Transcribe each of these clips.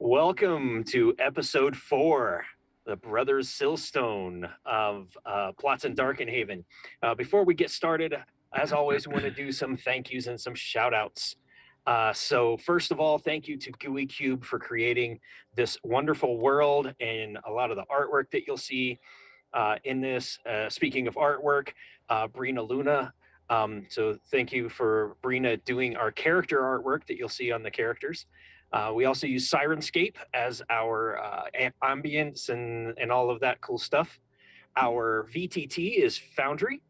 Welcome to episode 4, the Brothers Silstone of Plots in Darkenhaven. Before we get started, as always, we want to do some thank yous and some shout outs. So first of all, thank you to Gooey Cube for creating this wonderful world and a lot of the artwork that you'll see in this. Speaking of artwork, Brina Luna. So thank you for Brina doing our character artwork that you'll see on the characters. We also use Sirenscape as our ambience and all of that cool stuff. Our VTT is Foundry.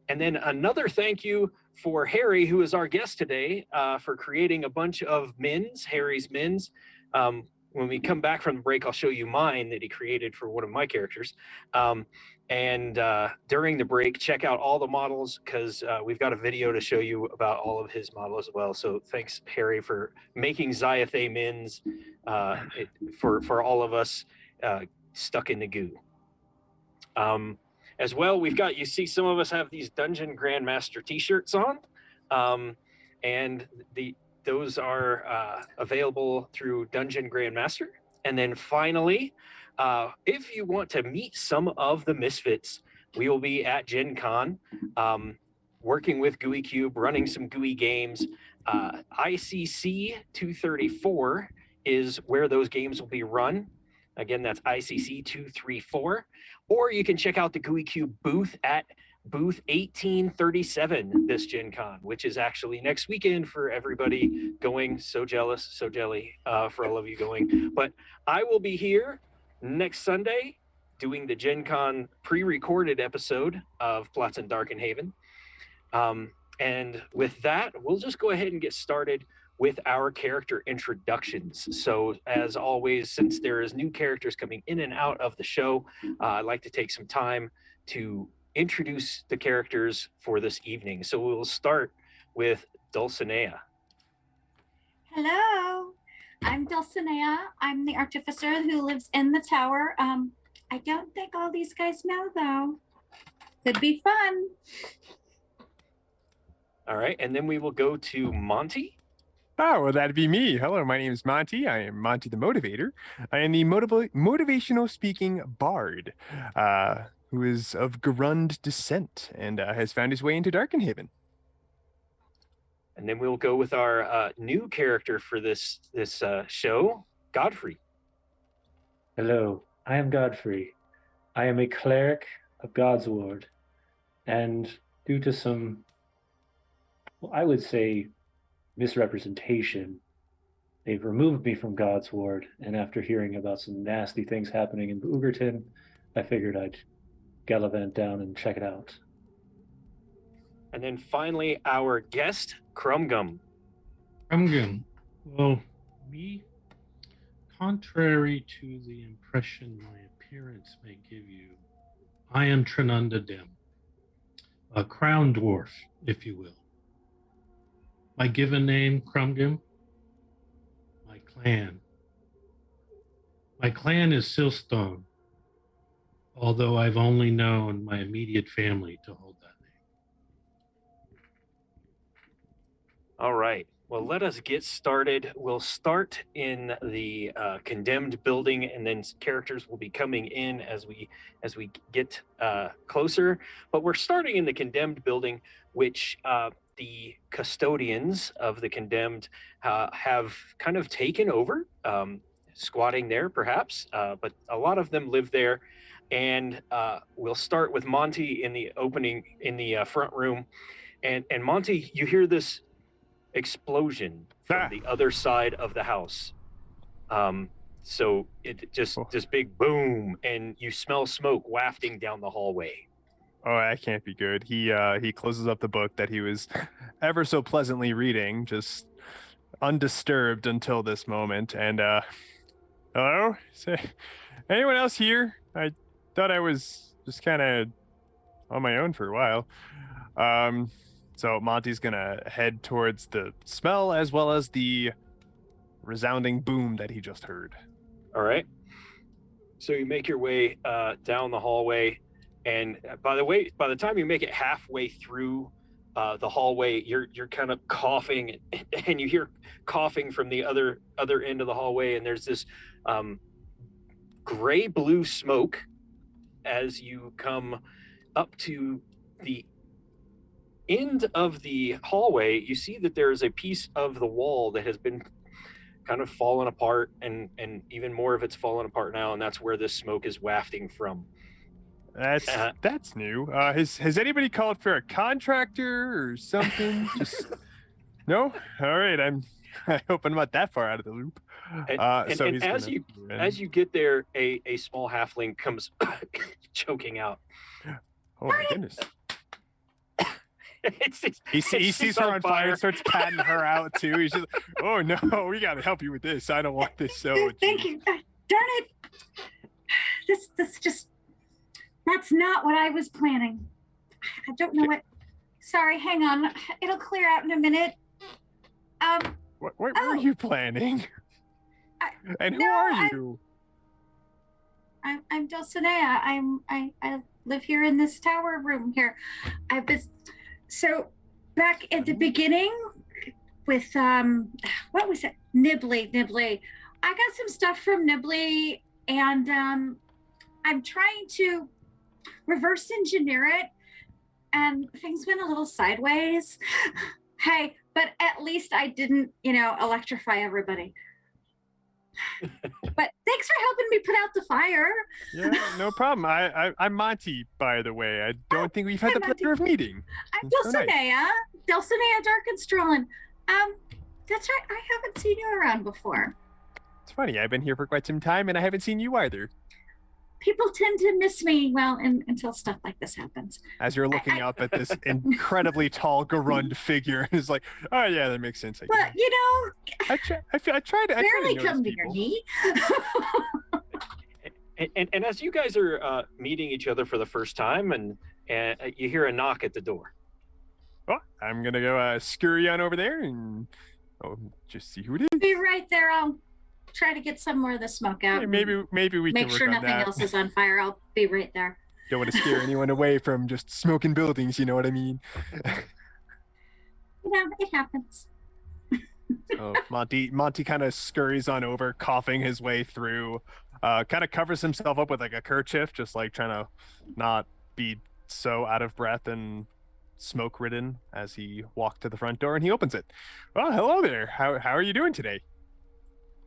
And then another thank you for Harry, who is our guest today, for creating a bunch of mins, Harry's mins. When we come back from the break, I'll show you mine that he created for one of my characters. And during the break, check out all the models because we've got a video to show you about all of his models as well. So thanks, Harry, for making Zyathe mins for all of us stuck in the goo. As well, you see some of us have these Dungeon Grandmaster t-shirts on. And those are available through Dungeon Grandmaster. And then finally, if you want to meet some of the Misfits, we will be at Gen Con, working with Gooey Cube, running some Gooey games. ICC 234 is where those games will be run. Again, that's ICC 234. Or you can check out the Gooey Cube booth at booth 1837 this Gen Con, which is actually next weekend for everybody going. So jealous, so jelly for all of you going. But I will be here next Sunday doing the Gen Con pre-recorded episode of Plots in Darkenhaven. And with that, we'll just go ahead and get started with our character introductions. So as always, since there is new characters coming in and out of the show, I'd like to take some time to introduce the characters for this evening. So we'll start with Dulcenea. Hello, I'm Dulcenea. I'm the artificer who lives in the tower. I don't think all these guys know, though. Could be fun. All right, and then we will go to Monty. Oh, well, that'd be me. Hello, my name is Monty. I am Monty the Motivator. I am the motivational speaking bard, who is of Grund descent and has found his way into Darkenhaven. And then we'll go with our new character for this show, Godfrey. Hello, I am Godfrey. I am a cleric of God's Ward, and due to some, well, I would say, misrepresentation, they've removed me from God's Ward, and after hearing about some nasty things happening in Boogerton, I figured I'd gallivant down and check it out. And then finally, our guest, Crumgum. Crumgum. Well, me, contrary to the impression my appearance may give you, I am Trinunda Dim, a crown dwarf, if you will. My given name, Crumgum. My clan. My clan is Silstone, although I've only known my immediate family to hold that name. All right. Well, let us get started. We'll start in the condemned building, and then characters will be coming in as we get closer. But we're starting in the condemned building, which the custodians of the condemned have kind of taken over, squatting there perhaps, but a lot of them live there. And we'll start with Monty in the opening, in the front room. And Monty, you hear this explosion from the other side of the house. So it just this big boom, and you smell smoke wafting down the hallway. Oh, that can't be good. He closes up the book that he was ever so pleasantly reading, just undisturbed until this moment. And hello? Anyone else here? I thought I was just kind of on my own for a while. So Monty's gonna head towards the smell as well as the resounding boom that he just heard. All right. So you make your way down the hallway. And by the time you make it halfway through the hallway, you're kind of coughing, and you hear coughing from the other end of the hallway, and there's this gray blue smoke as you come up to the end of the hallway. You see that there is a piece of the wall that has been kind of fallen apart, and even more of it's fallen apart now, and that's where this smoke is wafting from. That's new. Has anybody called for a contractor or something? Just no. All right. I hope I'm not that far out of the loop. So And as you get there, a small halfling comes choking out. Oh my goodness. It's He sees her on fire and starts patting her out too. He's just, oh no, we gotta help you with this. I don't want this so. Thank you. Darn it. This just, that's not what I was planning. I don't know what. Sorry, hang on. It'll clear out in a minute. What were you planning? And who no, are you? I'm Dulcenea. I live here in this tower room here. I've been so back at the beginning with what was it? Nibbly. I got some stuff from Nibbly, and I'm trying to reverse engineer it, and things went a little sideways. Hey, but at least I didn't, electrify everybody. But thanks for helping me put out the fire. Yeah, no problem. I'm Monty, by the way. I don't think we've had hi, the pleasure of meeting. I'm It's so nice. Dulcenea. Dulcenea Darkenstrollen. That's right. I haven't seen you around before. It's funny. I've been here for quite some time, and I haven't seen you either. People tend to miss me, until stuff like this happens. As you're looking up at this incredibly tall Garund figure, it's like, oh yeah, that makes sense. But I try to barely notice come to your people. knee. And as you guys are meeting each other for the first time, and you hear a knock at the door. Well, I'm gonna go scurry on over there and just see who it is. Be right there. I'll try to get some more of the smoke out. Yeah, maybe we Make can work sure on nothing that. else is on fire. I'll be right there. Don't want to scare anyone away from just smoking buildings. You know what I mean? It happens. So Monty kind of scurries on over, coughing his way through. Kind of covers himself up with like a kerchief, just like trying to not be so out of breath and smoke ridden as he walked to the front door, and he opens it. Well, hello there. How are you doing today?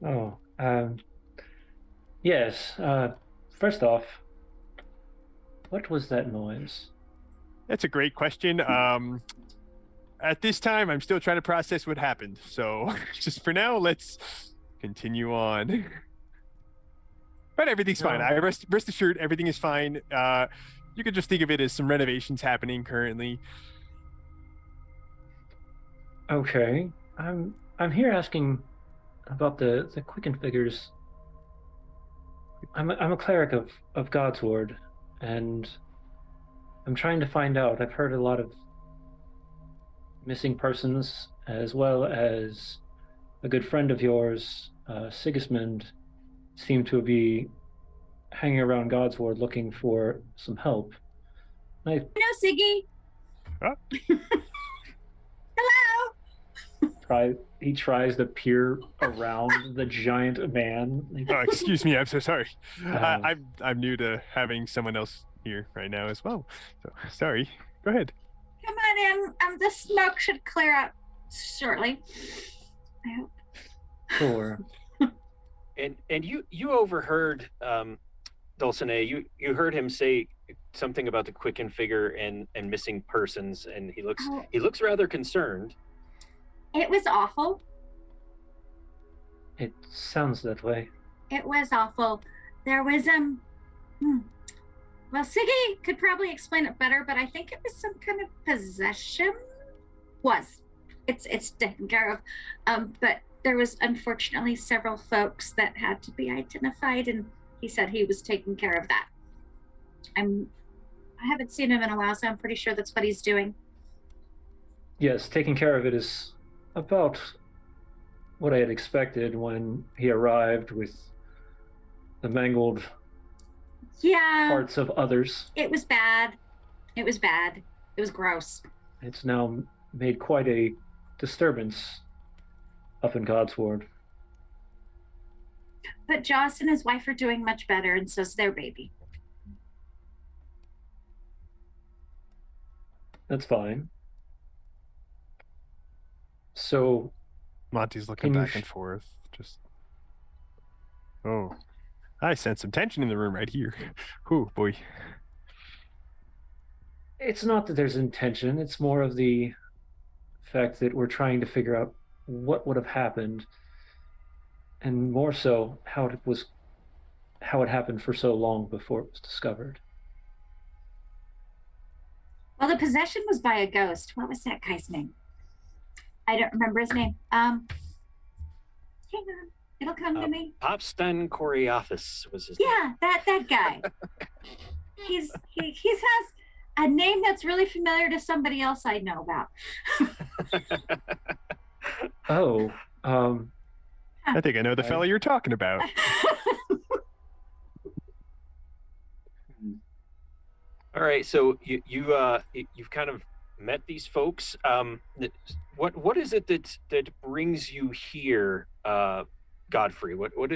Oh, yes. First off, what was that noise? That's a great question. At this time, I'm still trying to process what happened. So just for now, let's continue on. But everything's fine. I rest assured, everything is fine. You could just think of it as some renovations happening currently. Okay, I'm here asking about the Quicken figures. I'm a cleric of God's Ward, and I'm trying to find out. I've heard a lot of missing persons, as well as a good friend of yours, Sigismund, seemed to be hanging around God's Ward looking for some help. No, Siggy. Huh? Hello. He tries to peer around the giant man. Oh, excuse me. I'm so sorry. Um, I'm new to having someone else here right now as well. So sorry. Go ahead. Come on in. The smoke should clear up shortly. I hope. Sure. And you overheard Dulcenea. You heard him say something about the Quicken figure and missing persons, and he looks rather concerned. It was awful. It sounds that way. It was awful. There was well, Siggy could probably explain it better, but I think it was some kind of possession. It's taken care of. But there was unfortunately several folks that had to be identified, and he said he was taking care of that. I haven't seen him in a while, so I'm pretty sure that's what he's doing. Yes, taking care of it is about what I had expected when he arrived with the mangled Yeah. parts of others. It was bad. It was bad. It was gross. It's now made quite a disturbance up in Godsward. But Joss and his wife are doing much better, and so's their baby. That's fine. So Monty's looking Can you back and forth. Just, oh, I sense some tension in the room right here. Oh boy. it's not that there's intention, it's more of the fact that we're trying to figure out what would have happened, and more so how it happened for so long before it was discovered. Well, the possession was by a ghost. What was that guy's name? I don't remember his name. Hang on, it'll come to me. Popstan Coriathus was his name. Yeah, that guy. he has a name that's really familiar to somebody else I know about. Oh, I think I know the fellow you're talking about. All right, so you've kind of met these folks. What is it that brings you here, Godfrey? What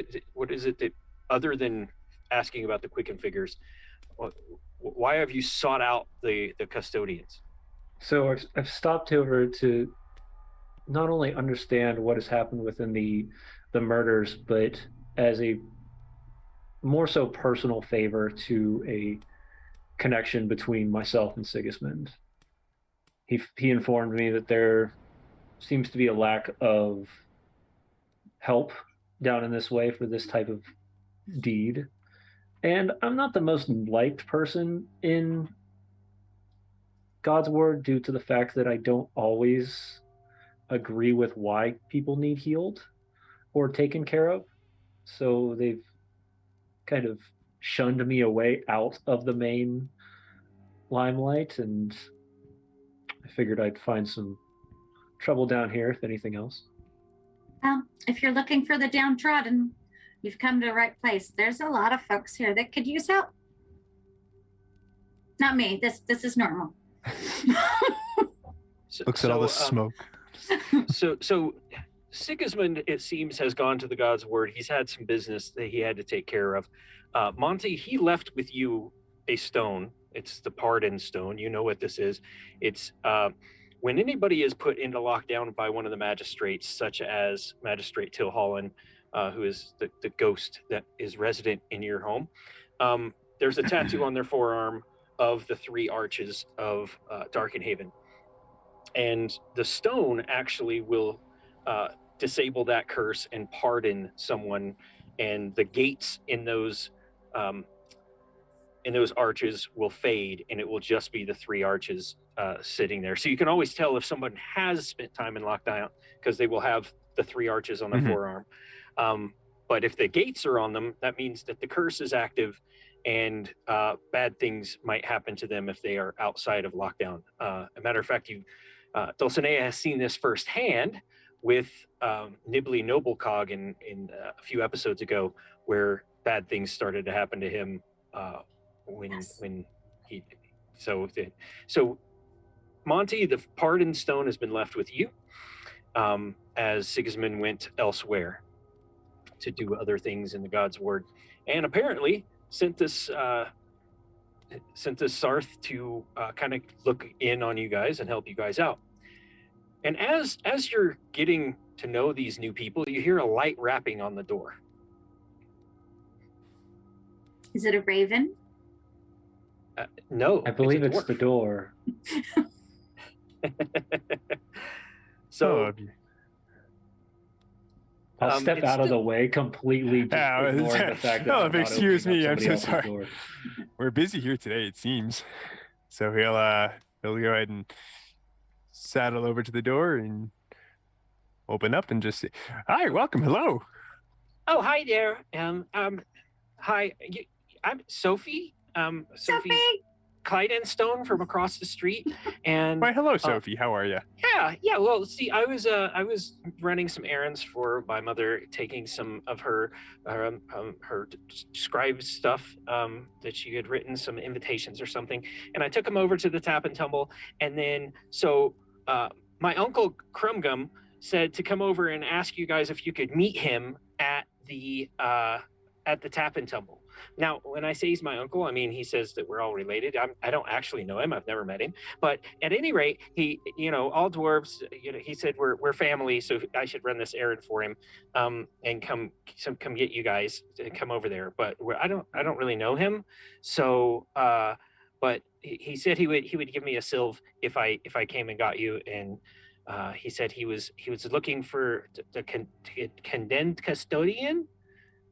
is it that, other than asking about the Quicken figures, why have you sought out the custodians? so I've stopped over to not only understand what has happened within the murders, but as a more so personal favor to a connection between myself and Sigismund. He informed me that there seems to be a lack of help down in this way for this type of deed. And I'm not the most liked person in Godsward due to the fact that I don't always agree with why people need healed or taken care of. So they've kind of shunned me away out of the main limelight, and I figured I'd find some trouble down here, if anything else. If you're looking for the downtrodden, you've come to the right place. There's a lot of folks here that could use help. Not me. This is normal. Looks at all the smoke. So Sigismund, it seems, has gone to the God's Word. He's had some business that he had to take care of. Monty, he left with you a stone. It's the Pardon Stone. You know what this is. It's when anybody is put into lockdown by one of the magistrates, such as Magistrate Tilholland, who is the ghost that is resident in your home. There's a tattoo on their forearm of the 3 arches of Darkenhaven. And the stone actually will disable that curse and pardon someone, and the gates in those arches will fade, and it will just be the 3 arches sitting there. So you can always tell if someone has spent time in lockdown, because they will have the 3 arches on their forearm. But if the gates are on them, that means that the curse is active, and bad things might happen to them if they are outside of lockdown. A matter of fact, Dulcenea has seen this firsthand with Nibley Noblecog in a few episodes ago, where bad things started to happen to him when he. So Monty, the Pardon Stone has been left with you, as Sigismund went elsewhere to do other things in the God's Word, and apparently sent this Sarth to kind of look in on you guys and help you guys out. And as you're getting to know these new people, you hear a light rapping on the door. Is it a raven? No, I believe it's dwarf. the door. So I'll step out of the way completely, just ignoring the fact that I'm not excuse opening me, up I'm somebody so else's sorry. door. We're busy here today, it seems. So he'll go ahead and saddle over to the door and open up and just say, "Hi, welcome, hello." Oh, hi there. Hi. I'm Sophie. Sophie. Clydenstone from across the street, and Why, hello, Sophie. How are you? yeah. Well, see, I was running some errands for my mother, taking some of her scribe stuff that she had written, some invitations or something, and I took them over to the Tap and Tumble, and then my uncle Crumgum said to come over and ask you guys if you could meet him at the Tap and Tumble. Now, when I say he's my uncle, I mean he says that we're all related. I don't actually know him. I've never met him. But at any rate, he, all dwarves, he said we're family, so I should run this errand for him, and come get you guys to come over there. But I don't really know him, so but he said he would give me a sylv if I came and got you, and he said he was looking for the condemned custodian.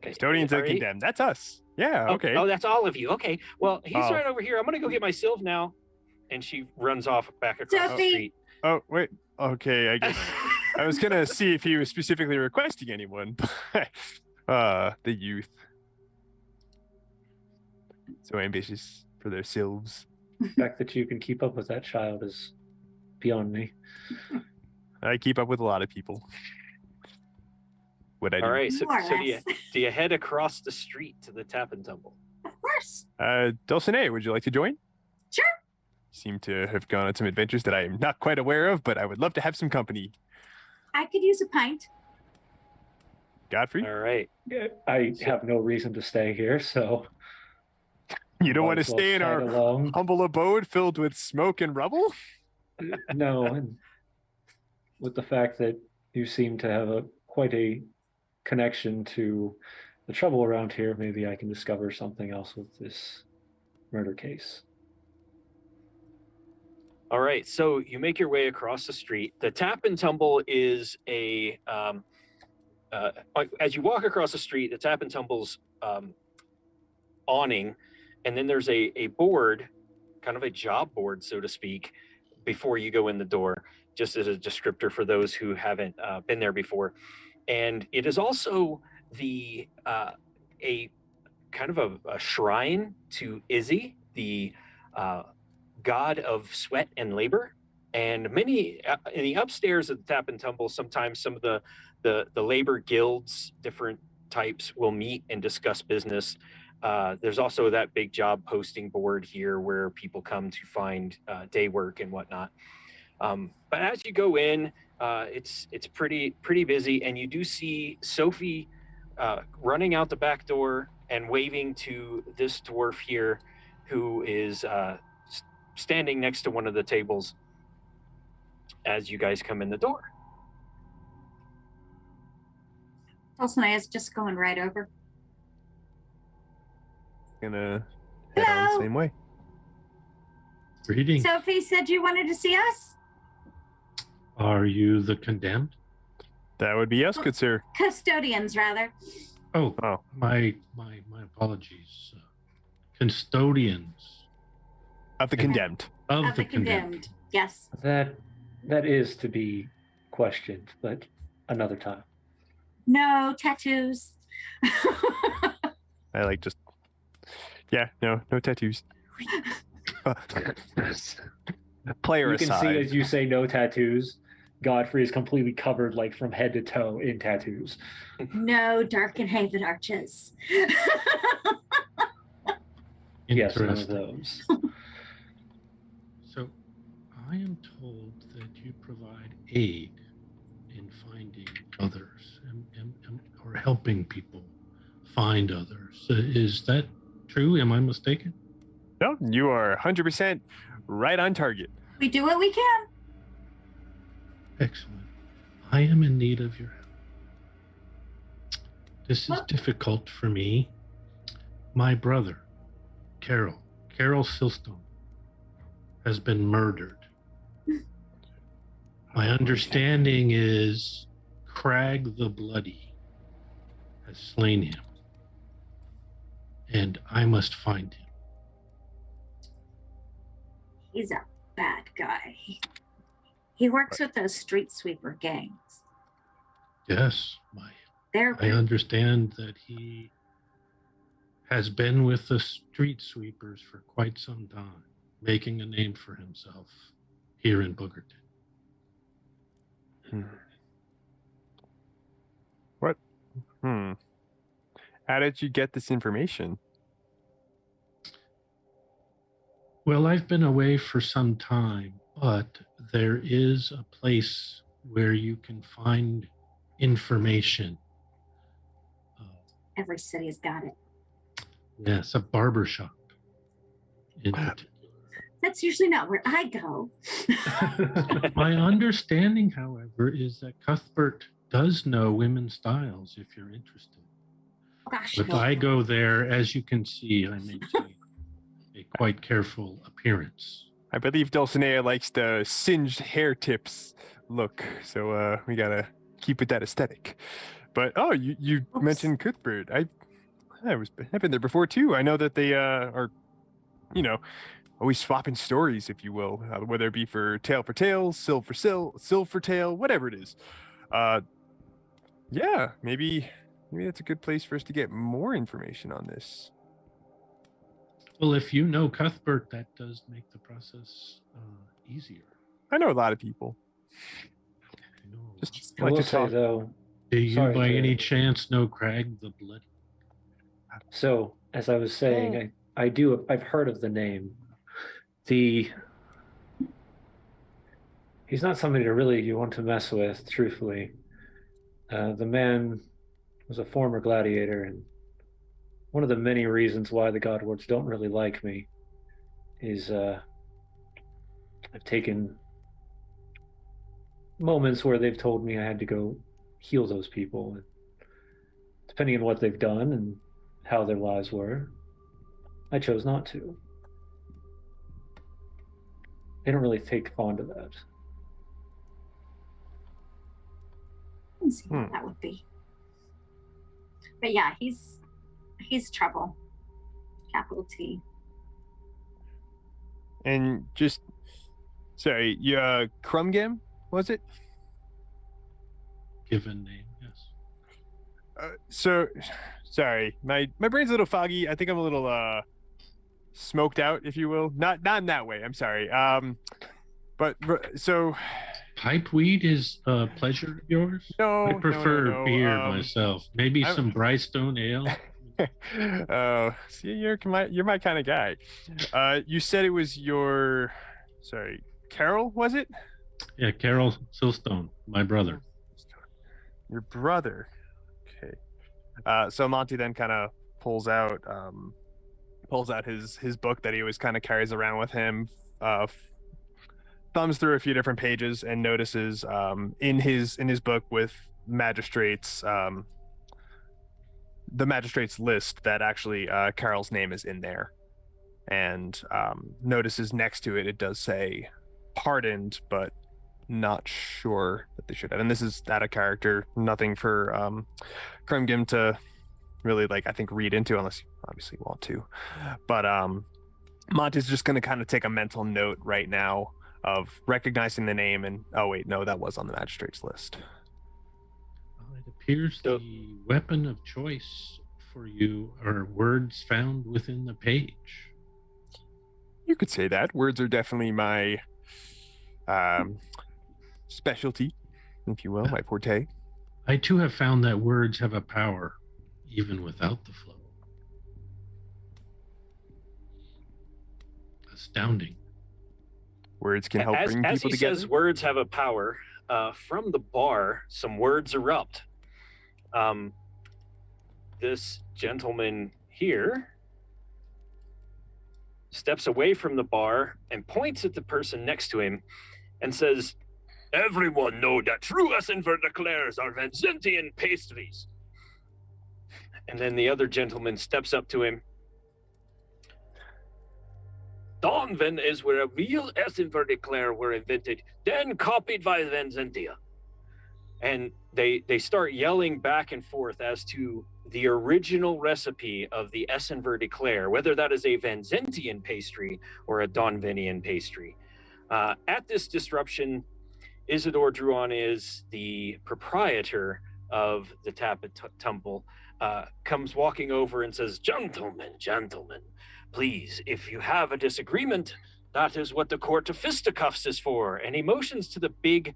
Custodians and condemned. That's us. Yeah, okay. Oh, that's all of you. Okay. Well, he's Oh. right over here. I'm going to go get my sylv now. And she runs off back across the Sophie. street. Oh, wait. Okay, I guess I was going to see if he was specifically requesting anyone. The youth. So ambitious for their sylves. The fact that you can keep up with that child is beyond me. I keep up with a lot of people. What I do. All right. So More or less. do you head across the street to the Tap and Tumble? Of course. Dulcenea, would you like to join? Sure. Seem to have gone on some adventures that I am not quite aware of, but I would love to have some company. I could use a pint. Godfrey, All right. Yeah, I have no reason to stay here, so you don't might want to as well stay in tag our along. humble abode filled with smoke and rubble? No, and with the fact that you seem to have quite a connection to the trouble around here, maybe I can discover something else with this murder case. All right. So you make your way across the street. The Tap and Tumble is as you walk across the street, the Tap and Tumble's awning, and then there's a board, kind of a job board, so to speak, before you go in the door, just as a descriptor for those who haven't been there before. And it is also a kind of a shrine to Izzy, the god of sweat and labor. And many in the upstairs of the Tap and Tumble, sometimes some of the labor guilds, different types, will meet and discuss business. There's also that big job posting board here where people come to find day work and whatnot. But as you go in, it's pretty busy, and you do see Sophie running out the back door and waving to this dwarf here, who is standing next to one of the tables as you guys come in the door. Dulcenea's just going right over. Gonna head on the Hello. same way. Greetings. Sophie said you wanted to see us? Are you the condemned? That would be us, good sir. Custodians, rather. Oh, Oh. my apologies. Custodians Of the condemned. of, Of the condemned. Yes. That is to be questioned, but another time. No tattoos. I like just. Yeah, no tattoos. Player You can aside. see as you say no tattoos, Godfrey is completely covered like from head to toe in tattoos. No Darkenhaven arches. Yes, one of Interesting. those. So, I am told that you provide aid in finding others or helping people find others. Is that true? Am I mistaken? No, you are 100% right on target. We do what we can. Excellent. I am in need of your help. This is Well- difficult for me. My brother, Carol Silstone, has been murdered. My understanding is Crag the Bloody has slain him, and I must find him. He's a bad guy. He works with those street sweeper gangs. Yes, They're I understand that he has been with the street sweepers for quite some time. making a name for himself here in Boogerton. What? How did you get this information? Well, I've been away for some time, but there is a place where you can find information. Every city's got it. Yes, a barber shop in particular. That's usually not where I go. My understanding, however, is that Cuthbert does know women's styles if you're interested. Gosh, But I go there, as you can see, I maintain a quite careful appearance. I believe Dulcenea likes the singed hair tips look, so we gotta keep with that aesthetic. But you Oops. mentioned Cuthbert. I've been there before too. I know that they are, always swapping stories, if you will, whether it be for tale, sill for tale, whatever it is. Yeah, maybe that's a good place for us to get more information on this. Well, if you know Cuthbert, that does make the process easier. I know a lot of people. I know. Just I like will to say talk. though, Do you sorry by to- any chance know Crag the Bloody? so as I was saying, I've heard of the name. He's not somebody you want to mess with, truthfully. The man was a former gladiator, and one of the many reasons why the Godwards don't really like me is I've taken moments where they've told me I had to go heal those people, and depending on what they've done and how their lives were, I chose not to. They don't really take fond to that. I can see what that would be. But yeah, he's trouble. Capital T. And just, sorry, Crumgam, was it? Given name, yes. So, sorry, my brain's a little foggy. I think I'm a little smoked out, if you will. Not in that way. I'm sorry. But so Pipe weed is a pleasure of yours? no, I prefer no. beer myself. Maybe I'm- some Brystone ale. Oh, see, you're my kind of guy. You said it was sorry, Carol, was it? Yeah, Carol Silstone, my brother. Your brother. Okay. So Monty then kind of pulls out his book that he always kind of carries around with him, thumbs through a few different pages and notices in his book with magistrates, the magistrates list that actually Carol's name is in there, and notices next to it does say pardoned, but not sure that they should have. And this is out of character, nothing for Kremgim to really I think read into, unless you obviously want to. But Monty's just going to kind of take a mental note right now of recognizing the name, and oh wait, no, that was on the magistrate's list. It appears the weapon of choice for you are words found within the page. You could say that. Words are definitely my specialty, if you will, my forte. I too have found that words have a power even without the flow. Astounding. Words can help bring as people he together. says words have a power, from the bar, some words erupt. This gentleman here steps away from the bar and points at the person next to him and says, "Everyone know that true Essenver declares are Vincentian pastries." And then the other gentleman steps up to him. "Donven is where a real Essenver declare were invented, then copied by Vincentia." And they start yelling back and forth as to the original recipe of the Essenver declare, whether that is a Vincentian pastry or a Donvenian pastry. At this disruption, Isidore Druon is the proprietor of the Tappet Temple, comes walking over and says, gentlemen, please, if you have a disagreement, that is what the court of fisticuffs is for. And he motions to the big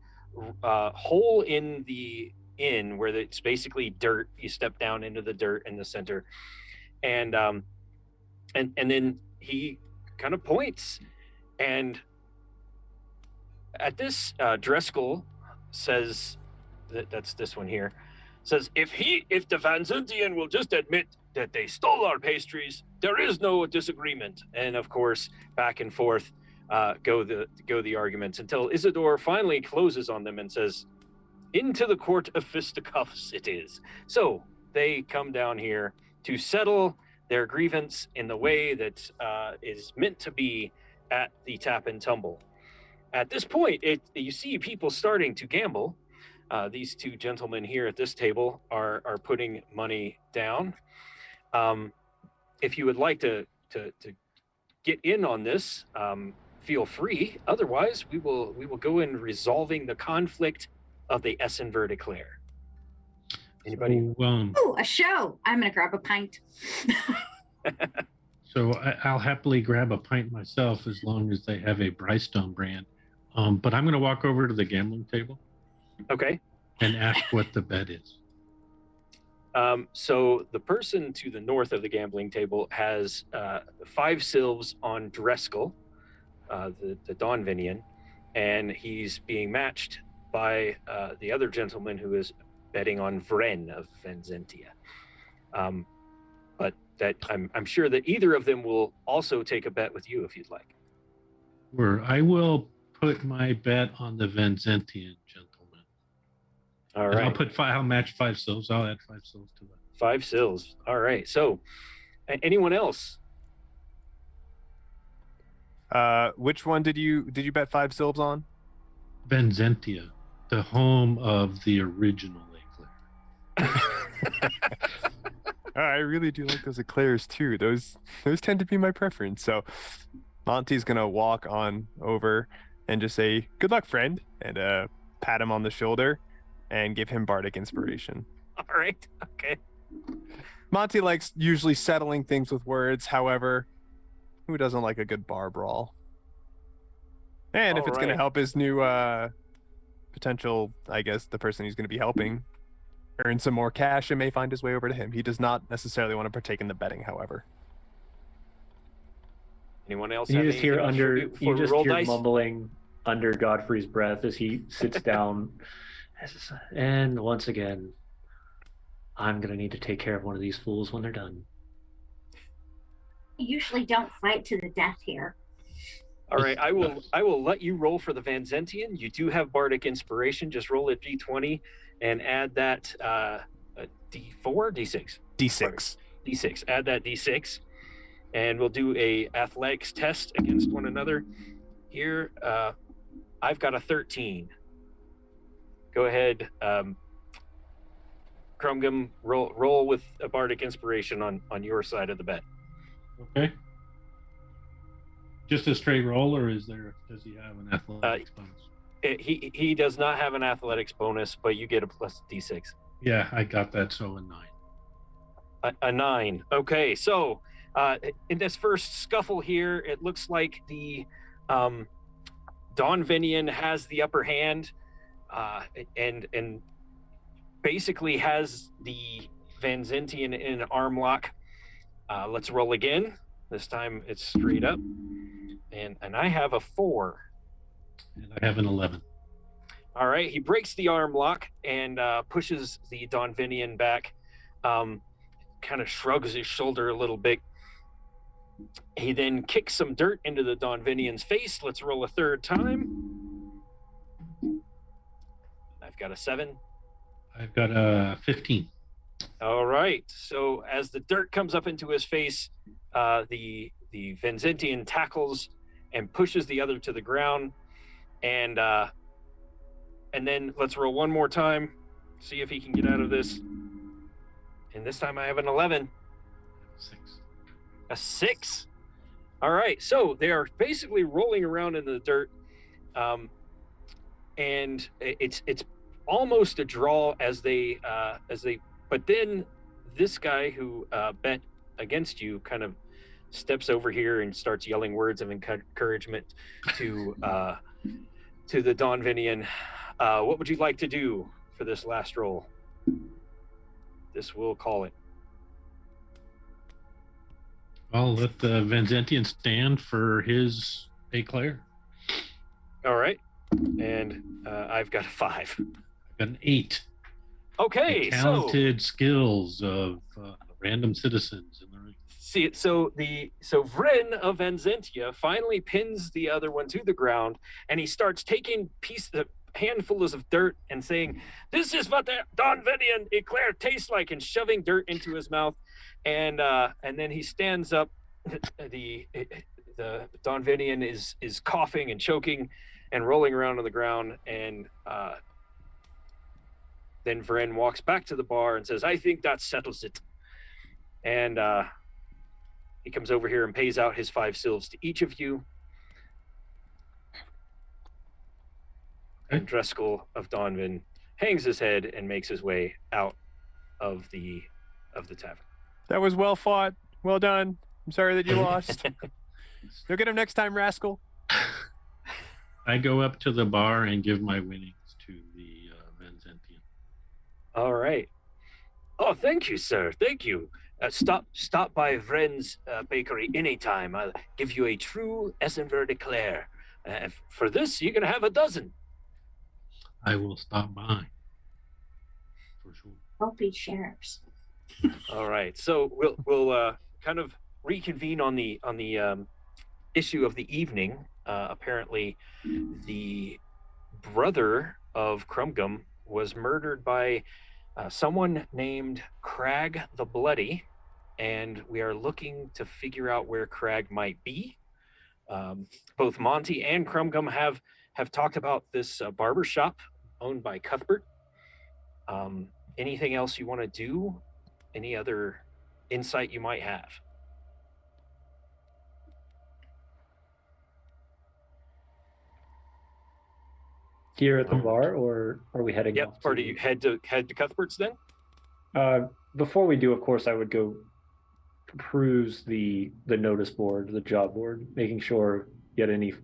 hole in the inn where it's basically dirt. You step down into the dirt in the center, and then he kind of points, and at this, Driscoll says, that's this one here, says, if the Van Zintian will just admit that they stole our pastries, there is no disagreement. And of course, back and forth go the arguments until Isidore finally closes on them and says, into the court of fisticuffs it is. So they come down here to settle their grievance in the way that is meant to be at the Tap and Tumble. At this point, you see people starting to gamble. These two gentlemen here at this table are putting money down. If you would like to get in on this, feel free. Otherwise, we will go in resolving the conflict of the Essen Verdiclair. Anybody? Oh, a show! I'm gonna grab a pint. So I'll happily grab a pint myself as long as they have a Brystone brand. But I'm going to walk over to the gambling table. Okay. And ask what the bet is. So the person to the north of the gambling table has 5 sylves on Driscoll, the Donvinian, and he's being matched by the other gentleman who is betting on Vren of Vanzentia. But that I'm sure that either of them will also take a bet with you if you'd like. I will put my bet on the Vanzentian gentleman. All right. And I'll match 5 sylves. I'll add 5 sylves to that. 5 sylves. All right. So, anyone else? Which one did you bet 5 sylves on? Vanzentia, the home of the original Eclair. I really do like those eclairs too. Those tend to be my preference. So Monty's gonna walk on over and just say, "Good luck, friend," and pat him on the shoulder and give him Bardic Inspiration. All right. Okay. Monty likes usually settling things with words. However, who doesn't like a good bar brawl? And if it's going to help his new potential, I guess, the person he's going to be helping earn some more cash, and may find his way over to him. He does not necessarily want to partake in the betting, however. Anyone else? You have just hear anything else for roll dice? mumbling under Godfrey's breath as he sits down. And once again, I'm going to need to take care of one of these fools when they're done. We usually don't fight to the death here. All right, I will let you roll for the Vanzentian. You do have Bardic Inspiration. Just roll a d20 and add that a d4, d6? D6. D6. Add that d6, and we'll do a athletics test against one another. Here, I've got a 13. Go ahead, Krumgum, roll with a Bardic Inspiration on your side of the bet. Okay. Just a straight roll, or does he have an athletics bonus? He does not have an athletics bonus, but you get a plus d6. Yeah, I got that, so a 9. A 9. Okay, so in this first scuffle here, it looks like the Donvinian has the upper hand, and basically has the Vanzentian in an arm lock. Let's roll again. This time it's straight up. And I have a 4. And I have an 11. All right. He breaks the arm lock and pushes the Donvinian back, kind of shrugs his shoulder a little bit. He then kicks some dirt into the Donvinian's face. Let's roll a third time. I've got a 7. I've got a 15. All right. So as the dirt comes up into his face, the Vanzentian tackles and pushes the other to the ground, and then let's roll one more time, see if he can get out of this. And this time I have an 11. 6. A 6. All right. So they are basically rolling around in the dirt, and it's almost a draw as they. But then this guy who bet against you kind of steps over here and starts yelling words of encouragement to the Donvinian. What would you like to do for this last roll? This will call it. I'll let the Vanzentian stand for his éclair. All right. And I've got a 5. An 8. Okay, The talented skills of random citizens in the ring. See, so Vryn of Vanzentia finally pins the other one to the ground, and he starts taking handfuls of dirt and saying, "This is what the Donvinian eclair tastes like," and shoving dirt into his mouth, and then he stands up. The Donvinian is coughing and choking and rolling around on the ground, and then Vryn walks back to the bar and says, "I think that settles it," and he comes over here and pays out his 5 sylves to each of you. And Dreskel of Donvin hangs his head and makes his way out of the tavern. That was well fought. Well done. I'm sorry that you lost. You'll get him next time, rascal. I go up to the bar and give my winnings to the Vanzentian. All right. Oh, thank you, sir. Thank you. Stop by Vren's bakery anytime. I'll give you a true Essenver Eclair. For this, you're gonna have a dozen. I will stop by. For sure. Both be sheriffs. All right. So we'll kind of reconvene on the issue of the evening. Apparently, the brother of Crumgum was murdered by someone named Crag the Bloody, and we are looking to figure out where Crag might be. Both Monty and Crumgum have talked about this barber shop owned by Cuthbert. Anything else you want to do? Any other insight you might have? Here at the bar, or are we heading Yep. off? Or do you head to Cuthbert's then? Before we do, of course, I would go peruse the notice board, the job board, making sure if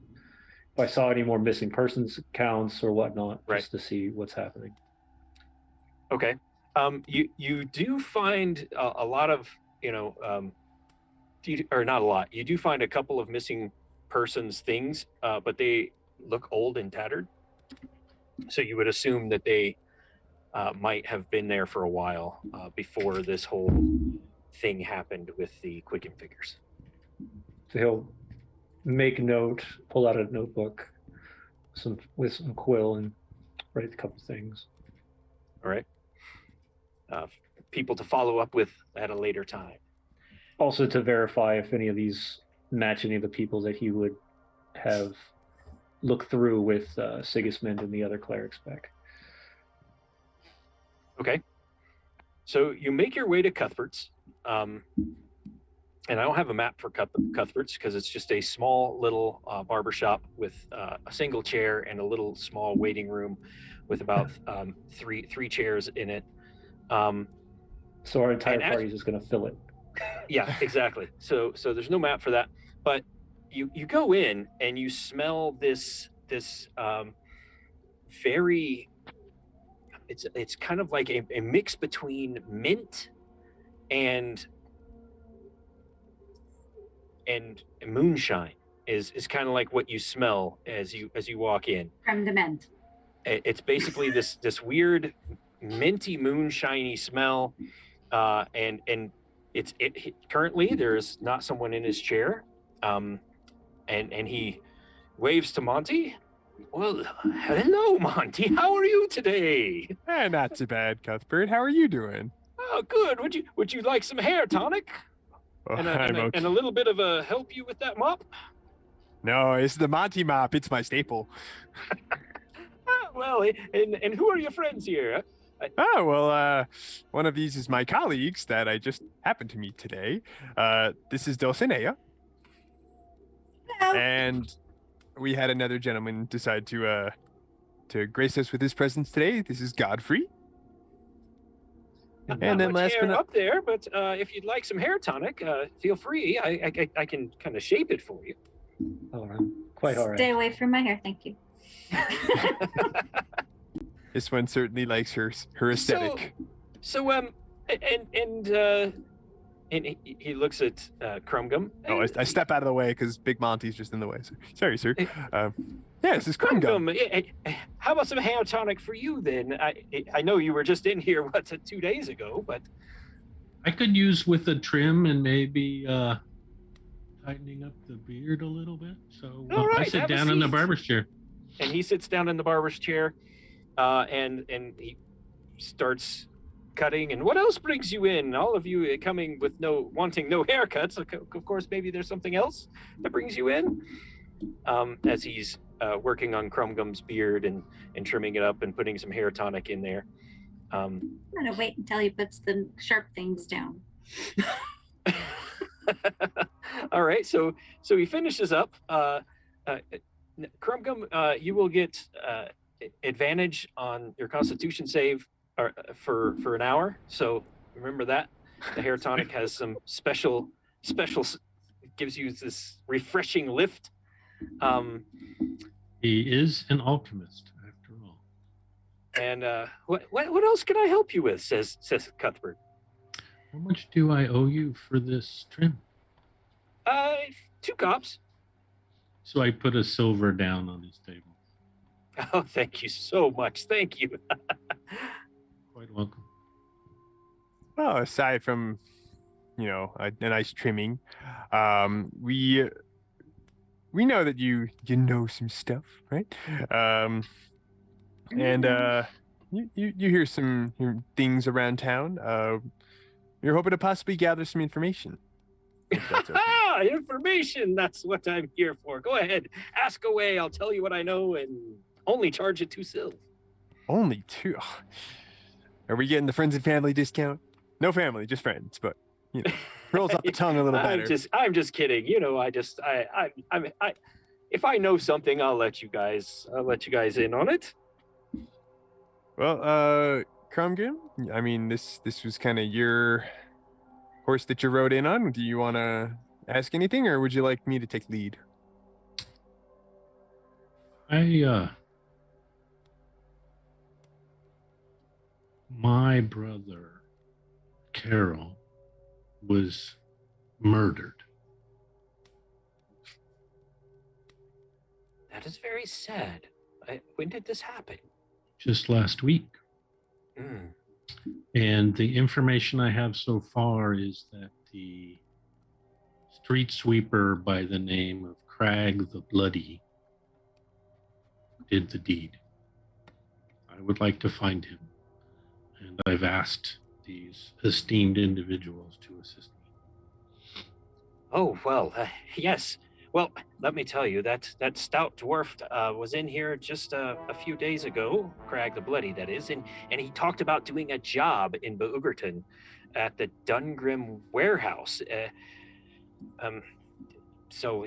I saw any more missing persons counts or whatnot, Right. just to see what's happening. Okay. You do find a lot of, or not a lot. You do find a couple of missing persons things, but they look old and tattered. So you would assume that they might have been there for a while before this whole thing happened with the Quicken figures. So he'll make note, pull out a notebook, with some quill, and write a couple things. All right. People to follow up with at a later time. Also to verify if any of these match any of the people that he would have looked through with Sigismund and the other clerics back. Okay. So you make your way to Cuthbert's. And I don't have a map for Cuthbert's because it's just a small little barber shop with a single chair and a little small waiting room with about three chairs in it. So our entire party is just going to fill it. Yeah, exactly. So there's no map for that, but you go in and you smell this very. It's kind of like a mix between mint and moonshine is kind of like what you smell as you walk in. From the mint. It's basically this weird minty moonshiny smell, and it's currently there's not someone in his chair, and he waves to Monty. Well, hello, Monty. How are you today? Not too bad, Cuthbert. How are you doing? Oh, good. Would you like some hair tonic? Oh, And okay. a little bit of a help you with that mop? No, it's the Monty mop. It's my staple. Well, and who are your friends here? Oh, well, one of these is my colleagues that I just happened to meet today. This is Dulcenea. Hello. And we had another gentleman decide to grace us with his presence today. This is Godfrey. Not And then much last hair but not- up there, but if you'd like some hair tonic, feel free. I can kind of shape it for you. Oh, I'm quite all Stay right. away from my hair, thank you. This one certainly likes her aesthetic. So and he looks at Crumgum. Oh, I step out of the way because Big Monty's just in the way. Sorry, sir. Yeah, this is Crumgum. How about some hair tonic for you then? I know you were just in here 2 days ago, but I could use with a trim and maybe tightening up the beard a little bit. So All right, I sit have a down in the seat. barber's chair. and he sits down in the barber's chair, and he starts cutting. And what else brings you in? All of you coming with wanting no haircuts. Of course, maybe there's something else that brings you in. As he's working on Crumgum's beard and trimming it up and putting some hair tonic in there. I'm gonna wait until he puts the sharp things down. All right, so he finishes up. Crumgum, you will get advantage on your Constitution save for an hour. So remember that. The hair tonic has some special gives you this refreshing lift. He is an alchemist, after all. And what else can I help you with? Says Cuthbert. How much do I owe you for this trim? 2 cops. So I put a silver down on his table. Oh, thank you so much. Thank you. Quite welcome. Well, aside from, a nice trimming, we know that you know some stuff, right? And you hear some things around town. You're hoping to possibly gather some information. If that's okay. Information. That's what I'm here for. Go ahead. Ask away. I'll tell you what I know and only charge it 2 silver. Only 2. Are we getting the friends and family discount? No family, just friends, but rolls off the tongue a little better. I'm just kidding. I'm if I know something, I'll let you guys in on it. Well, Crumgum, I mean, this was kind of your horse that you rode in on. Do you want to ask anything, or would you like me to take lead? My brother, Carol, was murdered. That is very sad. When did this happen? Just last week. Mm. And the information I have so far is that the street sweeper by the name of Crag the Bloody did the deed. I would like to find him, and I've asked these esteemed individuals to assist me. Oh, well, yes. Well, let me tell you, that stout dwarf was in here just a few days ago, Crag the Bloody, that is, and he talked about doing a job in Beugerton at the Dungrim warehouse. So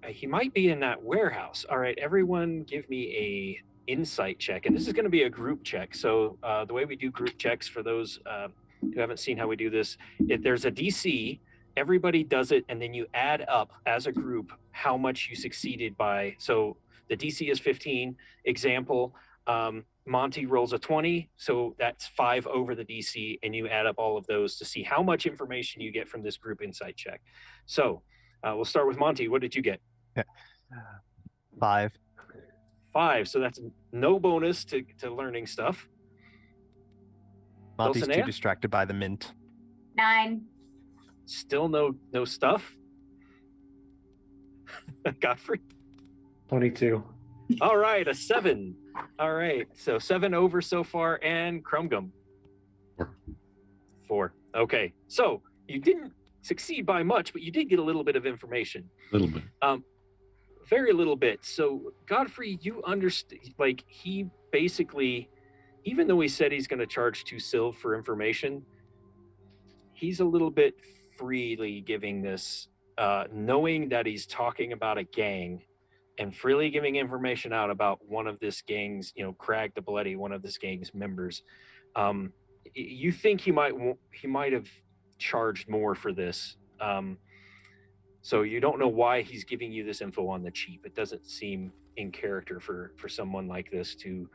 he might be in that warehouse. All right, everyone give me a insight check, and this is going to be a group check. So the way we do group checks, for those who haven't seen how we do this, there's a DC. Everybody does it, and then you add up as a group how much you succeeded by. So the DC is 15. Example, Monty rolls a 20, so that's 5 over the DC, and you add up all of those to see how much information you get from this group insight check. So we'll start with Monty. What did you get? 5. 5, so that's no bonus to learning stuff. Monty's too Dulcenea? distracted by the mint. 9. Still no stuff. Godfrey? 22. All right, a 7. All right, so 7 over so far, and Crumgum? 4. Okay, so you didn't succeed by much, but you did get a little bit of information. A little bit. Very little bit. So Godfrey, you understand, like, he basically, even though he said he's going to charge 2 silver for information, he's a little bit freely giving this, knowing that he's talking about a gang, and freely giving information out about one of this gang's, Crag the Bloody, one of this gang's members. you think he might have charged more for this. So you don't know why he's giving you this info on the cheap. It doesn't seem in character for someone like this to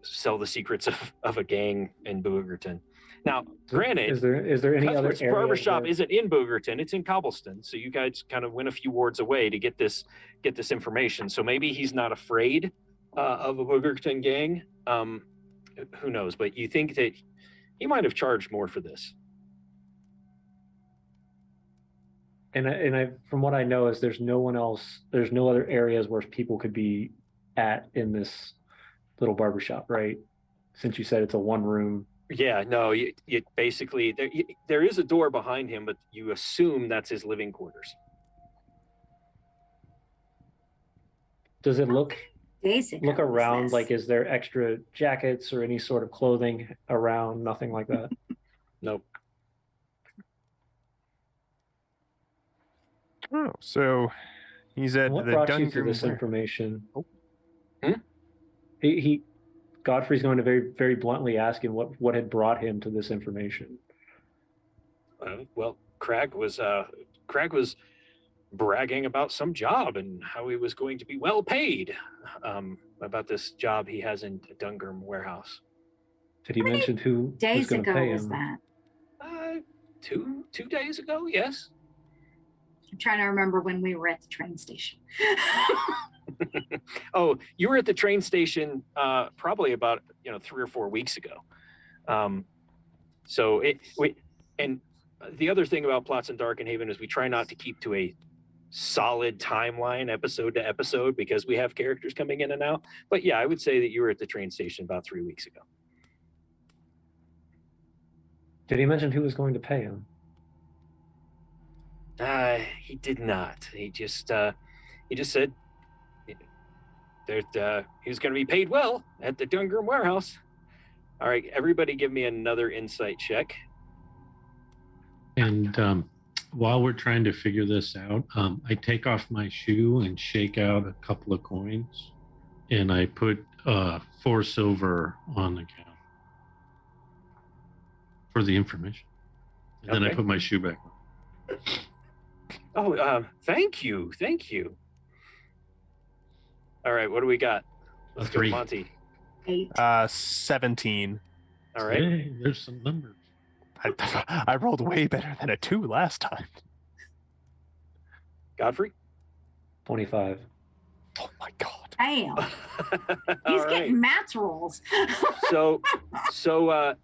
sell the secrets of a gang in Boogerton. Now, granted, is there any other Cuthbert's area barbershop where- isn't in Boogerton; it's in Cobblestone. So you guys kind of went a few wards away to get this information. So maybe he's not afraid of a Boogerton gang. Who knows? But you think that he might have charged more for this. And I from what I know is there's no one else. There's no other areas where people could be at in this little barbershop, right? Since you said it's a one room. Yeah, no, you basically there is a door behind him, but you assume that's his living quarters. Does it look Days ago was around? this. Like, is there extra jackets or any sort of clothing around? Nothing like that. Nope. Oh, so he's at What the brought you to Dungeon. this information? Oh. He Godfrey's going to very, very bluntly ask him what had brought him to this information. Well, Crag was bragging about some job and how he was going to be well paid. About this job he has in the Dungrim warehouse. Did he mention who was Days going to ago pay was him? that? 2 days ago, yes. I'm trying to remember when we were at the train station. Oh, you were at the train station probably about 3 or 4 weeks ago. So and the other thing about plots in Darkenhaven is we try not to keep to a solid timeline episode to episode because we have characters coming in and out. But yeah, I would say that you were at the train station about 3 weeks ago. Did he mention who was going to pay him? He did not. He just said that he was going to be paid well at the Dungrim warehouse. All right, everybody, give me another insight check. And while we're trying to figure this out, I take off my shoe and shake out a couple of coins, and I put 4 silver on the counter for the information. And then I Okay. put my shoe back on. Oh, thank you. All right, what do we got? Let's go, 3. Monty. 8. 17. All right. Hey, there's some numbers. I rolled way better than a 2 last time. Godfrey? 25. Oh my god. Damn. All He's right. getting Matt's rolls. So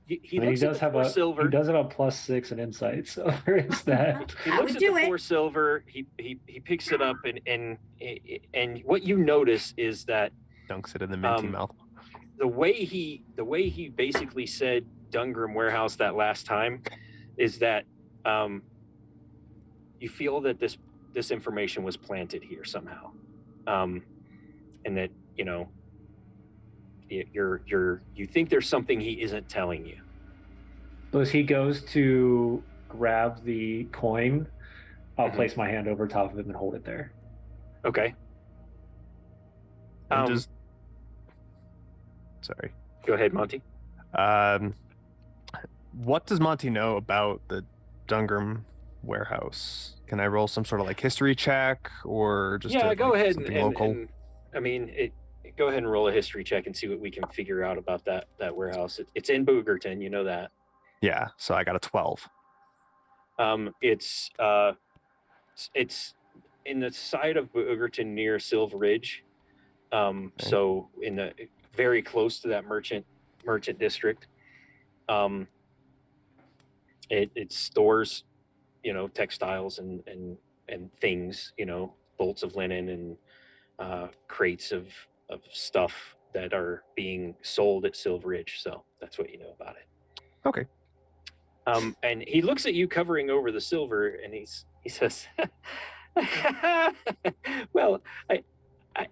he I mean, looks at the 4 silver. He does have a +6 in insight, so there is that. He I looks would at do the it. 4 silver. He picks it up and what you notice is that Dunks it in the minty mouth. the way he basically said Dungrim warehouse that last time is that you feel that this information was planted here somehow, and that you think there's something he isn't telling you. So as he goes to grab the coin, I'll Mhm. place my hand over top of him and hold it there. Okay. And just sorry. Go ahead, Monty. What does Monty know about the Dungrim warehouse? Can I roll some sort of like history check or just Go ahead something and local? I mean, go ahead and roll a history check and see what we can figure out about that warehouse. It's in Boogerton, you know that. Yeah, so I got a 12. It's in the side of Boogerton near Silver Ridge. So in the very close to that merchant district. It stores, textiles and things, bolts of linen and crates of stuff that are being sold at Silver Ridge. So that's what you know about it. Okay. And he looks at you covering over the silver and he says, well,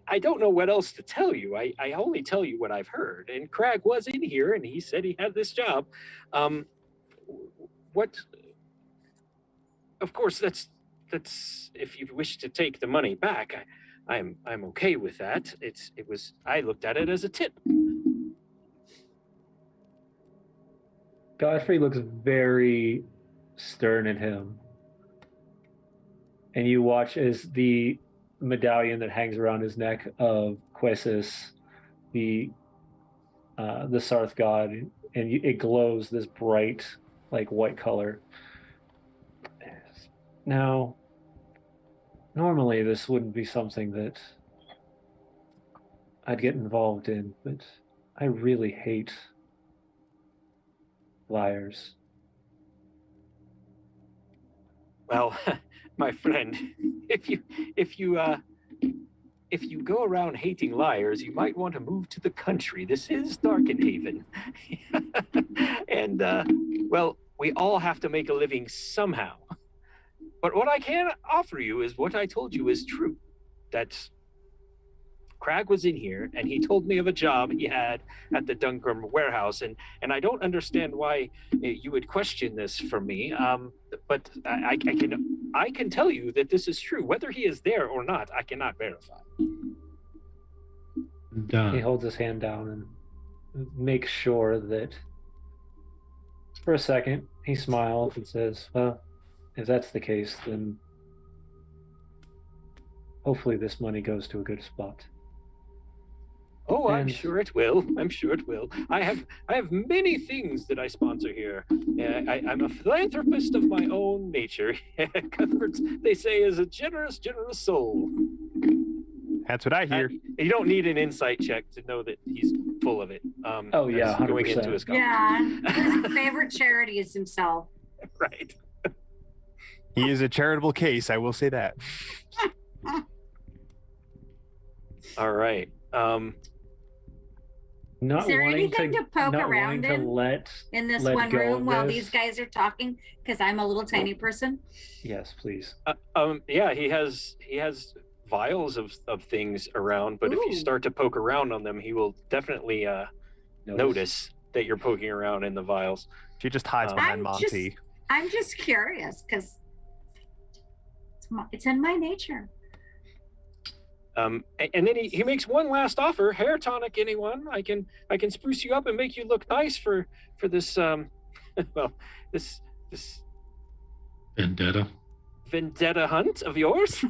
I don't know what else to tell you. I only tell you what I've heard. And Crag was in here and he said he had this job. Of course, that's if you wish to take the money back, I'm okay with that. I looked at it as a tip. Godfrey looks very stern at him. And you watch as the medallion that hangs around his neck of Quesis, the Sarth god, and it glows this bright, like white color. Now, normally this wouldn't be something that I'd get involved in, but I really hate liars. Well, my friend, if you go around hating liars, you might want to move to the country. This is Darkenhaven. And well, we all have to make a living somehow. But what I can offer you is what I told you is true. That Crag was in here and he told me of a job he had at the Dungrum warehouse, and I don't understand why you would question this from me. But I can tell you that this is true. Whether he is there or not, I cannot verify. He holds his hand down and makes sure that for a second he smiles and says, well, if that's the case, then hopefully this money goes to a good spot. Oh, I'm sure it will. I'm sure it will. I have many things that I sponsor here. I'm a philanthropist of my own nature. Cuthbert, they say, is a generous soul. That's what I hear. You don't need an insight check to know that he's full of it. Oh yeah, 100%. Going into his his favorite charity is himself. Right. He is a charitable case, I will say that. All right. Is there anything to poke around in this one room while these guys are talking? Because I'm a little tiny person. Yes, please. Yeah, he has vials of things around, but if you start to poke around on them, he will definitely notice that you're poking around in the vials. She just hides behind Monty. I'm just curious because it's in my nature. And then he makes one last offer. Hair tonic, anyone? I can spruce you up and make you look nice for this well, this vendetta hunt of yours.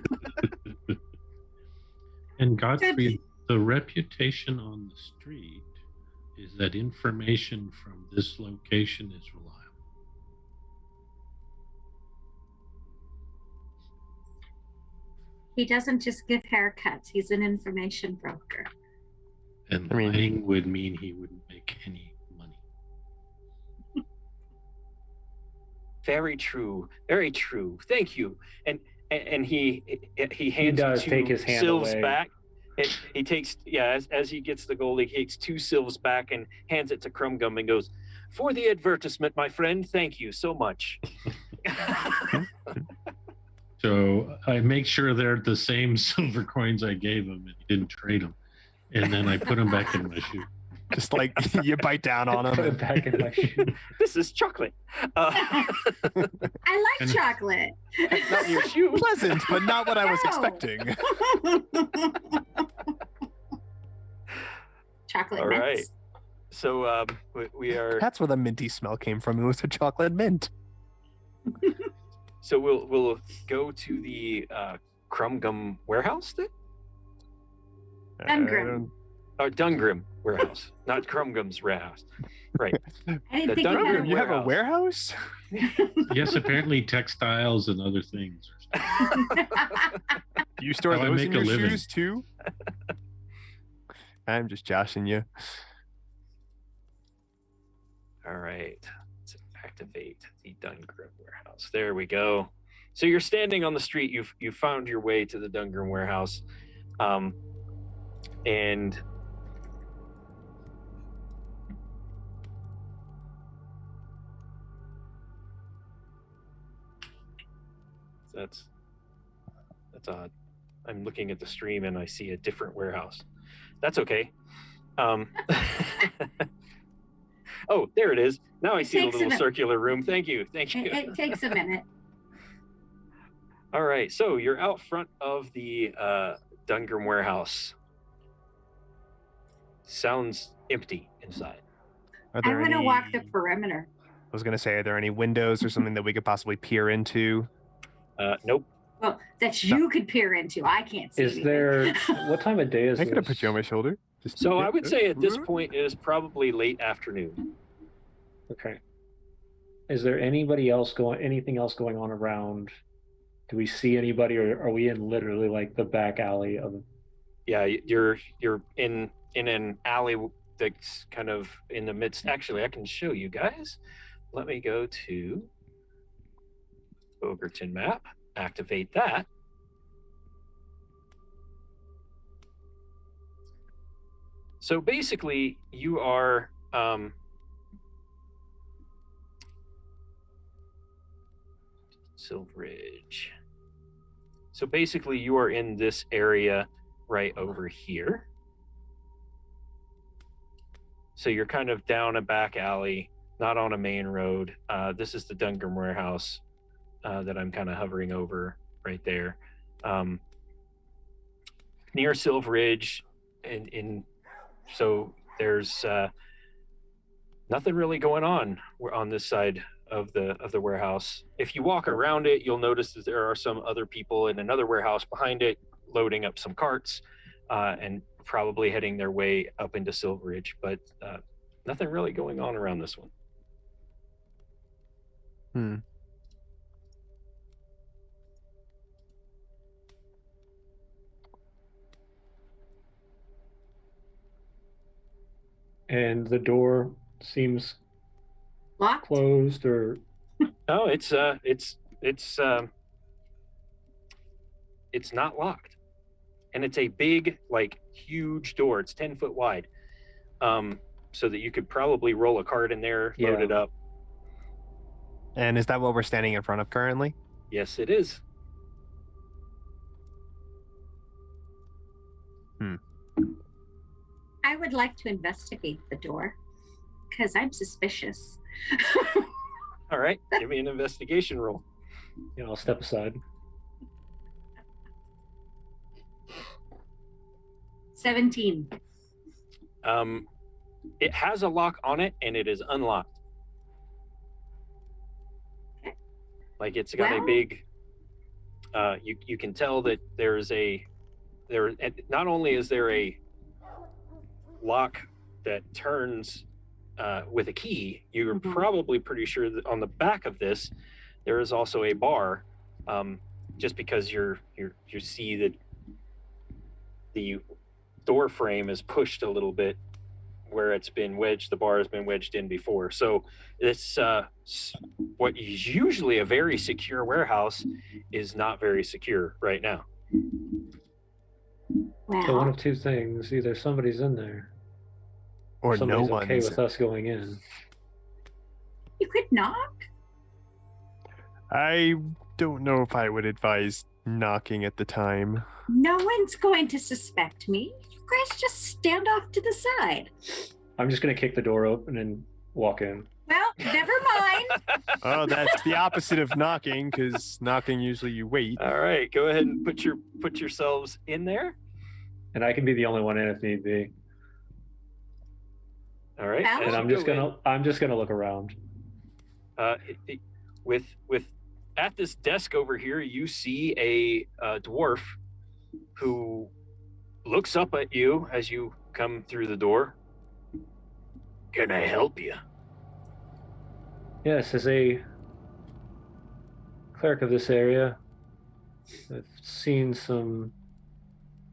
And Godfrey, the reputation on the street is that information from this location is reliable. He doesn't just give haircuts. He's an information broker. And lying would mean he wouldn't make any money. Very true. Very true. Thank you. And he hands does two take his hand sylphs away. back. He takes, as he gets the gold, he takes two sylphs back and hands it to Crumgum and goes, "For the advertisement, my friend, thank you so much." So I make sure they're the same silver coins I gave him and he didn't trade them. And then I put them back in my shoe. Just like you bite down on him. Put it back in my shoe. This is chocolate. I like chocolate. Not in your shoe. Pleasant, but not what I was No. expecting. Chocolate All mints. right. So we are. That's where the minty smell came from. It was a chocolate mint. So we'll go to the Crumgum warehouse then? Dungrum. Dungrim warehouse, not Crumgum's warehouse. Right. I didn't The think you had Dungrum You have a warehouse. warehouse? Yes, apparently textiles and other things. Do you store How I those in make a your living. shoes too? I'm just joshing you. All right. Let's activate the Dungrim warehouse. There we go. So you're standing on the street. You've found your way to the Dungrim warehouse, and that's odd. I'm looking at the stream and I see a different warehouse. That's okay. Oh, there it is. Now I see the takes a little minute. circular room. Thank you. It takes a minute. All right, so you're out front of the Dungrim warehouse. Sounds empty inside. Are I there want to any- walk the perimeter. was going to say, are there any windows or something that we could possibly peer into? Nope. Well, that you could peer into. I can't see. Is anything. there? What time of day is I this? could have put you on my shoulder. So I would say at this point it is probably late afternoon. Okay. Is there anybody else anything else going on around? Do we see anybody, or are we in literally like the back alley of? Yeah, you're in an alley that's kind of in the midst. Actually, I can show you guys. Let me go to Overton map, activate that. So basically, you are Silveridge. So basically, you are in this area right over here. So you're kind of down a back alley, not on a main road. This is the Duncan warehouse that I'm kind of hovering over right there. Near Silveridge, so there's nothing really going on this side of the warehouse. If you walk around it, you'll notice that there are some other people in another warehouse behind it loading up some carts and probably heading their way up into Silveridge, but nothing really going on around this one. And the door seems Locked? closed, or No, it's not locked, and it's a big, like, huge door. It's 10 foot wide, so that you could probably roll a cart in there, load it up. And is that what we're standing in front of currently? Yes, it is. I would like to investigate the door because I'm suspicious. All right, give me an investigation roll. I'll step aside. 17. It has a lock on it, and it is unlocked. Okay. Like, it's got a big. You can tell that not only is there a lock that turns with a key, you're probably pretty sure that on the back of this there is also a bar, just because you see that the door frame is pushed a little bit where it's been wedged. The bar has been wedged in before, so it's what is usually a very secure warehouse is not very secure right now. Wow. So one of two things: either somebody's in there, Or no somebody's one's. okay with us going in. You could knock? I don't know if I would advise knocking at the time. No one's going to suspect me. You guys just stand off to the side. I'm just gonna kick the door open and walk in. Well, never mind. Oh, that's the opposite of knocking, because knocking usually you wait. All right, go ahead and put yourselves in there. And I can be the only one in if need be. All right, Alex? And I'm just gonna look around. With at this desk over here, you see a dwarf who looks up at you as you come through the door. Can I help you? Yes, as a cleric of this area, I've seen some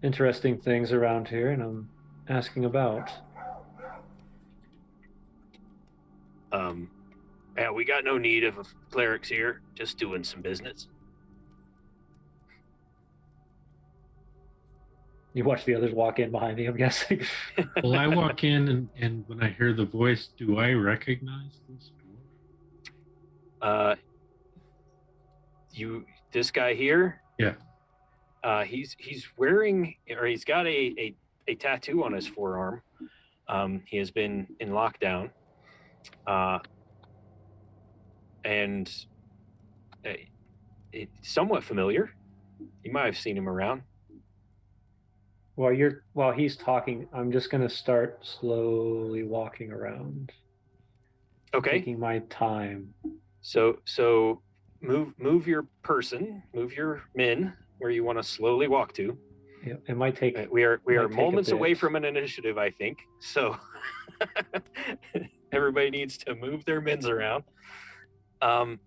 interesting things around here, and I'm asking about. Yeah, we got no need of clerics here, just doing some business. You watch the others walk in behind me, I'm guessing. Well, I walk in, and when I hear the voice, do I recognize this dwarf? This guy here? Yeah. He's wearing, or he's got a tattoo on his forearm. He has been in lockdown. And it's somewhat familiar. You might have seen him around. While he's talking, I'm just gonna start slowly walking around. Okay. Taking my time. So move your person, move your men where you want to slowly walk to. It might take. We are might take a moments away bit. from an initiative, I think. So everybody needs to move their men's around. Dulcenea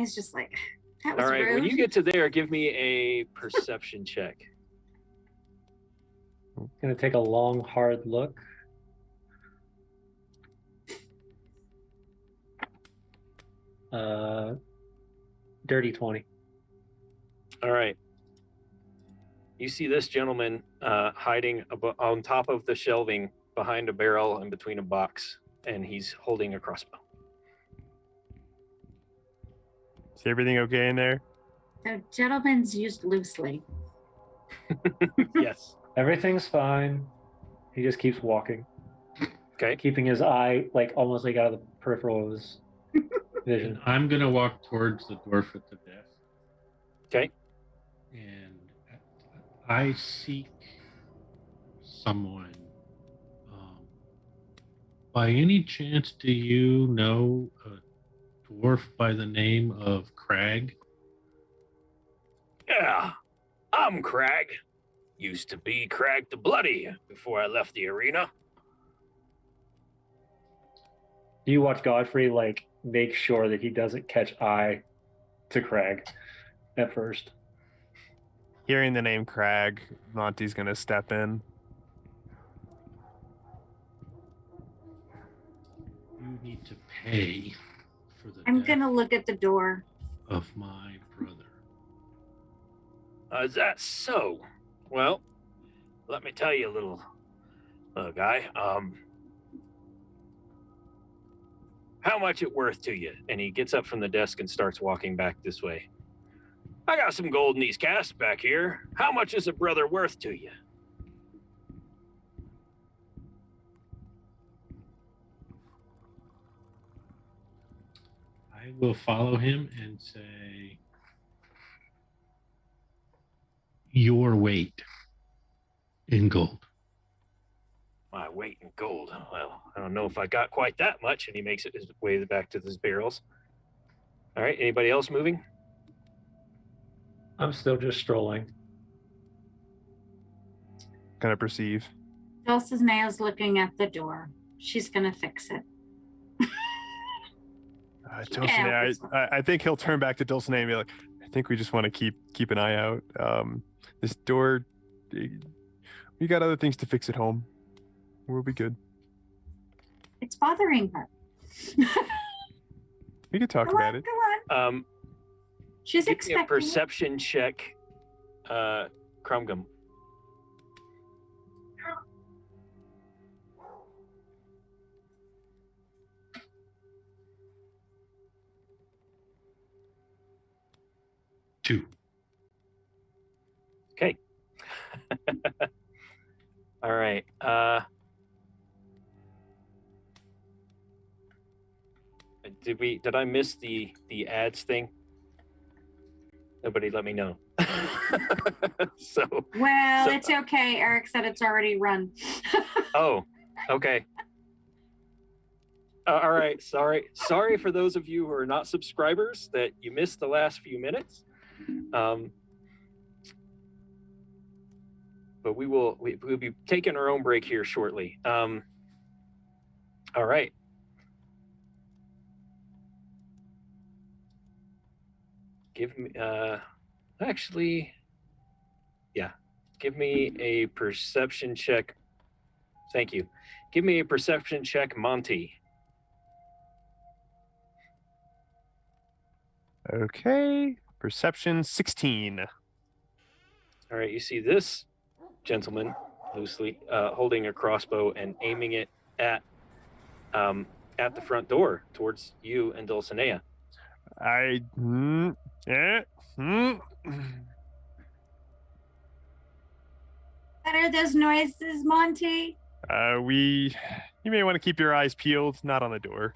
is just like, that was All right, rude. when you get to there, give me a perception check. Gonna take a long, hard look. Dirty 20. All right. You see this gentleman hiding on top of the shelving behind a barrel and between a box, and he's holding a crossbow. Is everything okay in there? So gentlemen's used loosely. Yes. Everything's fine. He just keeps walking, Okay. keeping his eye like almost like out of the peripheral of his vision. I'm gonna walk towards the dwarf at the desk, Okay. and I seek someone. By any chance, do you know a dwarf by the name of Crag? Yeah, I'm Crag. Used to be Crag the Bloody before I left the arena. Do you watch Godfrey like make sure that he doesn't catch eye to Crag at first? Hearing the name Crag, Monty's gonna step in. You need to pay for the I'm death gonna look at the door. of my brother. Is that so? Well, let me tell you, little guy. How much it worth to you? And he gets up from the desk and starts walking back this way. I got some gold in these casks back here. How much is a brother worth to you? I will follow him and say, your weight in gold. My weight in gold. Well, I don't know if I got quite that much. And he makes it his way back to his barrels. All right. Anybody else moving? I'm still just strolling. Gonna perceive. Dulcenea's looking at the door. She's gonna fix it. Dulcenea, I think he'll turn back to Dulcenea and be like, I think we just want to keep an eye out. This door, we got other things to fix at home. We'll be good. It's bothering her. We could talk Go about on, it. go on. She's Give me a expecting it. perception check, Crumgum. Two. Okay. All right. Did I miss the ads thing? Nobody let me know. Well, So- it's okay. Eric said it's already run. Oh, okay. All right. Sorry for those of you who are not subscribers that you missed the last few minutes. But we'll be taking our own break here shortly. All right. Give me actually, yeah. Give me a perception check. Thank you. Give me a perception check, Monty. Okay. Perception 16. All right, you see this gentleman loosely holding a crossbow and aiming it at the front door towards you and Dulcenea. What are those noises, Monty? You may want to keep your eyes peeled, not on the door.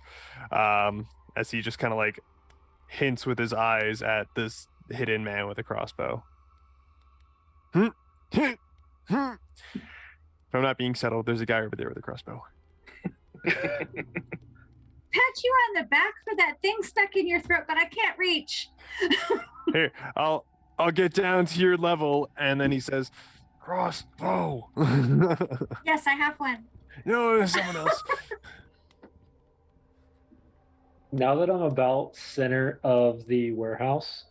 As he just kind of like hints with his eyes at this hidden man with a crossbow. If I'm not being settled, there's a guy over there with a crossbow. Pat you on the back for that thing stuck in your throat, but I can't reach. Here, I'll get down to your level, and then he says, "Crossbow." Yes, I have one. No, there's someone else. Now that I'm about center of the warehouse,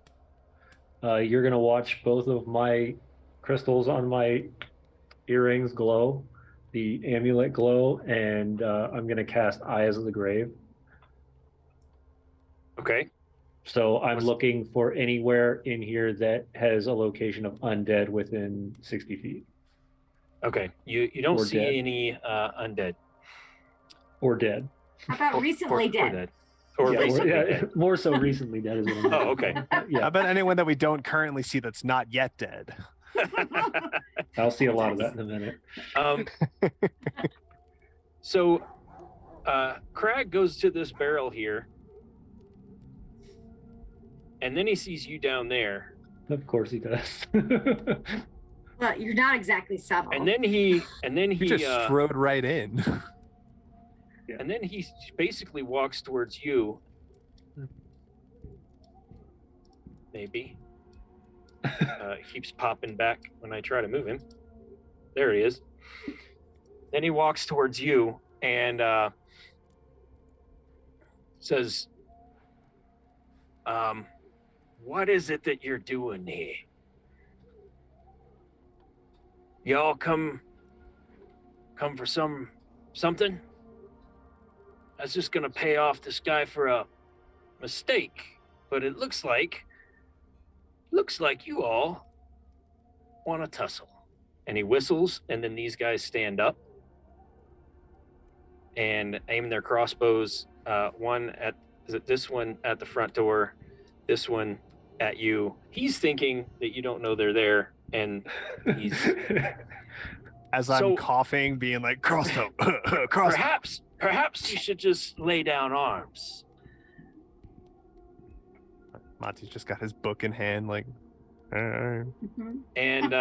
you're gonna watch both of my crystals on my earrings glow, the amulet glow, and I'm gonna cast Eyes of the Grave. Okay. So I'm looking for anywhere in here that has a location of undead within 60 feet. Okay. You don't Or see dead. any undead. Or dead. How about recently dead? Or Yeah, recently yeah, dead. more so recently dead is what I'm Oh, okay. How Yeah, about anyone that we don't currently see that's not yet dead? I'll see a lot of that in a minute. So Crag goes to this barrel here, and then he sees you down there, Of course he does. Well, you're not exactly subtle. and then he He just strode right in. and then he basically walks towards you. Maybe. Keeps popping back when I try to move him. There he is. Then he walks towards you and says, what is it that you're doing here? Y'all come for something? I was just gonna pay off this guy for a mistake, but it looks like you all want to tussle. And he whistles, and then these guys stand up and aim their crossbows. This one at the front door, this one at you. He's thinking that you don't know they're there, and he's As I'm coughing, being like, "Crossbow, crossbow." Perhaps you should just lay down arms. Monty's just got his book in hand, like, Mhm. And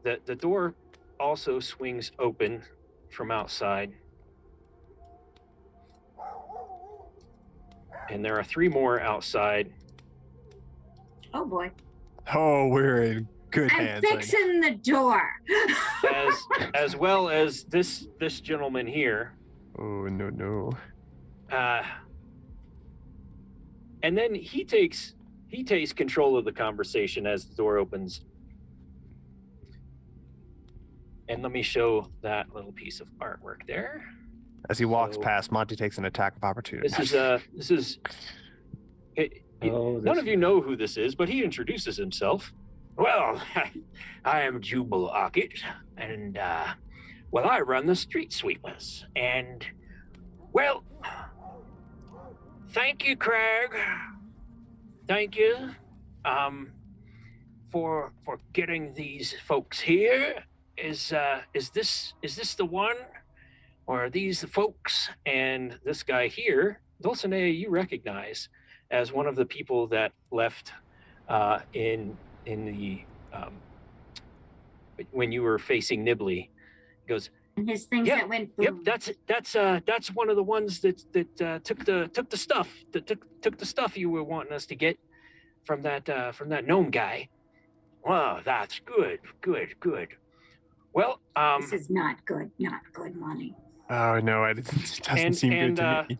the door also swings open from outside. And there are 3 more outside. Oh boy. "Oh, we're in good I'm hands." right fixing the door. as well as this gentleman here. now. Oh no. And then he takes control of the conversation as the door opens. And let me show that little piece of artwork there. As he walks So- past, Monty takes an attack of opportunity. This is none of you know who this is, but he introduces himself. Well, I am Jubal Ockett, and I run the Street Sweepers. And well, thank you, Craig. Thank you, for getting these folks here. Is this the one, or are these the folks? And this guy here, Dulcenea, you recognize as one of the people that left in the when you were facing Nibley. He goes, And his things Yep, that went "Yep, boom. that's one of the ones that took the stuff you were wanting us to get from that gnome guy. Wow, that's good. Well, This is not good. Not good, Monty. Oh no, it doesn't seem good to me.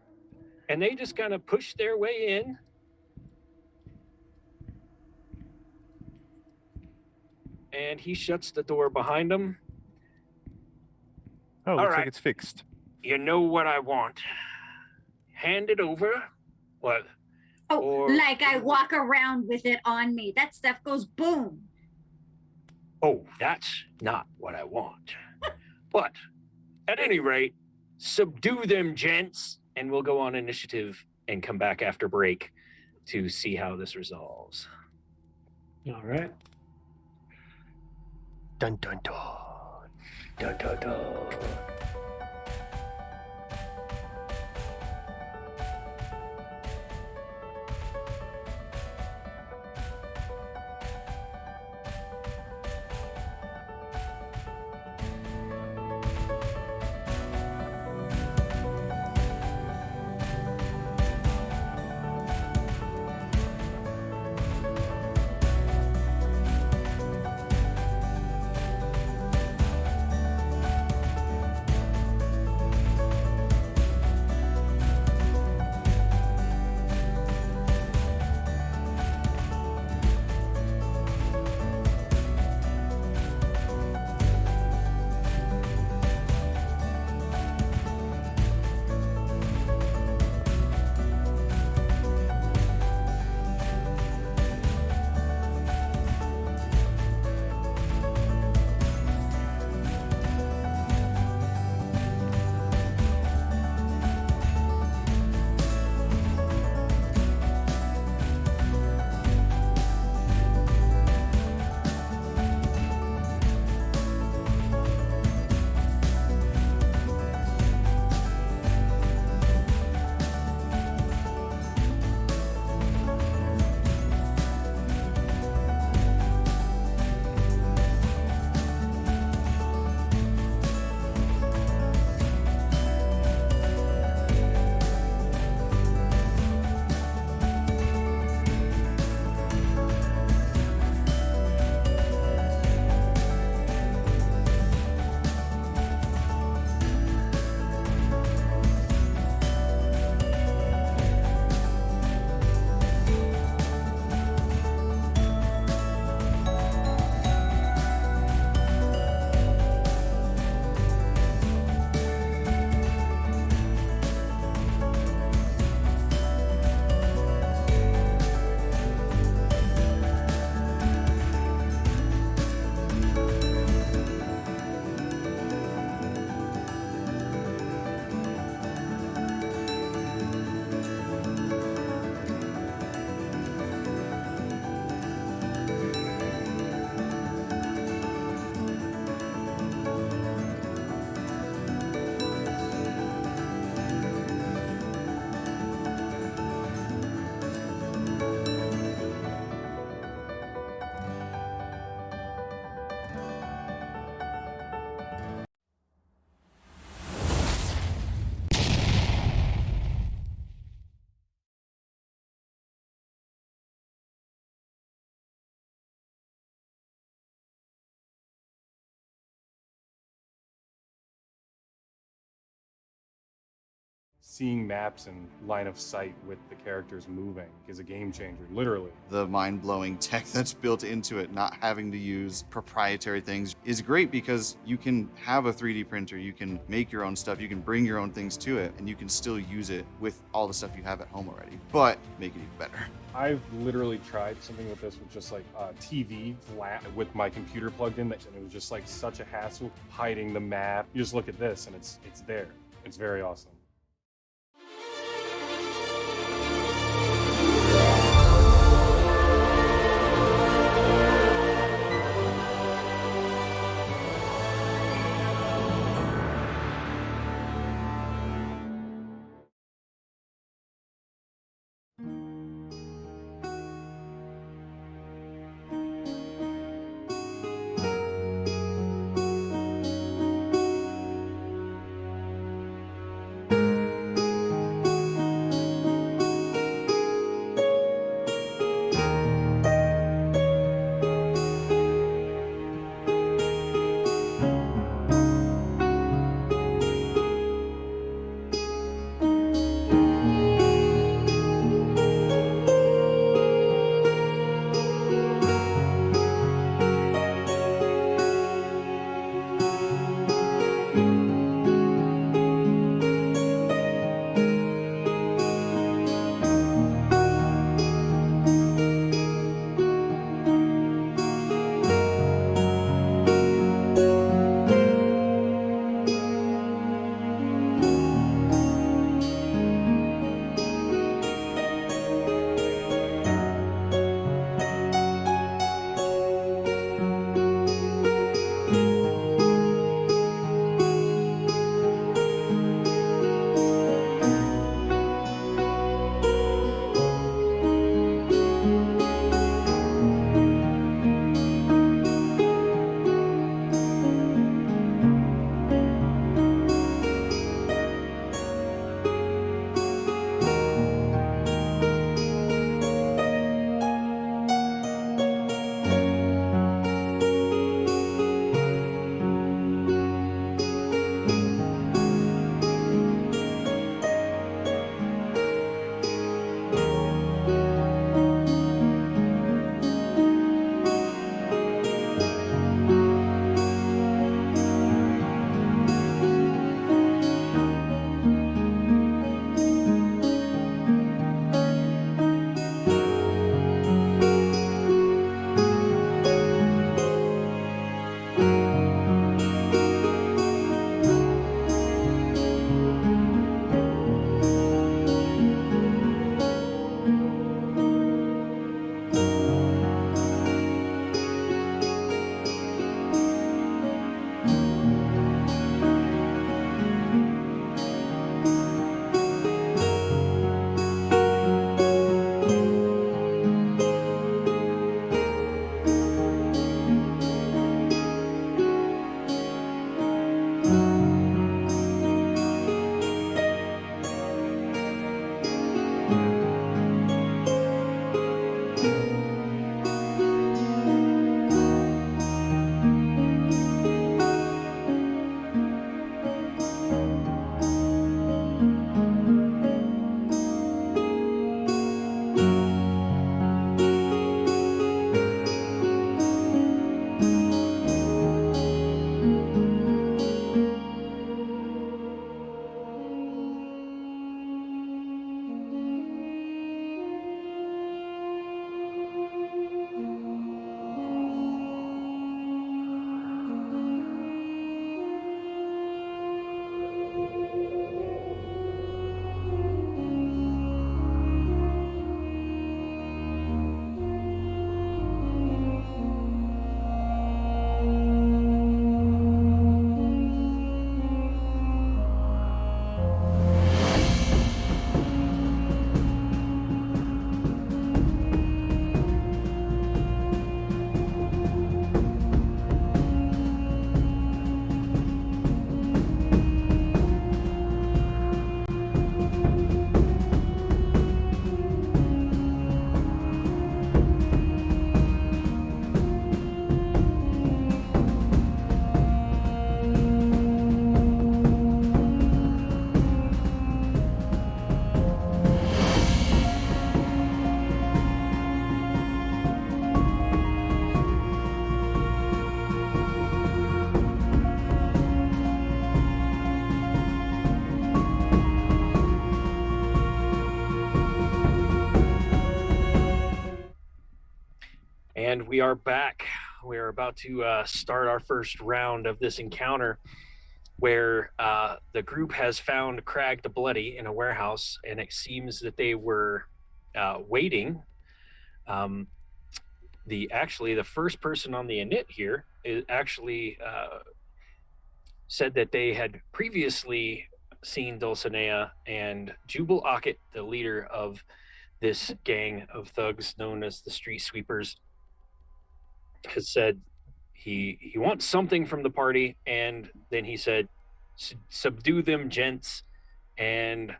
and they just kind of push their way in. And he shuts the door behind him. Oh, looks right. like it's fixed. You know what I want. Hand it over. What? Oh, Or- like I walk around with it on me. That stuff goes boom. Oh, that's not what I want. But at any rate, subdue them, gents, and we'll go on initiative and come back after break to see how this resolves. All right. Dun dun dun. Dun, dun, dun. seeing maps and line of sight with the characters moving is a game changer, literally. The mind-blowing tech that's built into it, not having to use proprietary things, is great because you can have a 3D printer, you can make your own stuff, you can bring your own things to it, and you can still use it with all the stuff you have at home already, but make it even better. I've literally tried something with this with just like a TV flat with my computer plugged in, and it was just like such a hassle hiding the map. You just look at this and it's there. It's very awesome. And we are back. We are about to start our first round of this encounter where the group has found Crag the Bloody in a warehouse, and it seems that they were waiting. The first person on the init here is actually said that they had previously seen Dulcenea, and Jubal Ockett, the leader of this gang of thugs known as the Street Sweepers, has said he wants something from the party, and then he said, subdue them, gents, and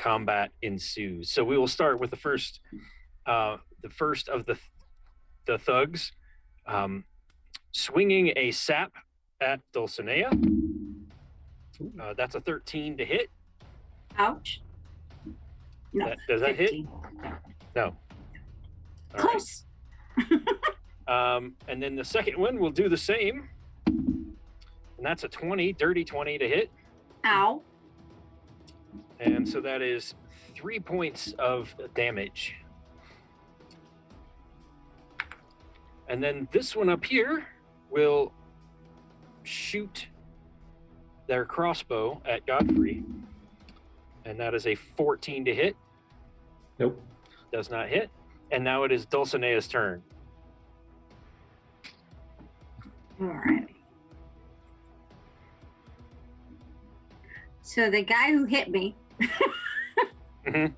combat ensues. So we will start with the first of the thugs swinging a sap at Dulcenea. That's a 13 to hit. Ouch. No. Does that 15. hit? No. All Close. right. And then the second one will do the same. And that's a 20, dirty 20 to hit. Ow. And so that is 3 points of damage. And then this one up here will shoot their crossbow at Godfrey. And that is a 14 to hit. Nope. Does not hit. And now it is Dulcenea's turn. All right. So the guy who hit me. Mhm.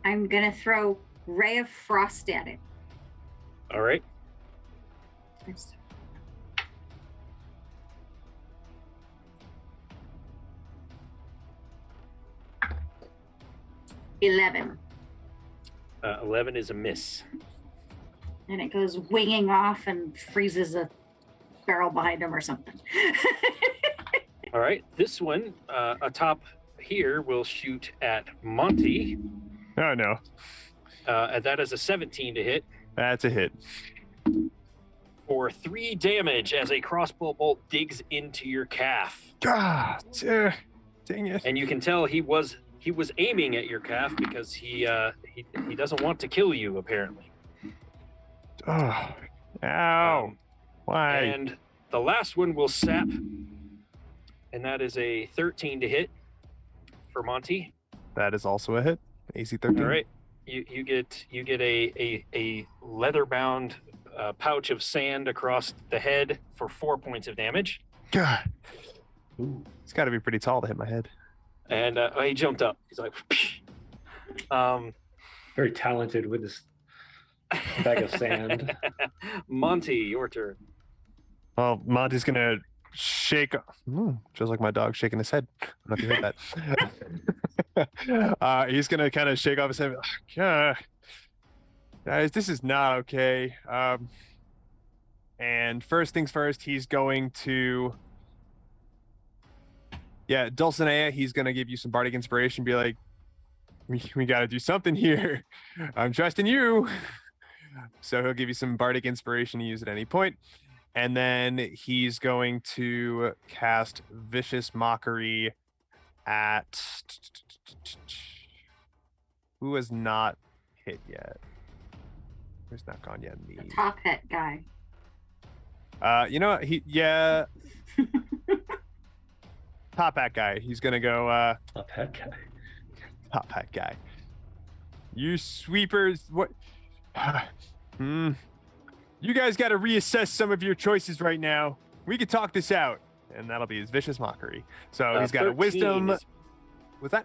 I'm gonna throw Ray of Frost at it. All right. 11. 11 is a miss. And it goes winging off and freezes a barrel behind him or something. All right. This one, atop here, will shoot at Monty. Oh no, And that is a 17 to hit that's a hit. for 3 damage as a crossbow bolt digs into your calf. God, dang it. And you can tell he was aiming at your calf because he doesn't want to kill you, apparently. Oh, ow. Why? And the last one will sap, and that is a 13 to hit for Monty. That is also a hit. AC 13. All right, you get a leather bound pouch of sand across the head for 4 points of damage. God, Ooh. it's got to be pretty tall to hit my head. And he jumped up. He's like, Very talented with this bag of sand. Monty, your turn. Well, Monty's gonna shake. Feels like my dog shaking his head. I don't know if you heard that. He's gonna kind of shake off his head. Guys, this is not okay. And first things first, he's going to. Yeah, Dulcenea, he's gonna give you some Bardic Inspiration. Be like, we gotta do something here. I'm trusting you. So he'll give you some Bardic Inspiration to use at any point. And then he's going to cast Vicious Mockery at who has not hit yet. Who's not gone yet? The top hat guy. You know what? Top hat guy. He's gonna go Top hat guy. Top hat guy. You sweepers, what? You guys got to reassess some of your choices right now. We could talk this out, and that'll be his Vicious Mockery. So he's got a 13 wisdom. is- What's that?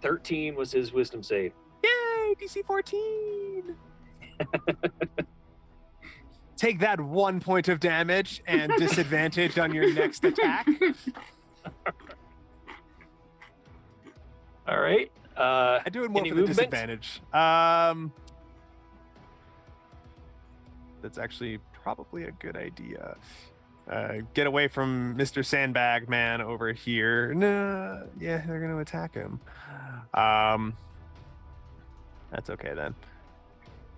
13 was his wisdom save. Yay, DC 14. Take that 1 point of damage and disadvantage on your next attack. All right. I do it more Any for the movement? disadvantage. That's actually probably a good idea. Get away from Mr. Sandbag Man over here. No, yeah, they're gonna attack him. That's okay then.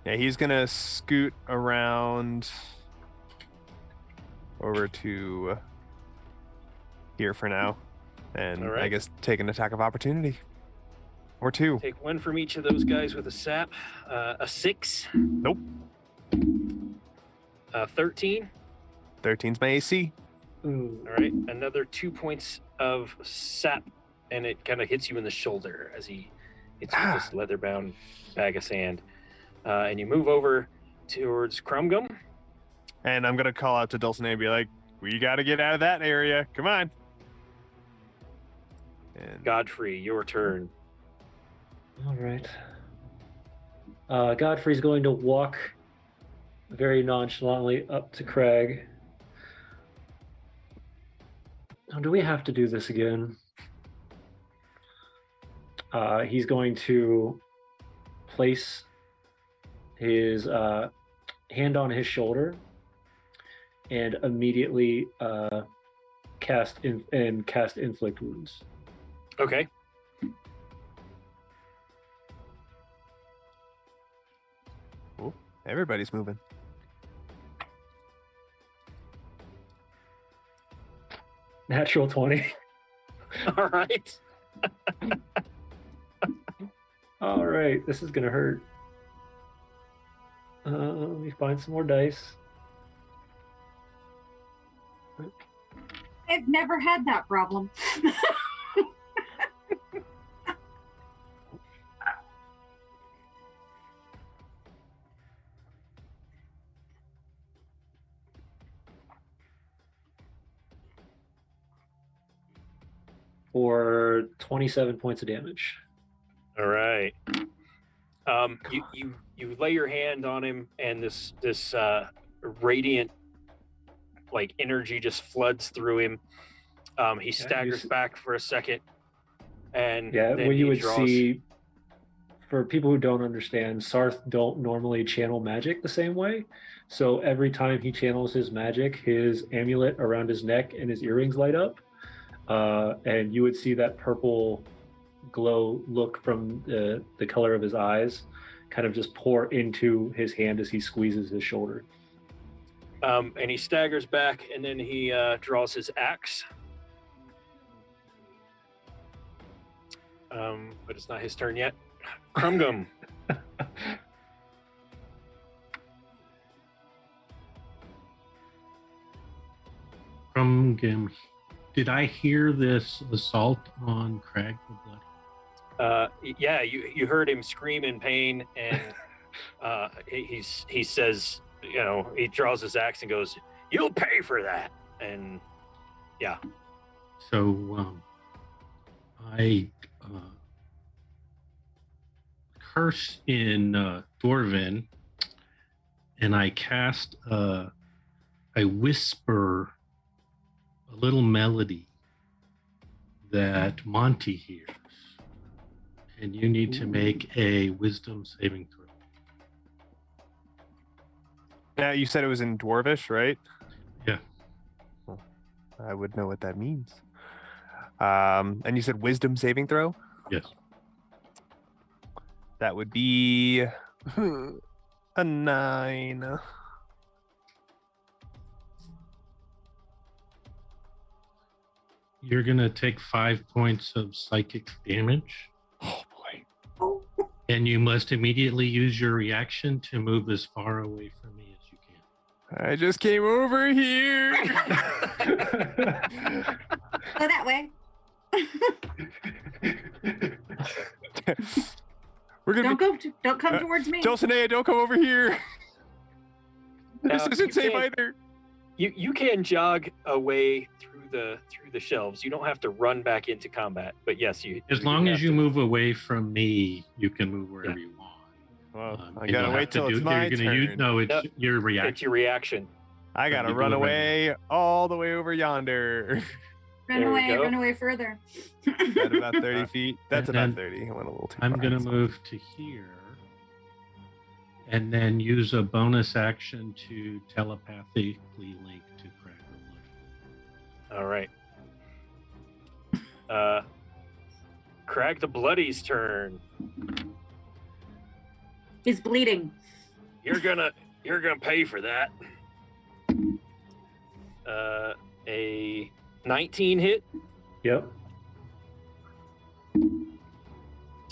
Yeah, he's gonna scoot around over to here for now, and All right. I guess take an attack of opportunity. Or 2. Take 1 from each of those guys with a sap. A 6. Nope. 13. 13's my AC. Ooh. All right. Another 2 points of sap, and it kind of hits you in the shoulder as he hits you with this leather-bound bag of sand. And you move over towards Crumgum. And I'm going to call out to Dulcenea and be like, we got to get out of that area. Come on. And Godfrey, your turn. All right. Godfrey's going to walk very nonchalantly up to Craig. Now, do we have to do this again? He's going to place his hand on his shoulder and immediately cast inflict wounds. Okay. oh, everybody's moving. Natural 20. All right. All right, this is gonna hurt. Let me find some more dice. I've never had that problem. For 27 points of damage. All right. You lay your hand on him, and this radiant like energy just floods through him. He staggers back for a second, and Yeah, then what you he would draws... see, for people who don't understand, Sarth don't normally channel magic the same way. So every time he channels his magic, his amulet around his neck and his earrings light up. And you would see that purple glow look from the color of his eyes kind of just pour into his hand as he squeezes his shoulder. And he staggers back, and then he draws his axe. But it's not his turn yet. Crumgum. Crumgum. Did I hear this assault on Crag the Bloody? Yeah, you heard him scream in pain, and he says, you know, he draws his axe and goes, "You'll pay for that." And yeah. So I curse in Dwarven, and I cast I whisper a little melody that Monty hears, and you need to make a wisdom saving throw. Now, you said it was in Dwarvish, right? Yeah. Well, I would know what that means. And you said wisdom saving throw? Yes. That would be a 9. You're gonna take 5 points of psychic damage. Oh boy. Oh, And you must immediately use your reaction to move as far away from me as you can. I just came over here. go that way. We're gonna Don't come towards me. Dulcenea, don't come over here. This You isn't safe can't- either. You can jog away through the shelves. You don't have to run back into combat. But yes, you. As long as you move away from me, you can move wherever you want. Well, I You gotta don't wait have to till it's do- my you're gonna turn. no, it's No, your It's reaction. your reaction. I gotta You run do it right away all the way over yonder. Run There we away, go. run away further. At about 30 feet. That's And about then 30. I went a little too I'm far. gonna move to here, and then use a bonus action to telepathically link to Craig the Bloody. All right. Crag the Bloody's turn. He's bleeding. You're gonna pay for that. A 19 hit. Yep.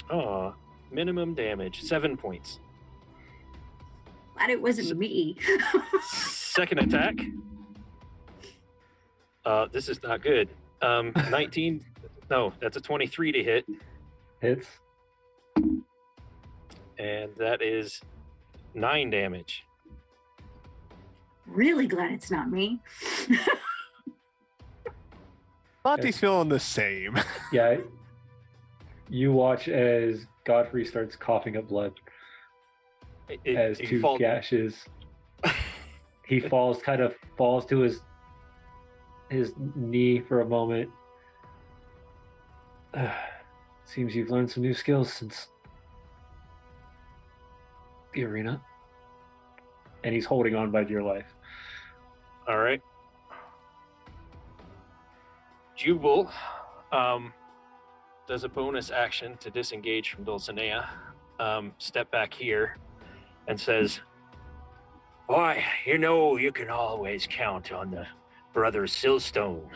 Oh, minimum damage, 7 points. Glad it wasn't me. Second attack. This is not good. 19. No, that's a 23 to hit, Hits. and that is 9 damage. Really glad it's not me. Monty's feeling the same. Yeah. You watch as Godfrey starts coughing up blood as He two falls- gashes. He falls to his knee for a moment. Seems you've learned some new skills since the arena. And he's holding on by dear life. All right. Jubal does a bonus action to disengage from Dulcenea. Step back here and says, "Boy, you know you can always count on the brothers Silstone.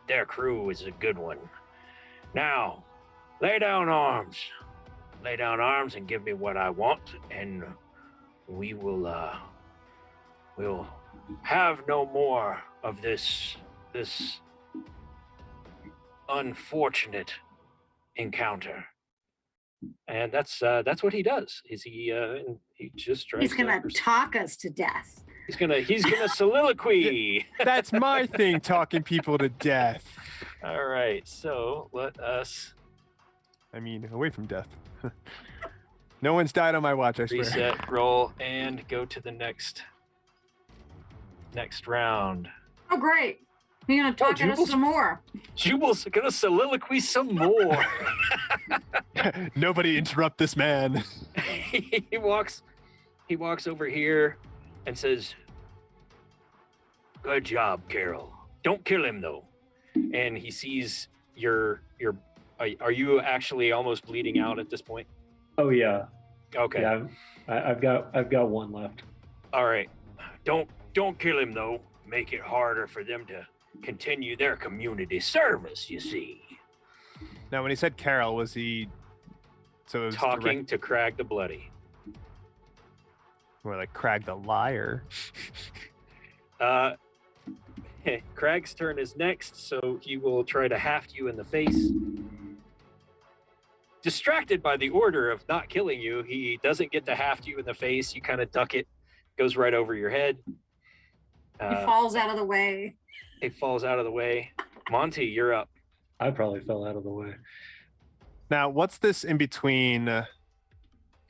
Their crew is a good one. Now, lay down arms. Lay down arms and give me what I want, and we will we'll have no more of this unfortunate encounter." And that's what he does. Is he just tries He's gonna to talk us to death. he's gonna soliloquy. That's my thing, talking people to death. All right, so let us I mean, away from death. No one's died on my watch, I swear. reset, roll, and go to the next round. Oh, great. You're gonna talk at us Jubal's- some more. Jubal's gonna soliloquy some more. Nobody interrupt this man. he walks over here and says, "Good job, Carol. Don't kill him though." And he sees your are you actually almost bleeding out at this point? Oh yeah. Okay. Yeah. I've got one left. All right. Don't kill him though. Make it harder for them to continue their community service, you see. Now, when he said Carol, was he so it was Talking to Crag the Bloody. more like Crag the Liar? Crag's turn is next, so he will try to haft you in the face. Distracted by the order of not killing you, he doesn't get to haft you in the face. You kind of duck it, goes right over your head. He falls out of the way. It falls out of the way. Monty, you're up. I probably fell out of the way. Now, what's this in between This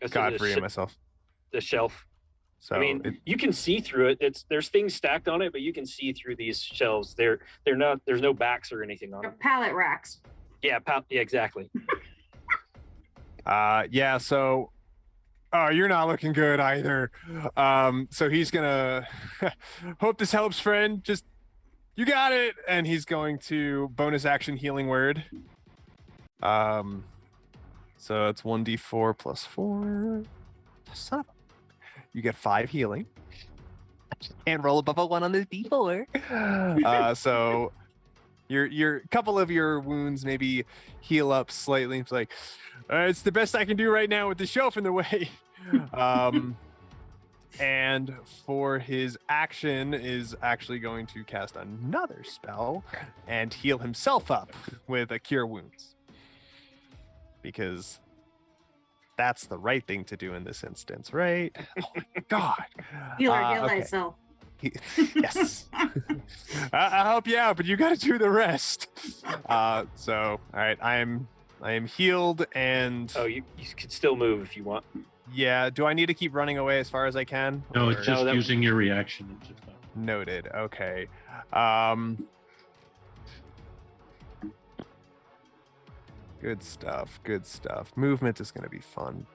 is Godfrey and myself? the shelf. So I mean, you can see through it. There's things stacked on it, but you can see through these shelves. They're not. There's no backs or anything on They're them. pallet racks. Yeah, exactly. yeah, so you're not looking good either. So he's gonna hope this helps, friend. Just you got it, and he's going to bonus action healing word. So it's 1d4 plus 4. Son of a... You get 5 healing. Can't roll above a 1 on this d4. So your couple of your wounds maybe heal up slightly. It's like it's the best I can do right now with the shelf in the way. And for his action is actually going to cast another spell and heal himself up with a cure wounds, because that's the right thing to do in this instance, right? Oh my god. Heal Okay. thyself. Yes. I'll help you out, but you got to do the rest. So, all right, I am healed, and Oh, you can still move if you want. yeah. Do I need to keep running away as far as I can? No, Or- it's just using your reaction. It's just not- Noted. Okay. Good stuff. Good stuff. Movement is going to be fun.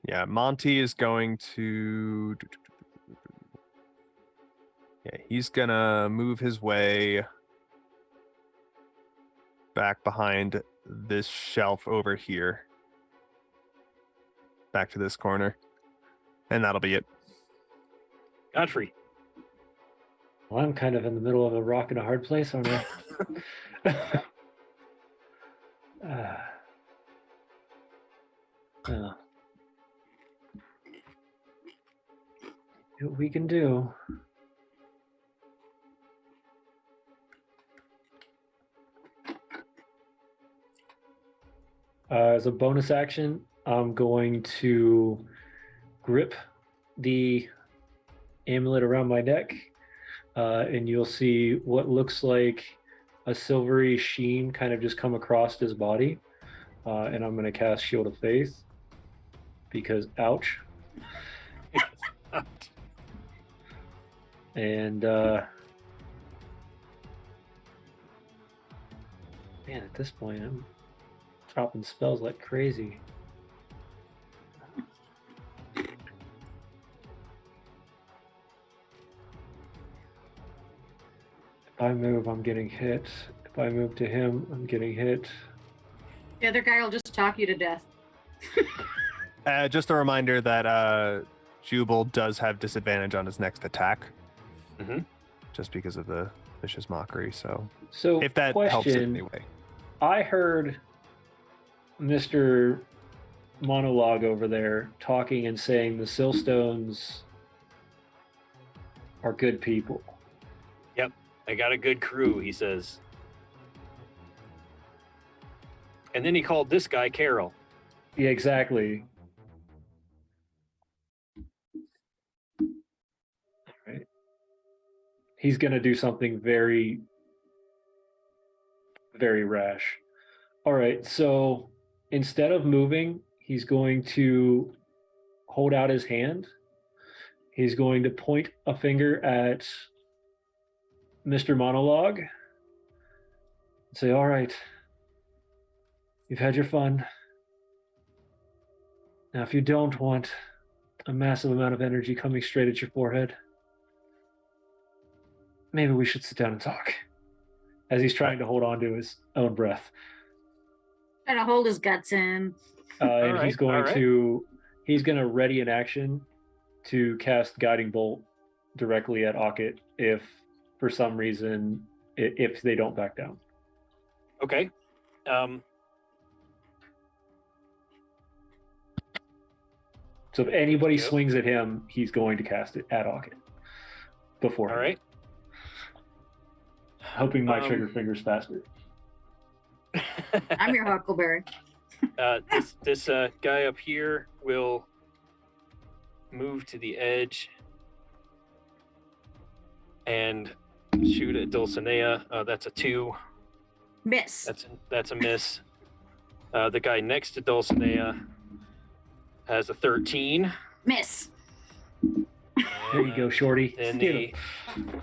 Yeah, Monty is going to. Yeah, he's gonna move his way back behind this shelf over here. Back to this corner. And that'll be it. Godfrey. Well, I'm kind of in the middle of a rock and a hard place, aren't I? Well, see what we can do. As a bonus action, I'm going to grip the amulet around my neck, and you'll see what looks like a silvery sheen kind of just come across his body. And I'm going to cast Shield of Faith because ouch. And man, at this point, I'm dropping spells like crazy. If I move, I'm getting hit. If I move to him, I'm getting hit. The other guy will just talk you to death. Just a reminder that Jubal does have disadvantage on his next attack. Mm-hmm. Just because of the vicious mockery. So So if that helps in any way. I heard Mr. Monologue over there talking and saying the Silstones are good people. Yep, I got a good crew, he says. And then he called this guy Carol. Yeah, exactly. Right. He's going to do something very, very rash. All right, so instead of moving, he's going to hold out his hand. He's going to point a finger at Mr. Monologue and say, all right, you've had your fun. Now, if you don't want a massive amount of energy coming straight at your forehead, maybe we should sit down and talk. As he's trying to hold on to his own breath. Trying to hold his guts in. And right, he's going all right. he's going to ready an action to cast Guiding Bolt directly at Ockett if, for some reason, if they don't back down. Okay. So if anybody Yep. swings at him, he's going to cast it at Ockett before All him, right. hoping my trigger finger's faster. I'm your Huckleberry. This guy up here will move to the edge and shoot at Dulcenea. That's a 2. Miss. That's a miss. The guy next to Dulcenea has a 13. Miss. There you go, Shorty. And Get him.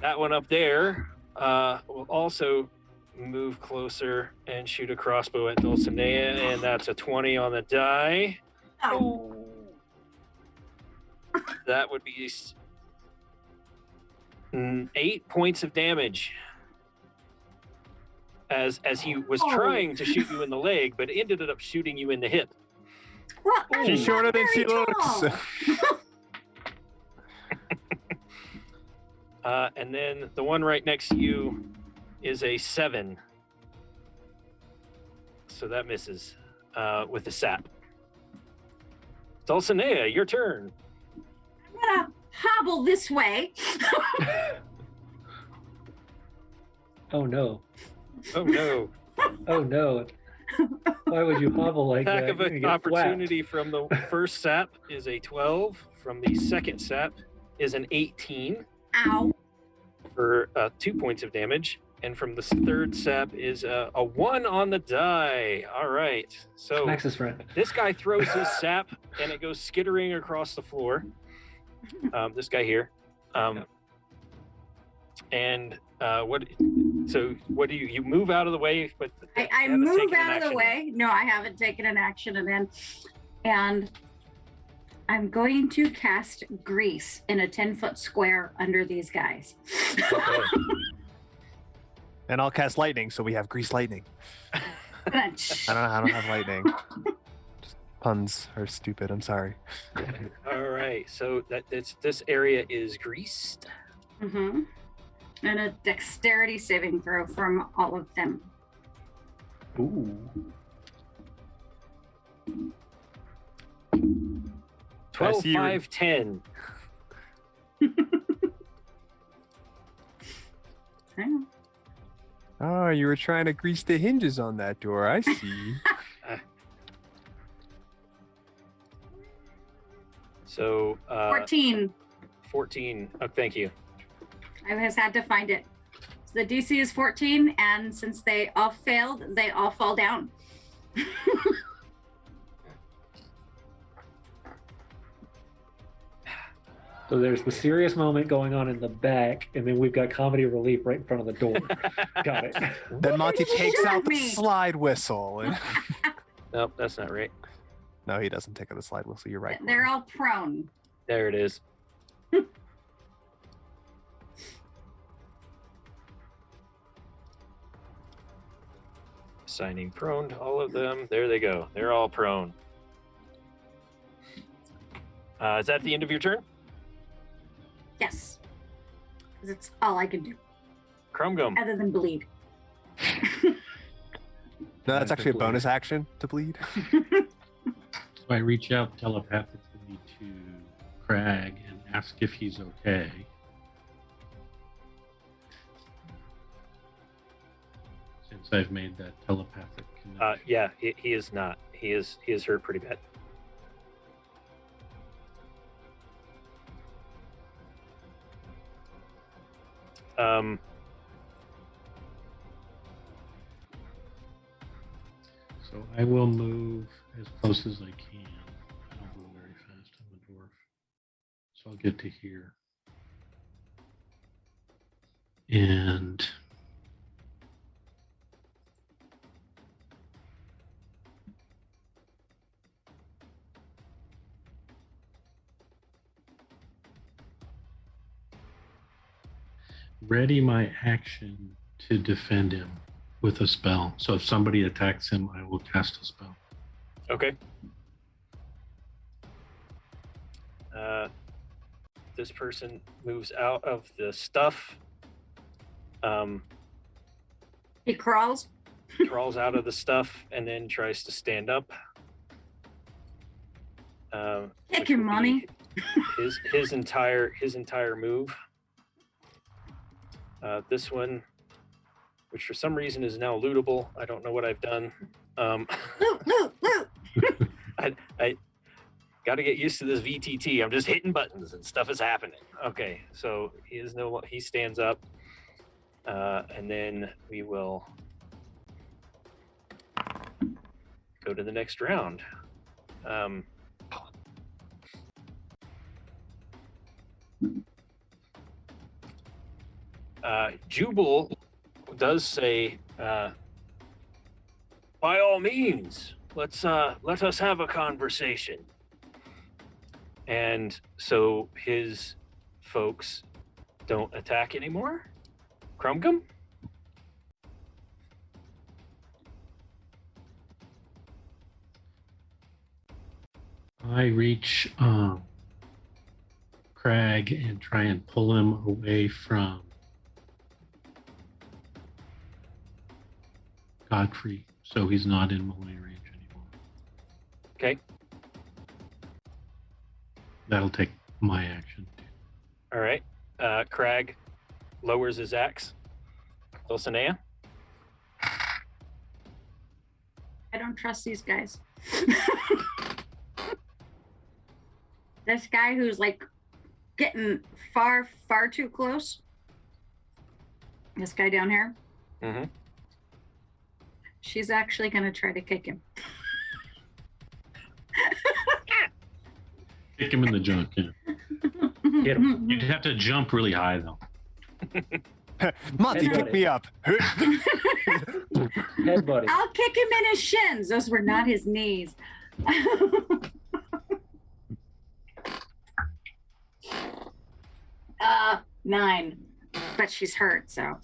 that one up there will also move closer and shoot a crossbow at Dulcinea, and that's a 20 on the die. Oh. That would be 8 points of damage. As he was trying to shoot you in the leg, but ended up shooting you in the hip. Well, I'm She's not shorter than she very looks. tall. And then the one right next to you is a 7. So that misses with the sap. Dulcinea, your turn. I'm gonna hobble this way. Oh no. Oh no. Oh no. Why would you hobble like Attack that? of You're gonna an get opportunity from the first sap is a 12. From the second sap is an 18 Ow. for 2 points of damage. And from the third sap is a 1 on the die. All right. So Max his friend. this guy throws his sap and it goes skittering across the floor. This guy here. And what? So what do you move out of the way? But I you haven't move taken an out of the action way. No, I haven't taken an action, and I'm going to cast grease in a 10-foot square under these guys. yet. Okay. And I'll cast lightning, so we have grease lightning. I don't have lightning. Just puns are stupid. I'm sorry. All right. So this area is greased. Mm-hmm. And a dexterity saving throw from all of them. Ooh. 12, see you- 5, 10. Oh, you were trying to grease the hinges on that door. I see. So 14. 14. Oh, thank you. I has had to find it. So the DC is 14, and since they all failed, they all fall down. So there's the serious moment going on in the back, and then we've got comedy relief right in front of the door. Got it. Then Monty takes Shoot out the me. slide whistle. And... Nope, that's not right. No, he doesn't take out the slide whistle. You're right. They're all prone. There it is. Assigning prone to all of them. There they go. They're all prone. Is that the end of your turn? Yes. Because it's all I can do, Chrome Gum. other than bleed. No, that's Benefit actually a bleed. bonus action to bleed. So I reach out telepathically to Crag and ask if he's okay. Since I've made that telepathic connection. Yeah, he is not. He is hurt pretty bad. So I will move as close as I can. I don't go very fast. I'm a dwarf. So I'll get to here. And ready my action to defend him with a spell. So if somebody attacks him, I will cast a spell. Okay. This person moves out of the stuff. He crawls. Crawls out of the stuff and then tries to stand up. Kick Which him, will Monty. be his entire move. This one, which for some reason is now lootable. I don't know what I've done. Loot, loot, loot. I got to get used to this VTT. I'm just hitting buttons and stuff is happening. Okay, so he stands up, and then we will go to the next round. Jubal does say, by all means, let us have a conversation. And so his folks don't attack anymore. Crumgum? I reach Crag and try and pull him away from Godfrey so he's not in melee range anymore. Okay. That'll take my action. All right. Crag lowers his axe. Dulcenea? I don't trust these guys. This guy who's like getting far, far too close. This guy down here. Mm-hmm. She's actually going to try to kick him. Kick him in the junk, yeah. Hit him. You'd have to jump really high, though. Monty, Headbutt pick it. me up. Head buddy. I'll kick him in his shins. Those were not his knees. 9. But she's hurt, so.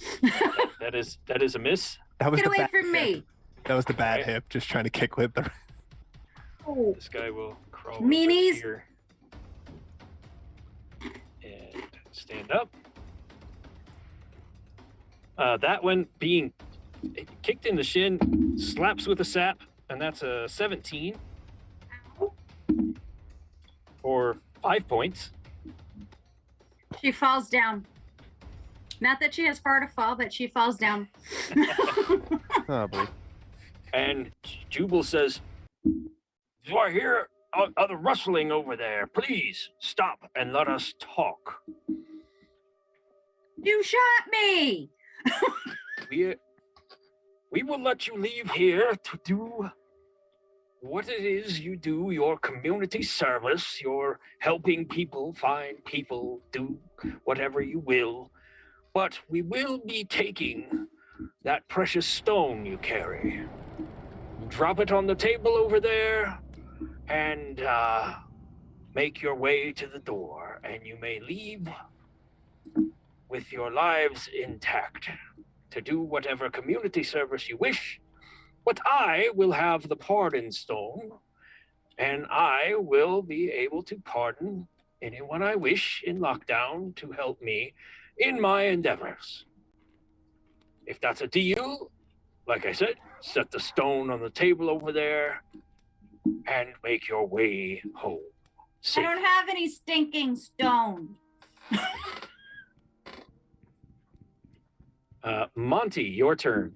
That is a miss. That was Get the away bad from me. hip. That was the bad Right. hip, just trying to kick with the. Oh, This guy will crawl over Meanies. here and stand up. That one being kicked in the shin, slaps with a sap, and that's a 17 for 5 points. She falls down. Not that she has far to fall, but she falls down. Oh, boy. And Jubal says, "Do I hear other rustling over there? Please stop and let us talk. You shot me! We will let you leave here to do what it is you do, your community service, your helping people, find people, do whatever you will. But we will be taking that precious stone you carry. Drop it on the table over there and make your way to the door, and you may leave with your lives intact to do whatever community service you wish. But I will have the pardon stone, and I will be able to pardon anyone I wish in lockdown to help me in my endeavors. If that's a deal, like I said, set the stone on the table over there and make your way home. I don't have any stinking stone. Monty, your turn.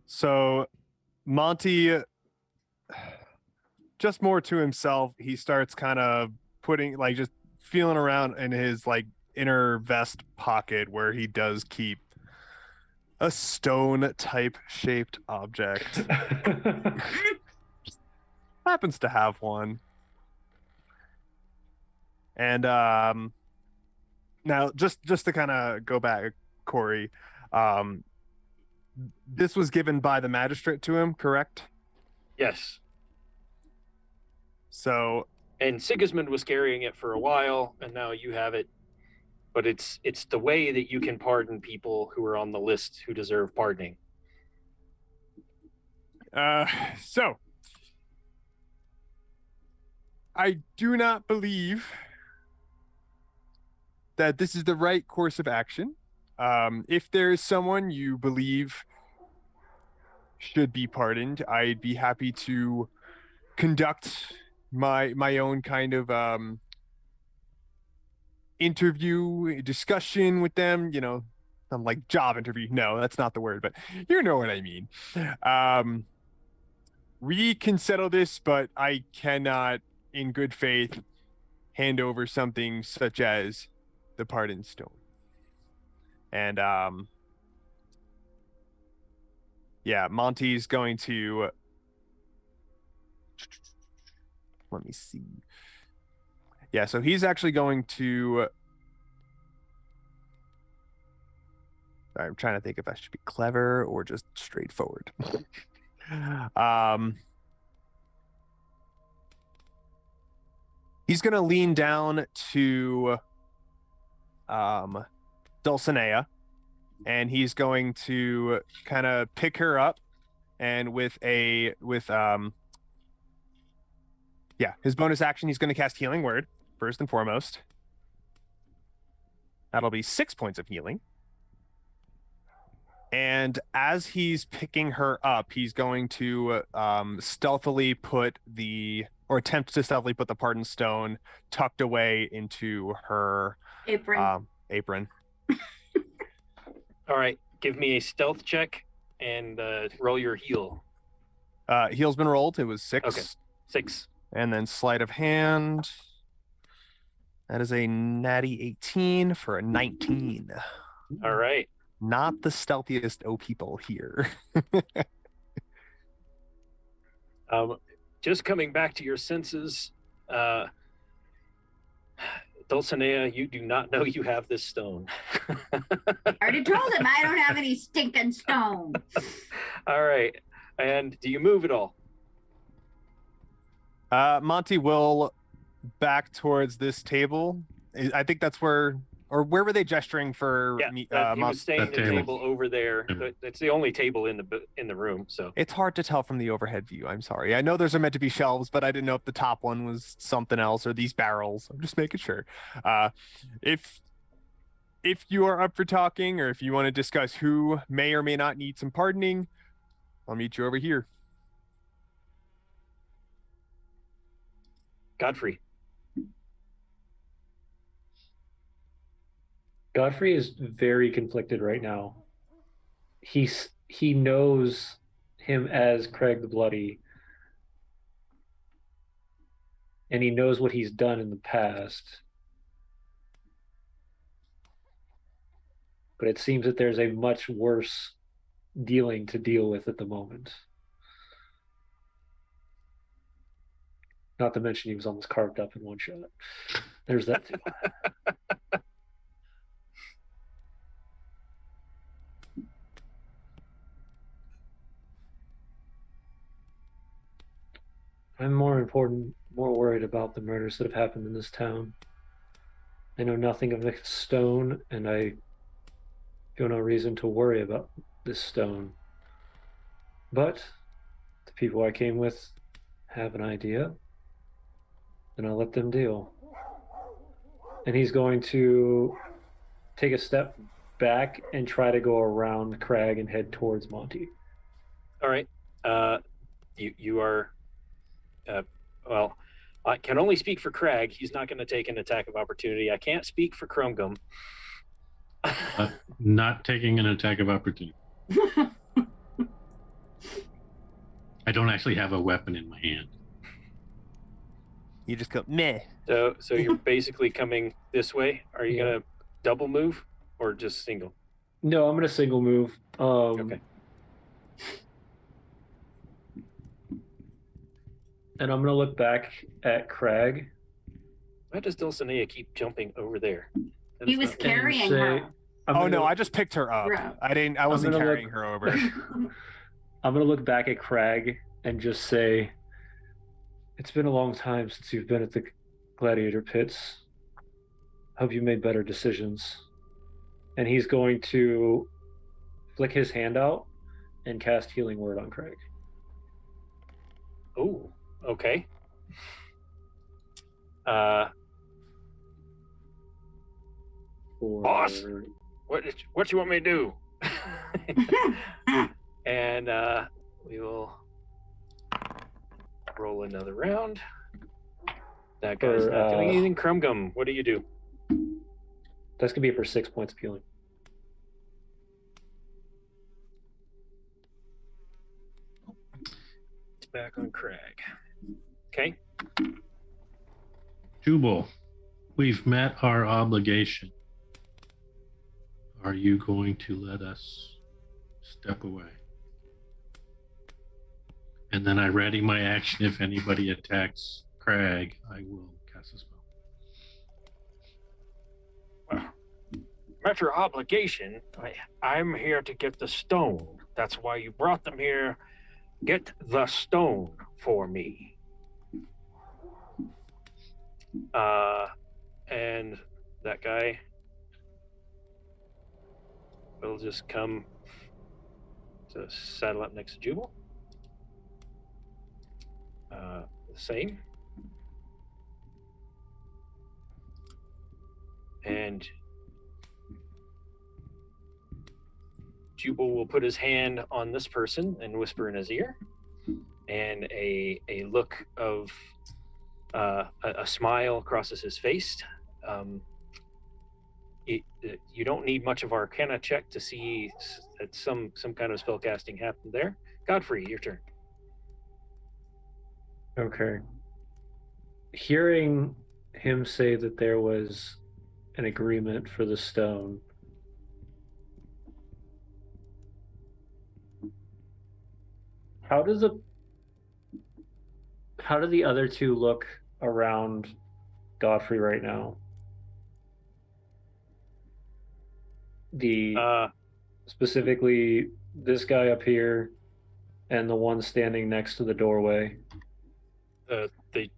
So Monty, just more to himself, he starts kind of putting, like, just feeling around in his like inner vest pocket where he does keep a stone type shaped object. Happens to have one. And now just to kind of go back, Corey, this was given by the magistrate to him, correct? Yes. So, and Sigismund was carrying it for a while, and now you have it. But it's the way that you can pardon people who are on the list who deserve pardoning. So I do not believe that this is the right course of action. If there is someone you believe should be pardoned, I'd be happy to conduct my own kind of interview, discussion with them, you know, I'm like job interview. No, that's not the word, but you know what I mean. We can settle this, but I cannot, in good faith, hand over something such as the pardon stone. And yeah, Monty's going to, let me see. Yeah, so he's actually going to, I'm trying to think if I should be clever or just straightforward. He's going to lean down to Dulcenea, and he's going to kind of pick her up, and with his bonus action, he's going to cast Healing Word first and foremost. That'll be 6 points of healing. And as he's picking her up, he's going to stealthily attempt to stealthily put the pardon stone tucked away into her apron. All right, give me a stealth check and roll your heal. Heal's been rolled. It was 6. Okay, 6. And then sleight of hand. That is a natty 18 for a 19. All right. Not the stealthiest people here. Just coming back to your senses, Dulcenea, you do not know you have this stone. I already told him I don't have any stinking stone. All right. And do you move at all? Monty will back towards this table. I think that's where were they gesturing for? Yeah, he was staying the table over there. It's the only table in the room. So it's hard to tell from the overhead view. I'm sorry. I know those are meant to be shelves, but I didn't know if the top one was something else or these barrels. I'm just making sure. If if you are up for talking, or if you want to discuss who may or may not need some pardoning, I'll meet you over here. Godfrey. Godfrey is very conflicted right now. He knows him as Craig the Bloody, and he knows what he's done in the past. But it seems that there's a much worse dealing to deal with at the moment. Not to mention he was almost carved up in one shot. There's that too. I'm more worried about the murders that have happened in this town. I know nothing of the stone, and I feel no reason to worry about this stone. But the people I came with have an idea, and I'll let them deal. And he's going to take a step back and try to go around Crag and head towards Monty. All right. You are. Well, I can only speak for Crag. He's not going to take an attack of opportunity. I can't speak for Chromegum. Not taking an attack of opportunity. I don't actually have a weapon in my hand. You just go, meh. So you're basically coming this way. Are you Yeah. going to double move or just single? No, I'm going to single move. Okay. And I'm going to look back at Crag. Why does Dulcenea keep jumping over there? That He is was not- carrying say- her. Oh no, I just picked her up. Right. I wasn't gonna carrying look- her over. I'm going to look back at Crag and just say, it's been a long time since you've been at the gladiator pits. Hope you made better decisions. And he's going to flick his hand out and cast Healing Word on Crag. Oh, okay. For... Boss! What you want me to do? And we will roll another round. That guy's For, not doing anything. Crumgum, what do you do? That's going to be for 6 points of healing. It's back on Crag. Okay. Jubal, we've met our obligation. Are you going to let us step away? And then I ready my action. If anybody attacks Crag, I will cast a spell. Met your obligation. I'm here to get the stone. That's why you brought them here. Get the stone for me. And that guy will just come to saddle up next to Jubal. The same. And Jubal will put his hand on this person and whisper in his ear, and a look of a smile crosses his face. You don't need much of Arcana check to see that some kind of spell casting happened there. Godfrey, your turn. Okay. Hearing him say that there was an agreement for the stone, how do the other two look around Godfrey right now? Specifically this guy up here and the one standing next to the doorway. They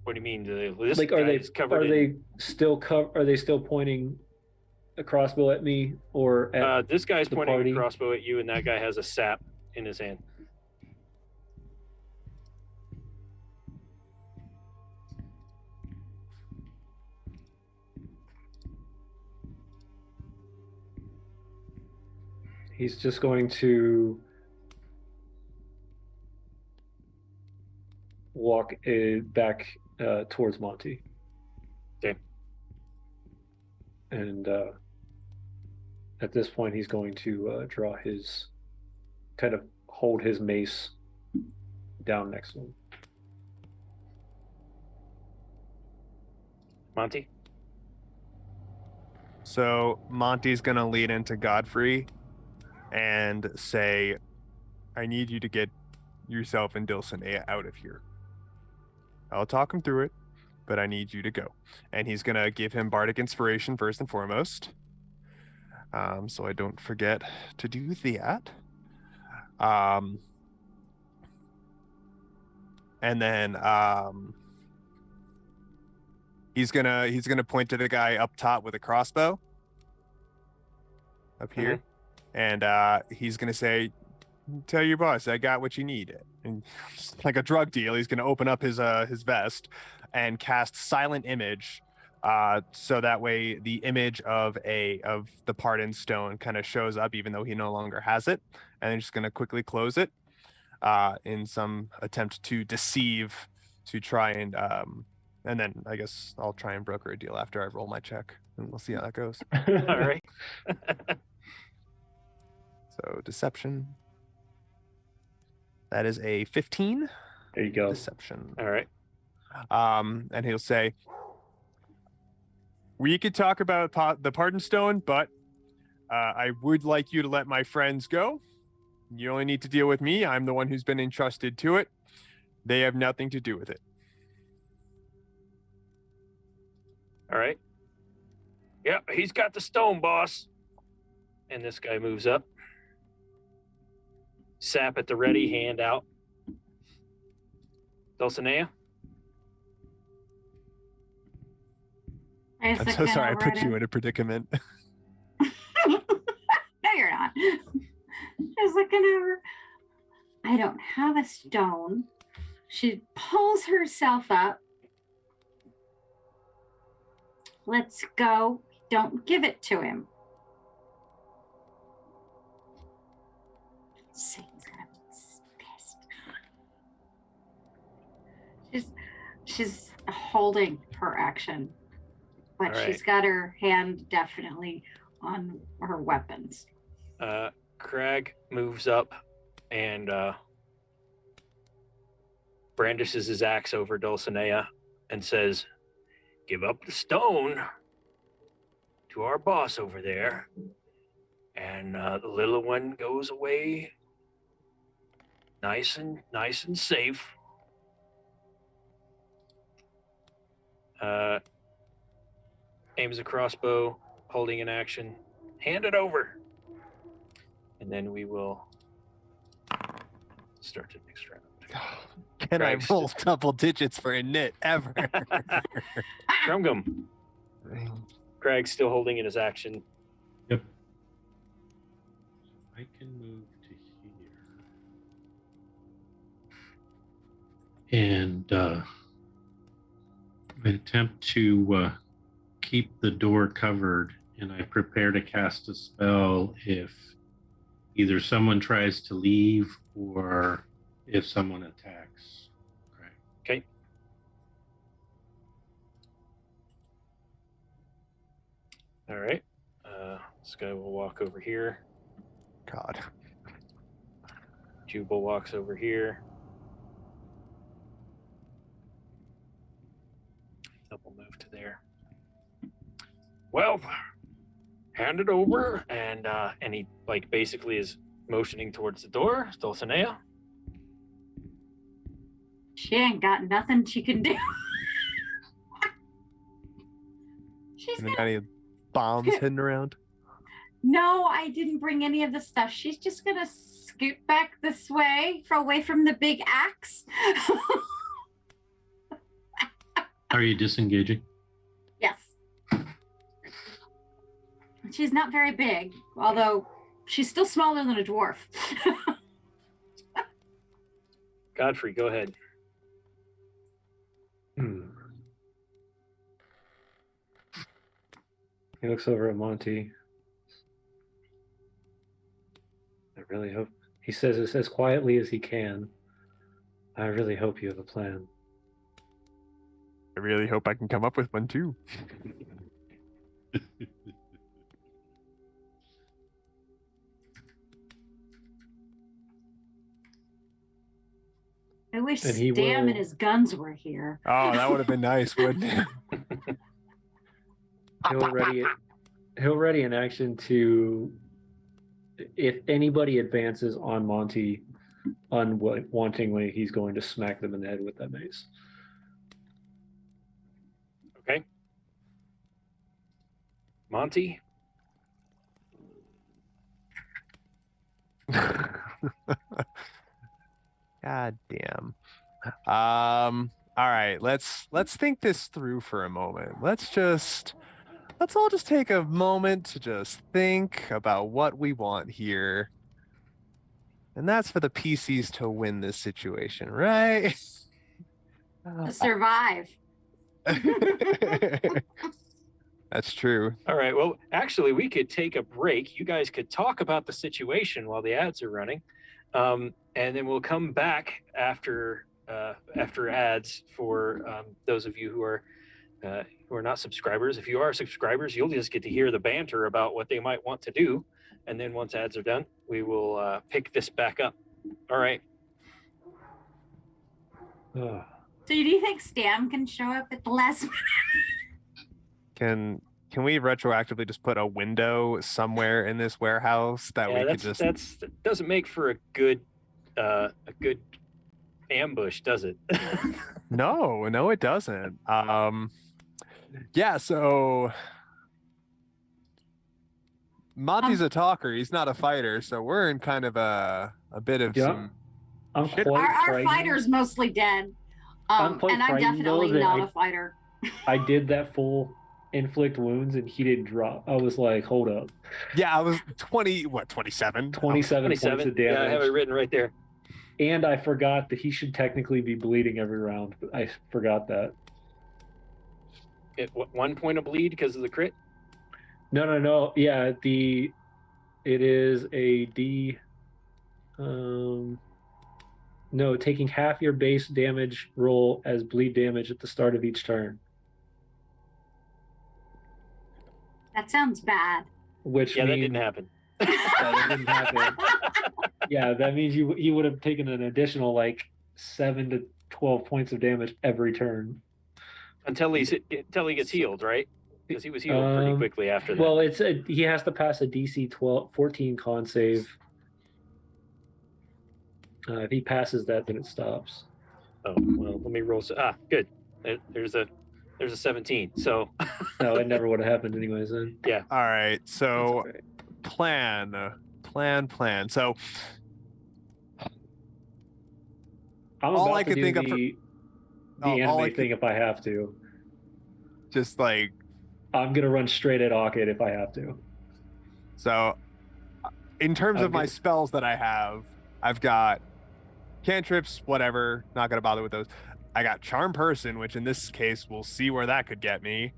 what do you mean? This Like, are guy's covered in- they still pointing a crossbow at me or at this guy's the pointing party? a crossbow at you, and that guy has a sap in his hand. he's just going to walk back towards Monty. Okay. And at this point, he's going to draw his, kind of hold his mace down next to him. Monty? So Monty's going to lean into Godfrey and say, I need you to get yourself and Dulcenea out of here. I'll talk him through it, but I need you to go. And he's going to give him Bardic Inspiration first and foremost. So I don't forget to do that. And then he's gonna point to the guy up top with a crossbow up here, and he's gonna say, "Tell your boss I got what you need." And like a drug deal, he's gonna open up his vest and cast Silent Image, so that way the image of the Pardon Stone kind of shows up, even though he no longer has it, and then just gonna quickly close it in some attempt to deceive, to try and then I guess I'll try and broker a deal after I roll my check, and we'll see how that goes. All right. So deception. That is a 15. There you go. Deception. All right. And he'll say, we could talk about the Pardon Stone, but I would like you to let my friends go. You only need to deal with me. I'm the one who's been entrusted to it. They have nothing to do with it. All right. Yep, he's got the stone, boss. And this guy moves up. Sap at the ready, hand out. Dulcenea? I'm so sorry I put you in a predicament. No, you're not. Just looking over. I don't have a stone. She pulls herself up. Let's go. Don't give it to him. Satan's gonna be pissed. She's holding her action, but All right. she's got her hand definitely on her weapons. Crag moves up and brandishes his axe over Dulcenea and says, give up the stone to our boss over there, and the little one goes away nice and safe. Aims a crossbow, holding an action. Hand it over. And then we will start the next round. Can I roll double digits for a nit ever? Grumgum. Craig's still holding in his action. Yep. I can move to here. And I attempt to keep the door covered, and I prepare to cast a spell if either someone tries to leave or if someone attacks. Okay. All right. This guy will walk over here. God. Jubal walks over here. Double move to there. Well, hand it over, and he like basically is motioning towards the door. Dulcenea. She ain't got nothing she can do. She's Got gonna... any bombs hidden around? No, I didn't bring any of the stuff. She's just gonna scoot back this way, away from the big axe. Are you disengaging? Yes. She's not very big, although she's still smaller than a dwarf. Godfrey, go ahead. He looks over at Monty. really hope he says this as quietly as he can. I really hope you have a plan. I really hope I can come up with one too. I wish And he Stam will- and his guns were here. Oh, that would have been nice, wouldn't it? He'll ready an action to, if anybody advances on Monty unwantingly, he's going to smack them in the head with that mace. Okay. Monty. God damn. All right, let's think this through for a moment. Let's all just take a moment to just think about what we want here. And that's for the PCs to win this situation, right? To survive. That's true. All right. Well, actually, we could take a break. You guys could talk about the situation while the ads are running, and then we'll come back after ads for those of you who are not subscribers. If you are subscribers, you'll just get to hear the banter about what they might want to do, and then once ads are done, we will pick this back up. All right. Ugh. So do you think Stam can show up at the last minute? Can we retroactively just put a window somewhere in this warehouse that we could just? That doesn't make for a good ambush, does it? No, it doesn't. Yeah, so Monty's a talker. He's not a fighter, so we're in kind of a bit of some. I'm Shit. quite Our frightened. fighter's mostly dead. I'm quite And I'm frightened, though, definitely that not a fighter. I did that full inflict wounds and he didn't drop. I was like, hold up. Yeah, I was 27? 27 points of damage. Yeah, I have it written right there. And I forgot that he should technically be bleeding every round. But I forgot that. 1 point of bleed because of the crit. No. Yeah, it is a D. No, taking half your base damage roll as bleed damage at the start of each turn. That sounds bad. Which Yeah, that means didn't happen. that didn't happen. Yeah, that means he would have taken an additional like 7 to 12 points of damage every turn. Until he gets healed, right? Because he was healed pretty quickly after that. Well, he has to pass a DC 14 con save. If he passes that, then it stops. Oh well, let me roll. Good. There's a 17. So No, it never would have happened anyways. Then yeah. All right, so That's okay. plan. So I'm all about I to could do think of the all anime I could- thing if I have to. just like I'm gonna run straight at Orchid if I have to. so, in terms of my Okay. spells that I have, I've got cantrips, whatever. Not gonna bother with those. I got Charm Person, which in this case we'll see where that could get me.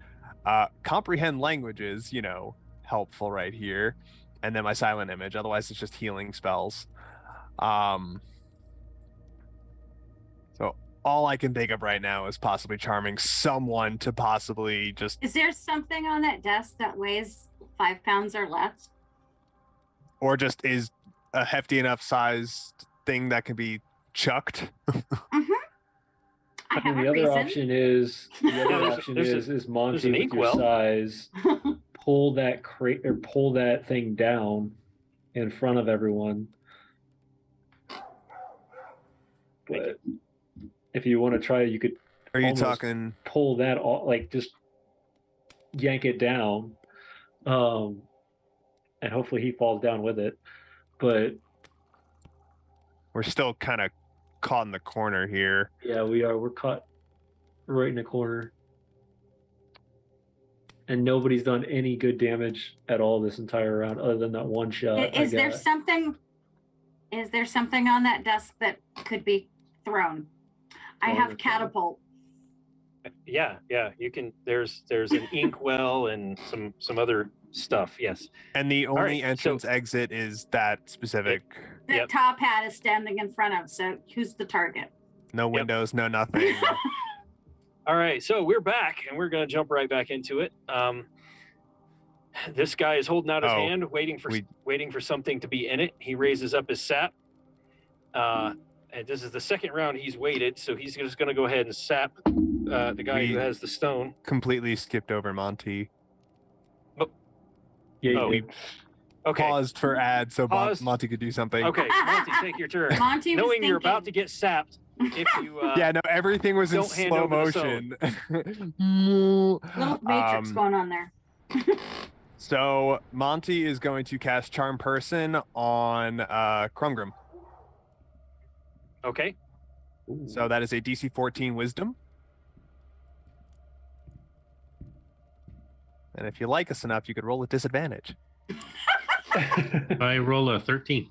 Comprehend Languages, helpful right here, and then my Silent Image. Otherwise, it's just healing spells. So all I can think of right now is possibly charming someone to possibly just, Is there something on that desk that weighs 5 pounds or less? or just is a hefty enough sized thing that can be chucked. I I have mean, a the other reason. option is there's Monty an with your inkwell. size pull that crate or pull that thing down in front of everyone. But if you want to try, you could Are you Almost. talking? pull that all, like just yank it down, and hopefully he falls down with it. But We're still kind of caught in the corner here. yeah, we're caught right in the corner, and nobody's done any good damage at all this entire round, other than that one shot. Is there something on that desk that could be thrown? I Thrown have or thrown? catapult. Yeah, you can. There's an inkwell and some other stuff. Yes. And the only right, so- entrance exit is that specific. The Yep. top hat is standing in front of. So who's the target? No windows, no nothing. All right, so we're back, and we're gonna jump right back into it. This guy is holding out his Oh, hand, waiting for something to be in it. He raises up his sap. And this is the second round he's waited, so he's just gonna go ahead and sap the guy who has the stone. Completely skipped over Monty. Yeah, Oh. you did. Okay. Paused for ad so Paused. Monty could do something. Okay, Monty, take your turn. Monty was Knowing you're about to thinking. get sapped, if you Yeah, no, everything was in don't hand slow over the motion. Little matrix going on there. So Monty is going to cast Charm Person on Krumgrim. okay, So that is a DC 14 Wisdom. And if you like us enough, you could roll a disadvantage. I roll a 13.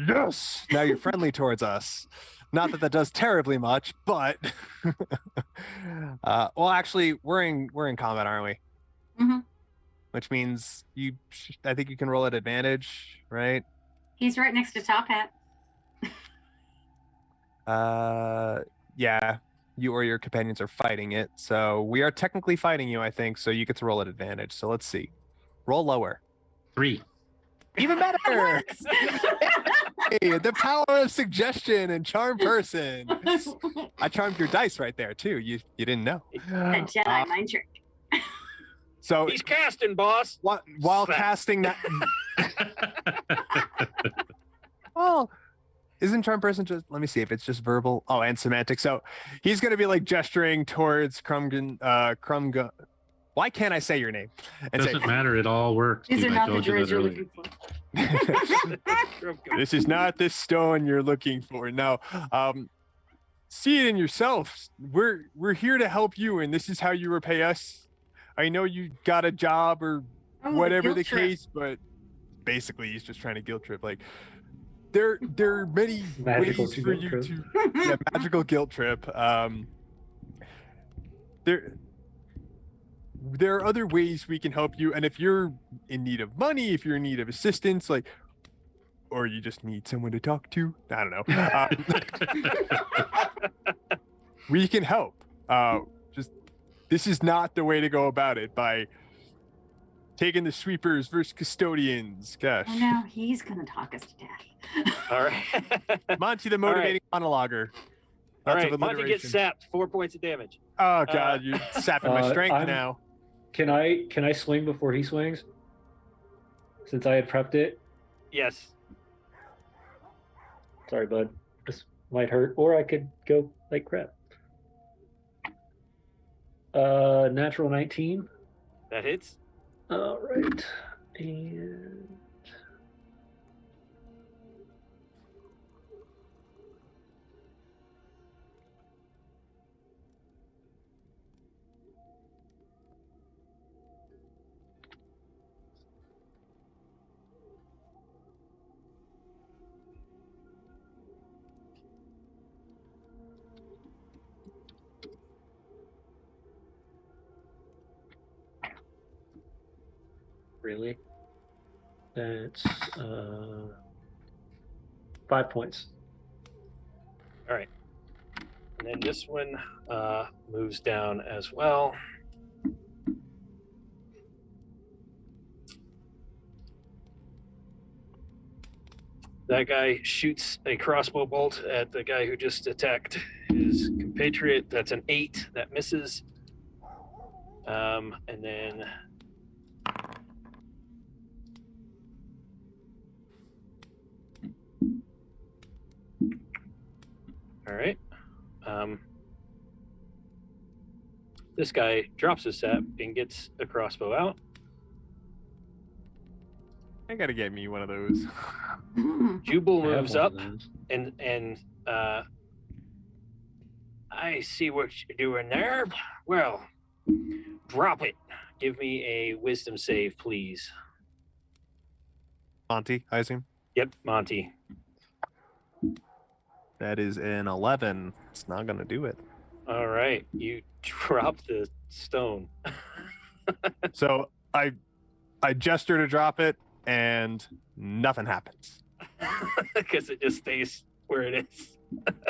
Yes. Now you're friendly towards us. Not that does terribly much, but well, actually, we're in combat, aren't we? Mhm. Which means I think you can roll at advantage, right? He's right next to Top Hat. Yeah. You or your companions are fighting it, so we are technically fighting you, I think. So you get to roll at advantage. So let's see. Roll lower. 3. Even better. Hey, the power of suggestion and Charm Person. I charmed your dice right there too. You didn't know. A Jedi mind trick. So he's casting, boss. while Slap. casting that, well, isn't Charm Person just? Let me see if it's just verbal. Oh, and semantic. So he's gonna be like gesturing towards Krumgun. Why can't I say your name? And say, Doesn't matter. It all works. These dude. are I not the told you droids that you're earlier. looking for. this is not the stone you're looking for. No, see it in yourself. We're here to help you, and this is how you repay us. I know you got a job or Oh, whatever guilt the trip. case, but basically he's just trying to guilt trip. Like there are many Magical ways for guilt you trip. to yeah, magical guilt trip. There are other ways we can help you, and if you're in need of money, if you're in need of assistance, like, or you just need someone to talk to, I don't know. We can help. Just this is not the way to go about it by taking the sweepers versus custodians. Gosh, Oh no, he's gonna talk us to death. All right. Monty the All right. motivating monologuer. All Lots right, of Monty gets alliteration. sapped. 4 points of damage. Oh god, you're sapping my strength I'm- now. Can I swing before he swings? Since I had prepped it. Yes. Sorry, bud. This might hurt, or I could go like crap. Natural 19. That hits. All right, and really, that's 5 points. All right. And then this one moves down as well. That guy shoots a crossbow bolt at the guy who just attacked his compatriot. That's an 8. That misses. And then all right. This guy drops his sap and gets a crossbow out. I gotta get me one of those. Jubal I have moves one up of those. and I see what you're doing there. Well, drop it. Give me a wisdom save, please. Monty, I assume. Yep, Monty. That is an 11. It's not gonna do it. All right, you drop the stone. So I gesture to drop it, and nothing happens. Because it just stays where it is.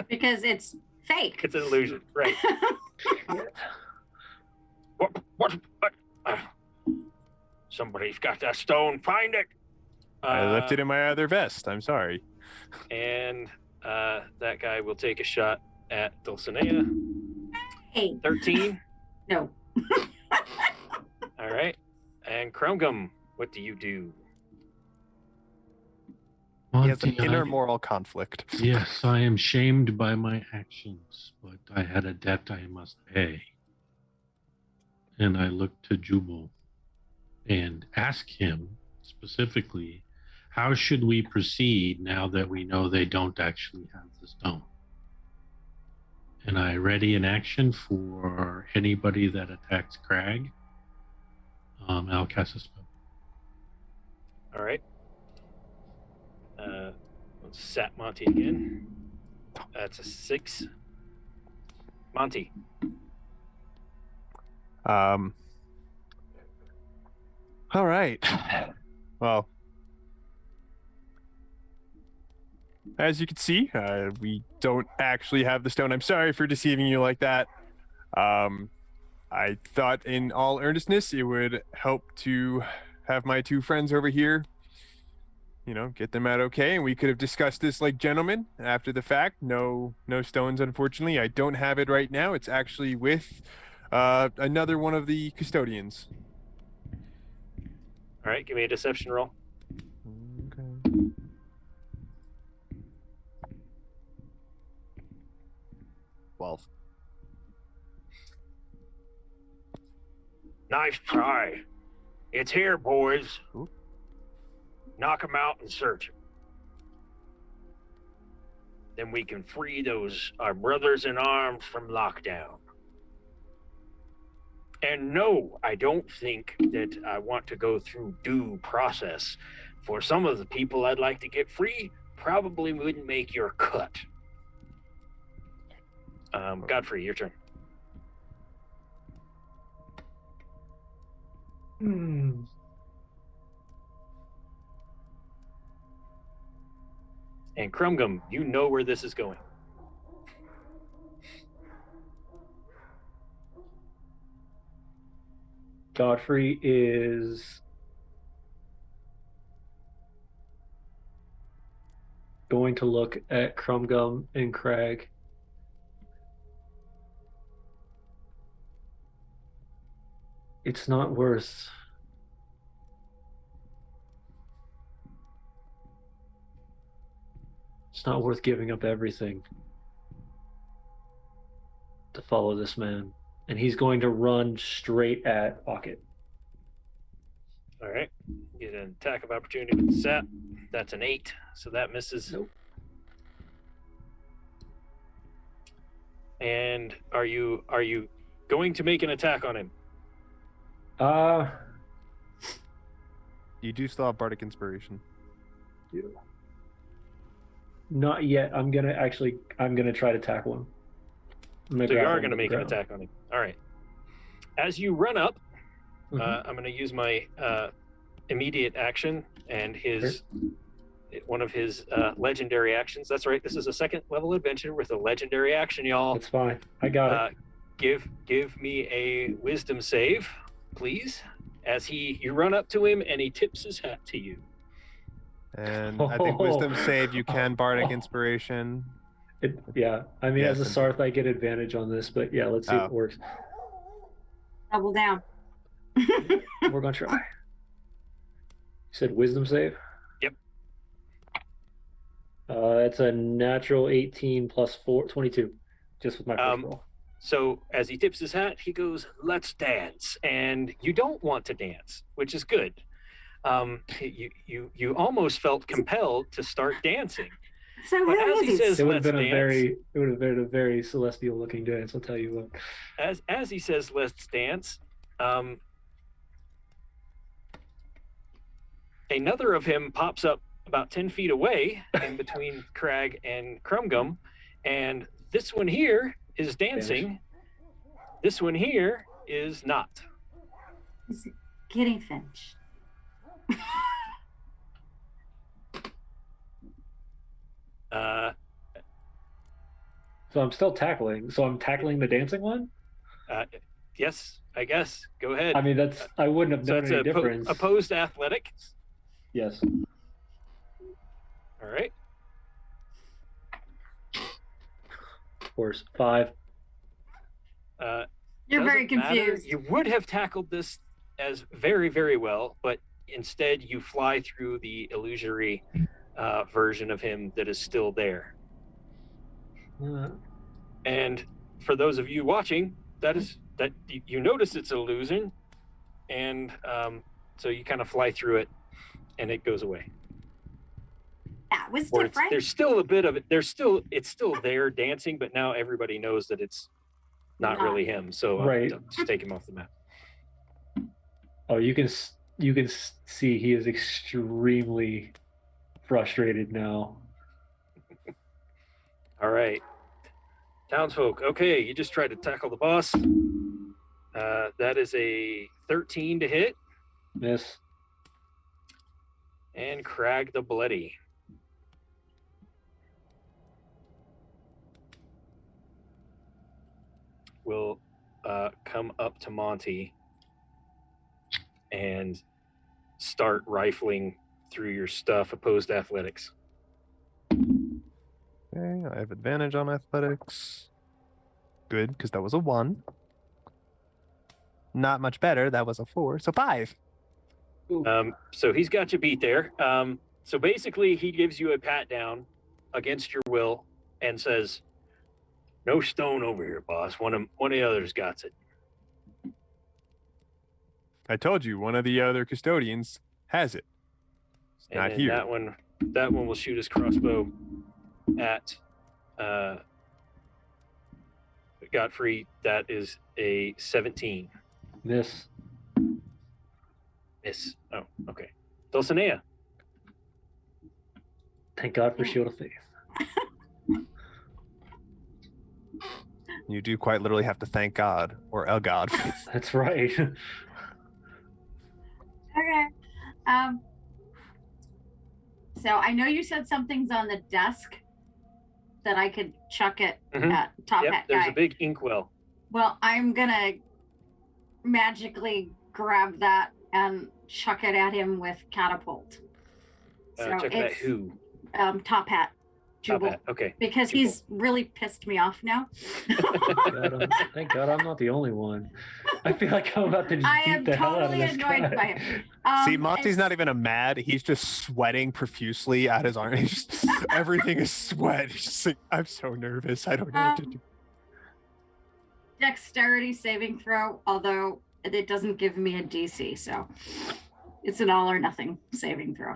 Because it's fake. It's an illusion, right? What? Somebody's got that stone. Find it. I left it in my other vest. I'm sorry. And that guy will take a shot at Dulcenea. Hey. 13. No. All right. And Krumgum, what do you do? He has an Monty, inner moral conflict. Yes, I am shamed by my actions, but I had a debt I must pay. And I look to Jubal and ask him specifically, how should we proceed now that we know they don't actually have the stone? And I ready an action for anybody that attacks Crag. I'll cast a spell. All right. Let's sat Monty again. That's a 6. Monty. All right. Well, as you can see, we don't actually have the stone. I'm sorry for deceiving you like that. I thought in all earnestness it would help to have my two friends over here, get them out okay, and we could have discussed this like gentlemen after the fact. No stones, unfortunately. I don't have it right now. It's actually with another one of the custodians. All right, give me a deception roll. Okay. Well, Nice try. It's here, boys. Ooh. Knock 'em out and search 'em. Then we can free our brothers in arms from lockdown. And no, I don't think that I want to go through due process. For some of the people I'd like to get free, probably wouldn't make your cut. Godfrey, your turn. And Krumgum, you know where this is going. Godfrey is going to look at Krumgum and Crag. It's not worth giving up everything to follow this man. And he's going to run straight at Pocket. All right. Get an attack of opportunity with the sap. That's an 8, so that misses. Nope. And are you going to make an attack on him? you do still have Bardic Inspiration. Not yet. I'm gonna try to tackle him. So you are going to make an attack on him. All right. As you run up, I'm going to use my immediate action and one of his legendary actions. That's right. This is a second level adventure with a legendary action, y'all. That's fine. I got it. Give me a wisdom save, please. As you run up to him and he tips his hat to you. And I think wisdom save, you can Bardic Inspiration. Yeah. I mean, Yes, as a Sarth, I get advantage on this, but yeah, let's see if it works. Double down. We're gonna try. You said wisdom save? Yep. It's a natural 18 plus 4, 22, just with my first roll. So as he tips his hat, he goes, "Let's dance." And you don't want to dance, which is good. You almost felt compelled to start dancing. So But who as he is says, It would have "Let's been a dance," very celestial looking dance, I'll tell you what. as he says, "Let's dance," another of him pops up about 10 feet away in between Crag and Krumgum, and this one here is dancing This one here is not. Is it Kitty Finch? So I'm still tackling. So I'm tackling the dancing one? Yes, I guess. Go ahead. I mean, I wouldn't have so known it's any difference. opposed athletics. Yes. All right. Of course. 5. You're very Doesn't matter. confused. You would have tackled this as very, very well, but instead you fly through the illusory version of him that is still there. And for those of you watching, that you notice it's an illusion, and so you kind of fly through it, and it goes away. That was Or different. there's still a bit of it. It's still there dancing, but now everybody knows that it's not really him. So Right. just take him off the map. Oh, you can see he is extremely frustrated now. All right. Townsfolk, okay, you just tried to tackle the boss. That is a 13 to hit. Miss. And Crag the Bloody. Will come up to Monty and start rifling through your stuff, opposed athletics. Okay, I have advantage on athletics. Good, because that was a 1. Not much better. That was a 4. So 5. So he's got you beat there. So basically, he gives you a pat down against your will and says, "No stone over here, boss. One of the others got it." I told you, one of the other custodians has it. It's And not then here. that one will shoot his crossbow at Godfrey. That is a 17. Miss. Miss. Oh, okay. Dulcenea. Thank God for Shield of Faith. You do quite literally have to thank God or a god. That's right. Okay. So I know you said something's on the desk that I could chuck it Mhm. at Top Yep, Hat there's guy. a big inkwell. Well, I'm gonna magically grab that and chuck it at him with catapult. Check that who. Top Hat. Top Jubal. hat. Okay. Because Jubal. he's really pissed me off now. Thank God I'm not the only one. I feel like I'm about to just I beat am the hell out of totally this annoyed guy. by him. See, Monty's it's- not even a mad. He's just sweating profusely at his arm. He's just, everything is sweat. He's just like, I'm so nervous. I don't know what to do. Dexterity saving throw, although it doesn't give me a DC, so it's an all or nothing saving throw.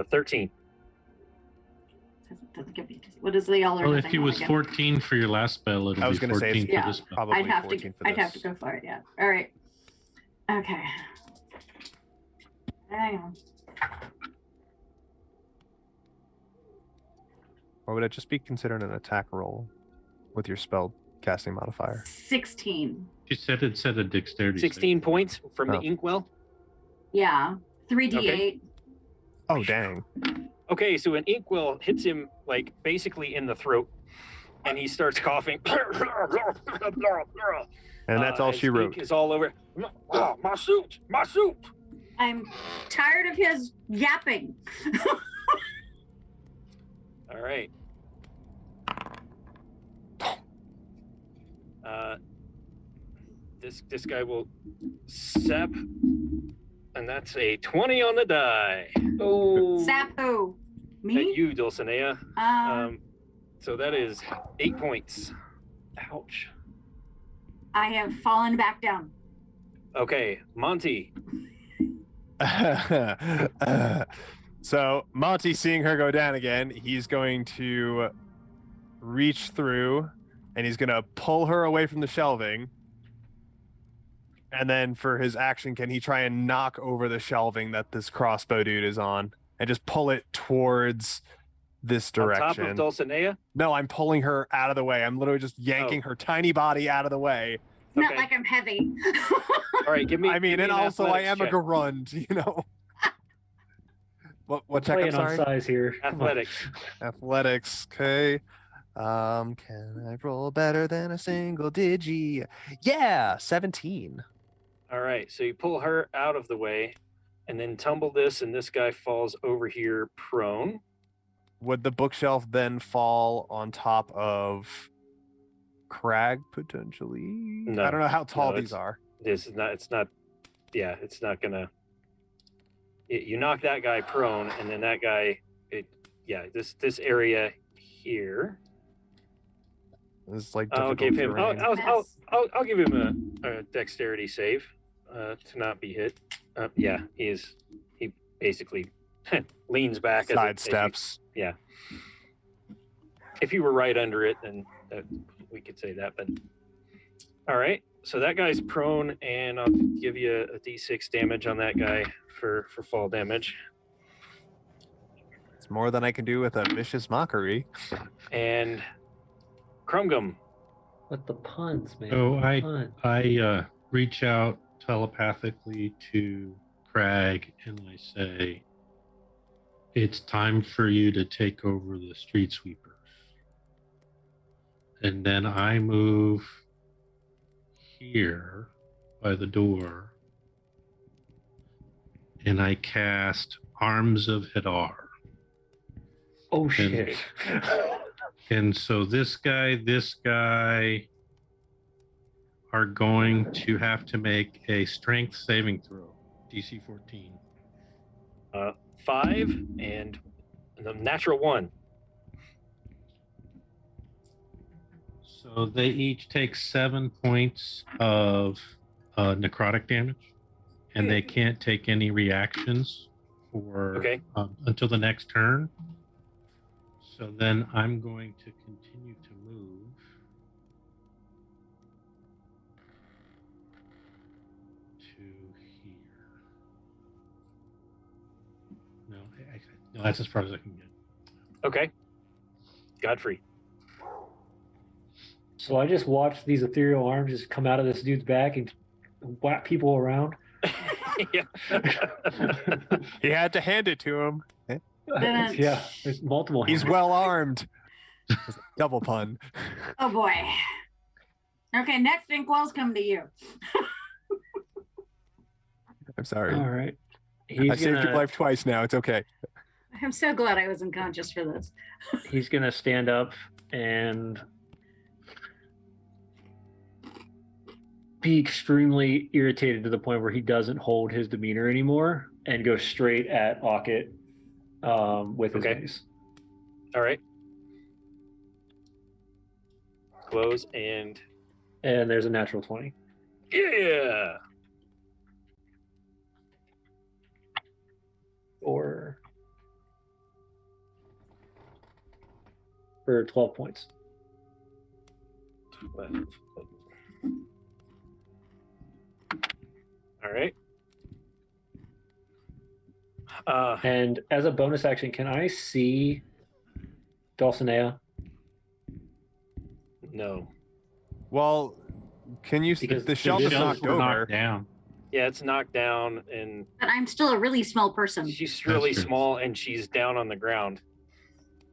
13. Doesn't give me a DC. What is the all or Well, nothing? if he one was again? 14 for your last spell, it'll I was be gonna say 14 it's for Yeah. this spell. Probably I'd have 14 to. for I'd have to this. go for it. Yeah. All right. Okay. Hang on. Or would it just be considered an attack roll with your spell casting modifier? 16. She said it said a dexterity. 16 points from the Oh. inkwell. Yeah. 3d8. Oh, dang. Okay, so an inkwell hits him like basically in the throat, and he starts coughing. And that's all his she wrote. Ink is all over. Oh, my suit, my suit. I'm tired of his yapping. All right. This guy will sap, and that's a 20 on the die. Oh. Sap who? At Me? you, Dulcenea. So that is 8 points. Ouch. I have fallen back down. Okay, Monty. So Monty, seeing her go down again, he's going to reach through and he's going to pull her away from the shelving. And then for his action, can he try and knock over the shelving that this crossbow dude is on and just pull it towards this On direction. top of Dulcenea? No, I'm pulling her out of the way. I'm literally just yanking her tiny body out of the way. Not Okay. like I'm heavy. All right, give me. I mean, give me and an also I athletics am check. a Garund, you know. What check? I'm Playing on sorry. size here. Come on. Athletics. Athletics. Okay. Can I roll better than a single digi? Yeah, 17. All right, so you pull her out of the way, and then tumble this, and this guy falls over here prone. Would the bookshelf then fall on top of Crag potentially? No. I don't know how tall No, these are. This is not. It's not. Yeah, it's not gonna. You knock that guy prone, and then that guy. This area here. It's like I'll difficult give him. terrain. I'll give him a dexterity save to not be hit. He basically leans back Side steps. If you were right under it, then we could say that. But all right, so that guy's prone, and I'll give you a d6 damage on that guy for fall damage. It's more than I can do with a vicious mockery. And Krumgum. What the puns, man? So Puns. I reach out telepathically to Crag and I say, it's time for you to take over the street sweepers. And then I move here by the door and I cast Arms of Hadar. Oh shit. And so this guy are going to have to make a strength saving throw, DC 14. 5 and the natural 1. So they each take 7 points of necrotic damage, and they can't take any reactions for until the next turn. So then I'm going to continue to move to here. No, that's as far as I can get. Okay. Godfrey. So I just watched these ethereal arms just come out of this dude's back and whack people around. Yeah. He had to hand it to him. Yeah, there's multiple. He's hands. well armed. Double pun. Oh boy. Okay, next Inkwell's coming to you. I'm sorry. All right. I saved your life twice now. It's okay. I'm so glad I was unconscious for this. He's gonna stand up and be extremely irritated to the point where he doesn't hold his demeanor anymore and go straight at Ockett with his mace. All right. Close and there's a natural 20. yeah. For 12 points. 12. All right. And as a bonus action, can I see Dulcenea? No. Well, can you see Because the shelf is Shelves knocked were over? knocked down. Yeah, it's knocked down, and But I'm still a really small person. she's really That's true. small, and she's down on the ground.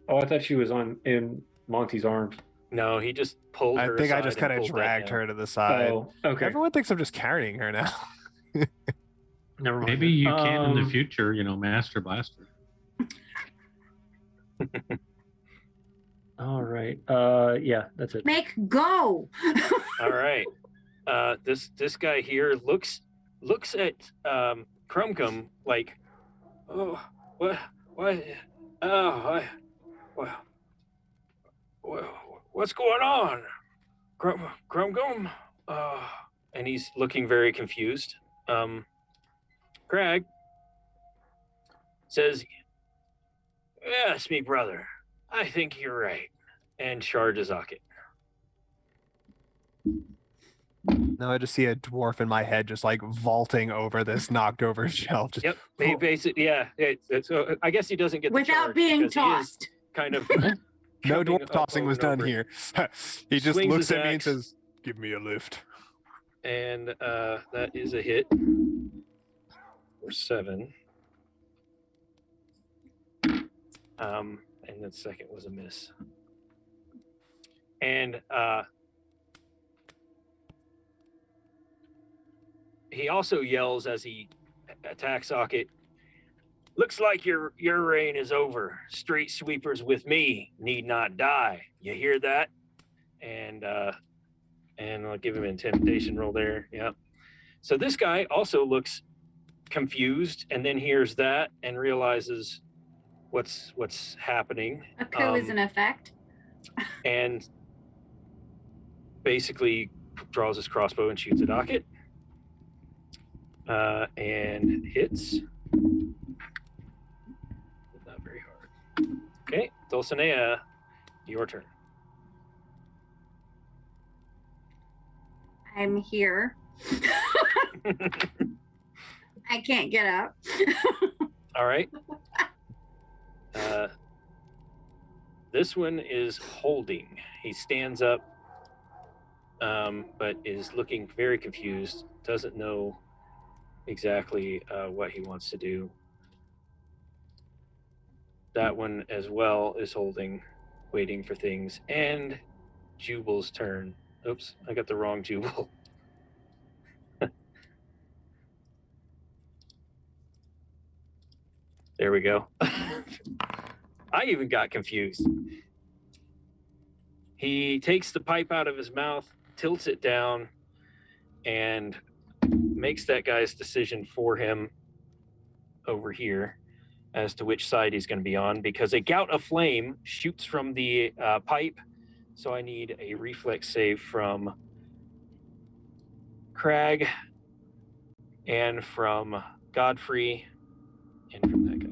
Oh, I thought she was in Monty's arms. No, he just pulled I her. think I aside just and kind of pulled that dragged down. her to the side. Oh, okay. Everyone thinks I'm just carrying her now. Never mind. Maybe you can in the Um, future, Master Blaster. All right. Yeah, that's it. Make go. All right. This guy here looks at Krumkum like, oh, what, oh, what's going on, Krumkum? And he's looking very confused. Crag says, "Yes, me brother. I think you're right," and charges Ockett. Now I just see a dwarf in my head just like vaulting over this knocked over shelf. Just, Yep. Basically, yeah. So I guess he doesn't get the Without charge being because he is- tossed. kind of. No coming dwarf tossing up was and done over. here. He just Swings looks his at me and axe. says, "Give me a lift." And that is a hit for 7. And the second was a miss. And he also yells as he attacks Socket. Looks like your reign is over. Street sweepers with me need not die. You hear that? And I'll give him an intimidation roll there. Yep. So this guy also looks confused and then hears that and realizes what's happening. A coup is in effect. And basically draws his crossbow and shoots at Docket. And hits. Not very hard. Okay, Dulcenea, your turn. I'm here. I can't get up. All right. This one is holding. He stands up, but is looking very confused. Doesn't know exactly what he wants to do. That one as well is holding, waiting for things. And Jubal's turn. Oops, I got the wrong Jubal. There we go. I even got confused. He takes the pipe out of his mouth, tilts it down, and makes that guy's decision for him over here as to which side he's going to be on, because a gout of flame shoots from the pipe. So I need a reflex save from Crag and from Godfrey and from that guy.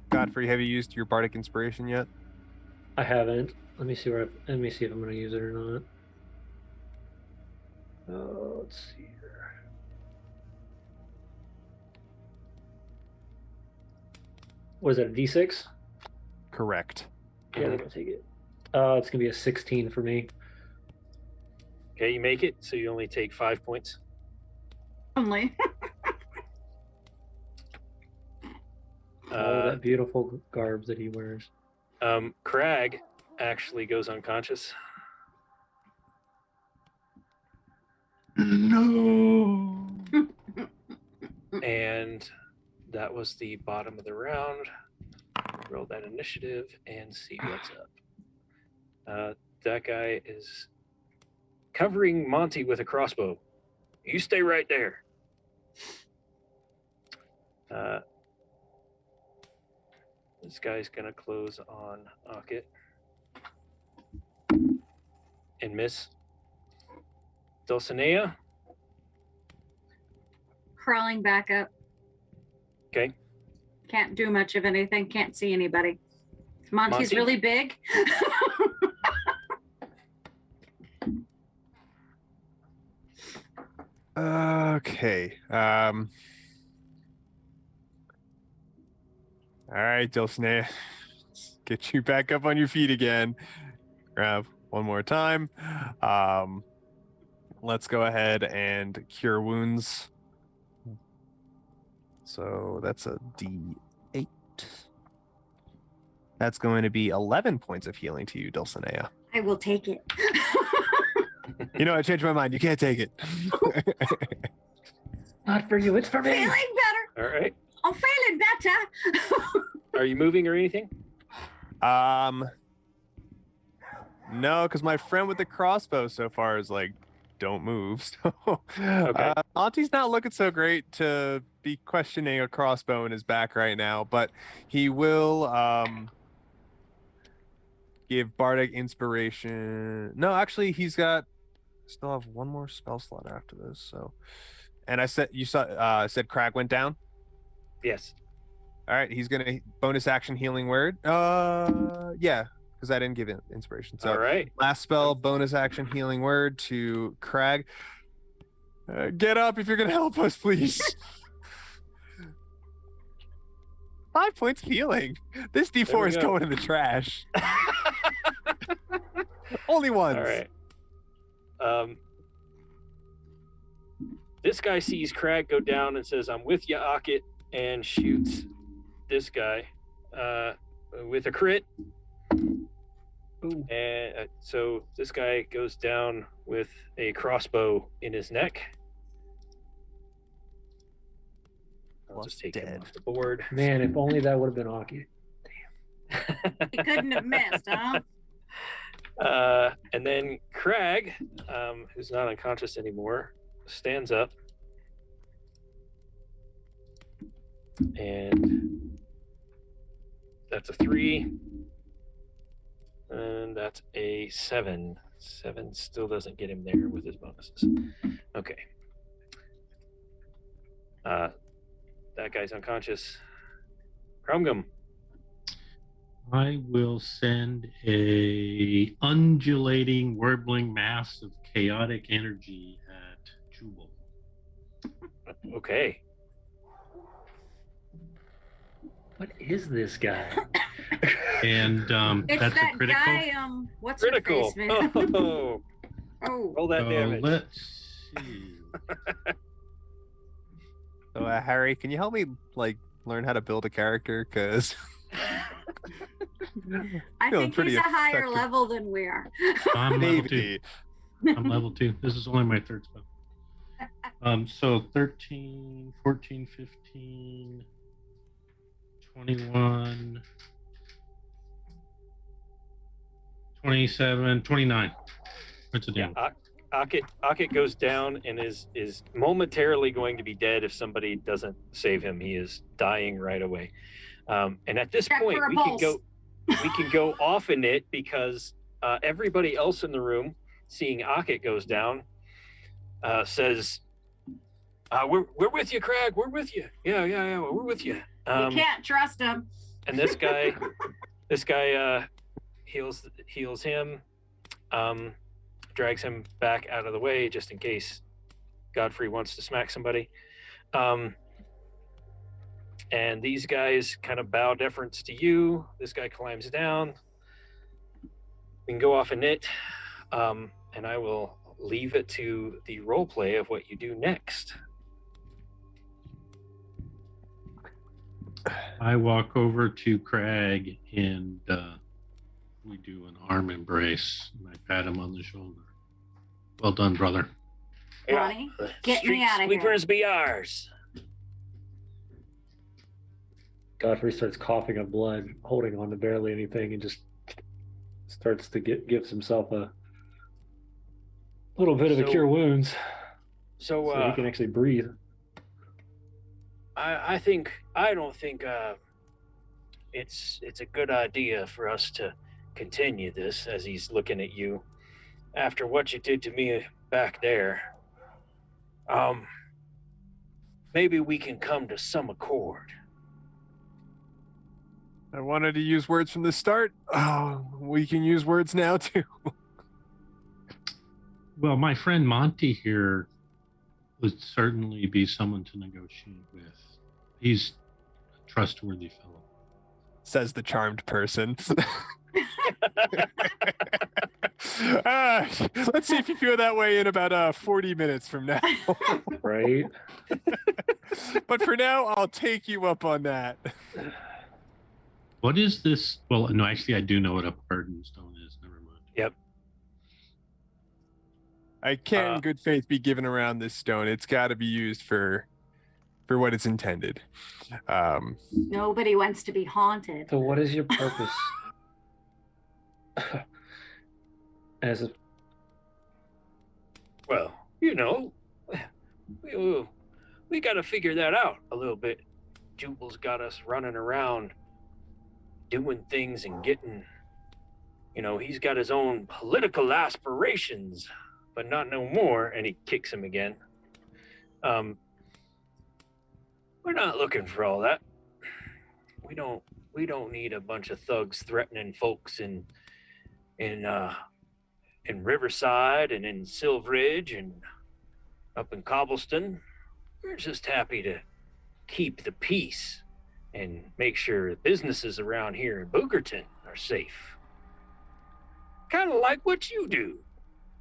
Godfrey, have you used your Bardic Inspiration yet? I haven't. Let me see if I'm going to use it or not. Let's see here. Was it a D6? Correct. Yeah, I'm gonna take it. It's gonna be a 16 for me. Okay, you make it, so you only take 5 points. Only. Oh, that beautiful garb that he wears. Crag actually goes unconscious. No. And that was the bottom of the round. Roll that initiative and see what's up. That guy is covering Monty with a crossbow. You stay right there. This guy's gonna close on Ocket and miss. Dulcenea. Crawling back up. Okay. Can't do much of anything. Can't see anybody. Monty's Monty? really big. Okay. All right, Dulcenea. Let's get you back up on your feet again. Grab one more time. Let's go ahead and cure wounds. So that's a D8. That's going to be 11 points of healing to you, Dulcenea. I will take it. You know, I changed my mind. You can't take it. Not for you, it's for me. Feeling better. All right. I'm feeling better. Are you moving or anything? No, because my friend with the crossbow so far is like, don't move. So, Okay. Monty's not looking so great to be questioning a crossbow in his back right now, but he will give Bardic Inspiration. No, actually, he's got still have one more spell slot after this. So, and I said said Crag went down. Yes. All right, he's gonna bonus action healing word. Yeah, because I didn't give it inspiration. So All right. last spell, bonus action healing word to Crag. Get up if you're gonna help us, please. 5 points of healing. This There D4 we is go. going in the trash. Only once. All right. This guy sees Crag go down and says, "I'm with you, Ockett," and shoots this guy with a crit. Ooh. And so this guy goes down with a crossbow in his neck. I'll just take him Dead. off the board. Man, if only that would have been Aki. He couldn't have missed, huh? And then Crag, who's not unconscious anymore, stands up. And that's a 3. And that's a 7. 7 still doesn't get him there with his bonuses. Okay. That guy's unconscious. Crumgum. I will send a undulating, warbling mass of chaotic energy at Jubal. Okay. What is this guy? And It's that's that a critical. guy, what's Critical. her face, man? Oh, Oh, roll that damage. Let's see. So, Harry, can you help me learn how to build a character? Because I feeling think pretty he's a higher effective. level than we are. I'm level 2. maybe. I'm level 2. This is only my third spell. So 13, 14, 15, 21, 27, 29. What's the Yeah, damage? Ockett goes down and is momentarily going to be dead if somebody doesn't save him. He is dying right away. And at this Check point, for a we pulse. can go off in it because everybody else in the room, seeing Ockett goes down, says, "We're with you, Crag. We're with you. Yeah. We're with you." You can't trust him. And this guy heals him, drags him back out of the way just in case Godfrey wants to smack somebody. And these guys kind of bow deference to you. This guy climbs down. We can go off a knit, and I will leave it to the role play of what you do next. I walk over to Crag and we do an arm embrace. And I pat him on the shoulder. Well done, brother. Ronnie, get me Street out of here. sweepers be ours. Godfrey starts coughing up blood, holding on to barely anything, and just starts to gives himself a little bit of a So- cure wounds, So, so he can actually breathe. I don't think it's a good idea for us to continue this, as he's looking at you after what you did to me back there. Maybe we can come to some accord. I wanted to use words from the start. Oh, we can use words now too. Well, my friend Monty here would certainly be someone to negotiate with. He's a trustworthy fellow. Says the charmed person. Let's see if you feel that way in about 40 minutes from now. Right? But for now, I'll take you up on that. What is this? Well, no, actually, I do know what a pardon stone is. Never mind. Yep. I can't in good faith be given around this stone. It's got to be used for what it's intended. Nobody wants to be haunted. So what is your purpose? As a Well, we got to figure that out a little bit. Jubal's got us running around doing things and getting, he's got his own political aspirations, but not no more. And he kicks him again. We're not looking for all that. We don't need a bunch of thugs threatening folks in Riverside and in Silveridge and up in Cobbleston. We're just happy to keep the peace and make sure businesses around here in Boogerton are safe. Kind of like what you do.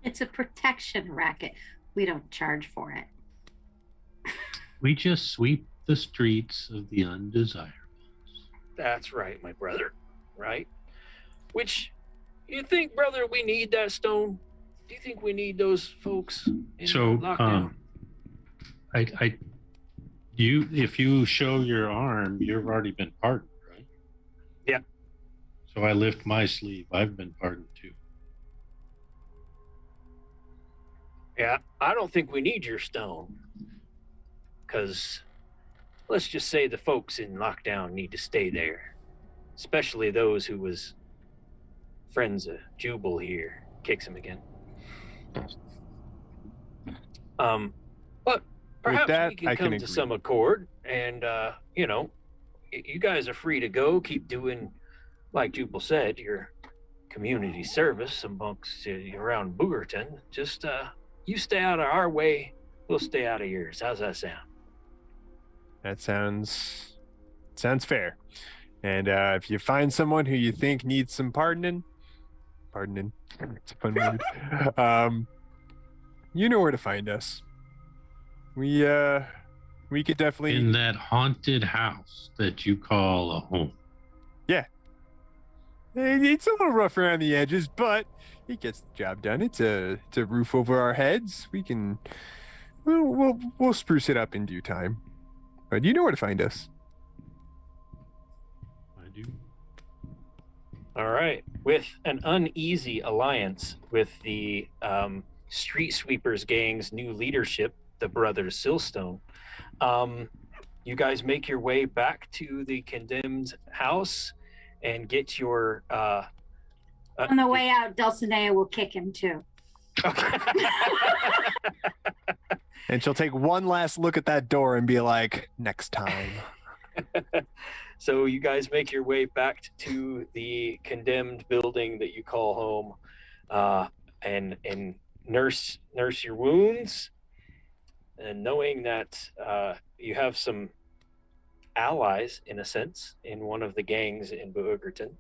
It's a protection racket. We don't charge for it. We just sweep the streets of the undesirables. That's right, my brother. Right? Which, you think, brother, we need that stone? Do you think we need those folks in So, lockdown? if you show your arm, you've already been pardoned, right? Yeah. So I lift my sleeve. I've been pardoned too. Yeah, I don't think we need your stone. Because let's just say the folks in lockdown need to stay there. Especially those who was friends of Jubal here. Kicks him again. But perhaps that, we can I can come to agree. some accord, and you guys are free to go. Keep doing, like Jubal said, your community service amongst around Boogerton. Just you stay out of our way, we'll stay out of yours. How's that sound? That sounds fair. And if you find someone who you think needs some pardoning, it's a fun word. You know where to find us. We could definitely In that haunted house that you call a home. It's a little rough around the edges, but it gets the job done. It's a roof over our heads. We'll spruce it up in due time. But you know where to find us. I do. All right. With an uneasy alliance with the Street Sweepers gang's new leadership, the brothers Silstone, you guys make your way back to the condemned house and get your On the way out, Dulcenea will kick him too. And she'll take one last look at that door and be like, next time. So you guys make your way back to the condemned building that you call home, and nurse your wounds, and knowing that you have some allies, in a sense, in one of the gangs in Boogerton.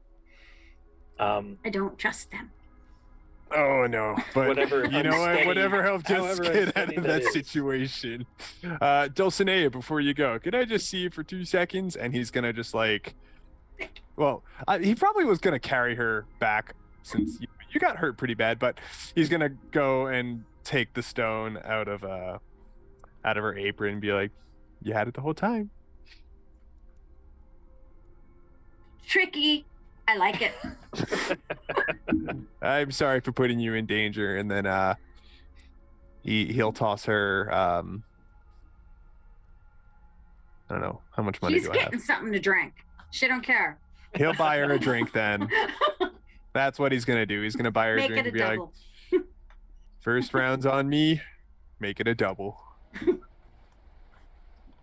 I don't trust them. Oh no! But Whatever you know what? unsteady- Whatever helped us however get out unsteady of that that is. situation. Dulcenea, before you go, could I just see you for 2 seconds? And he's gonna just he probably was gonna carry her back since you got hurt pretty bad, but he's gonna go and take the stone out of her apron and be like, "You had it the whole time." Tricky. I like it. I'm sorry for putting you in danger. And then he'll toss her I don't know how much money She's do I have. getting something to drink. She don't care. He'll buy her a drink then. That's what he's gonna do. He's gonna buy her a Make drink it a and be like, double. first round's on me, make it a double.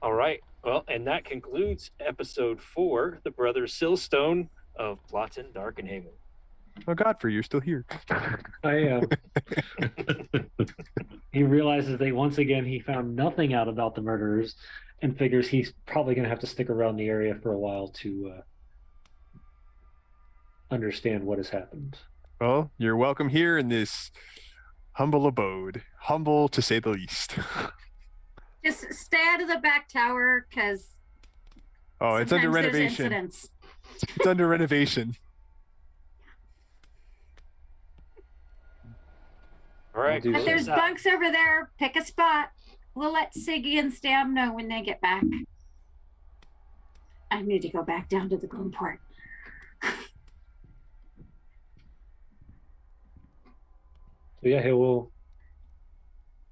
All right. Well, and that concludes episode 4, The Brothers Silstone of Plottin' Darkenhaven. Oh Godfrey, you're still here. I am. He realizes that once again he found nothing out about the murderers and figures he's probably going to have to stick around the area for a while to understand what has happened. Well, you're welcome here in this humble abode. Humble to say the least. Just stay out of the back tower because Oh, it's under there's renovation. incidents. It's under renovation. All right. I'll do But so. there's bunks over there. Pick a spot. We'll let Siggy and Stam know when they get back. I need to go back down to the Glomport. So yeah, he will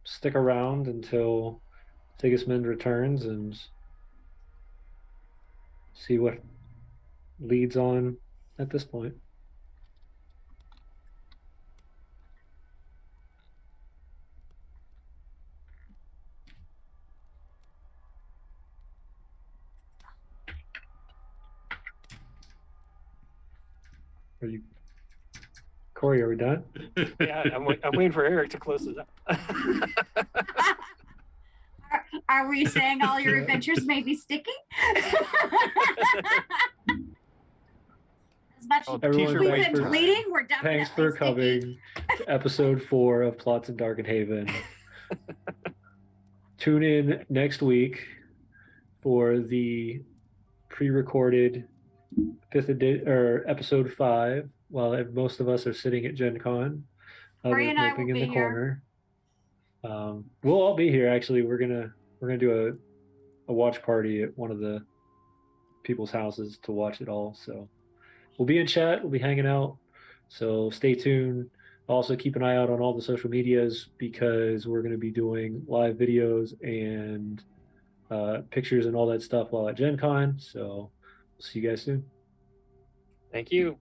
stick around until Sigismund returns and see what leads on at this point. Are you, Corey? Are we done? Yeah, I'm waiting for Eric to close this up. Are we saying all your adventures may be sticky? As much Oh, as Everyone, we've thanks been for- bleeding, we're definitely Thanks for sticky. coming to episode 4 of Plots in Darkenhaven. Tune in next week for the pre-recorded episode 5, while most of us are sitting at Gen Con. Bree Others and I moping will in be the here. corner. We'll all be here. Actually, we're gonna do a watch party at one of the people's houses to watch it all. So we'll be in chat. We'll be hanging out. So stay tuned. Also keep an eye out on all the social medias because we're going to be doing live videos and pictures and all that stuff while at Gen Con. So we'll see you guys soon. Thank you.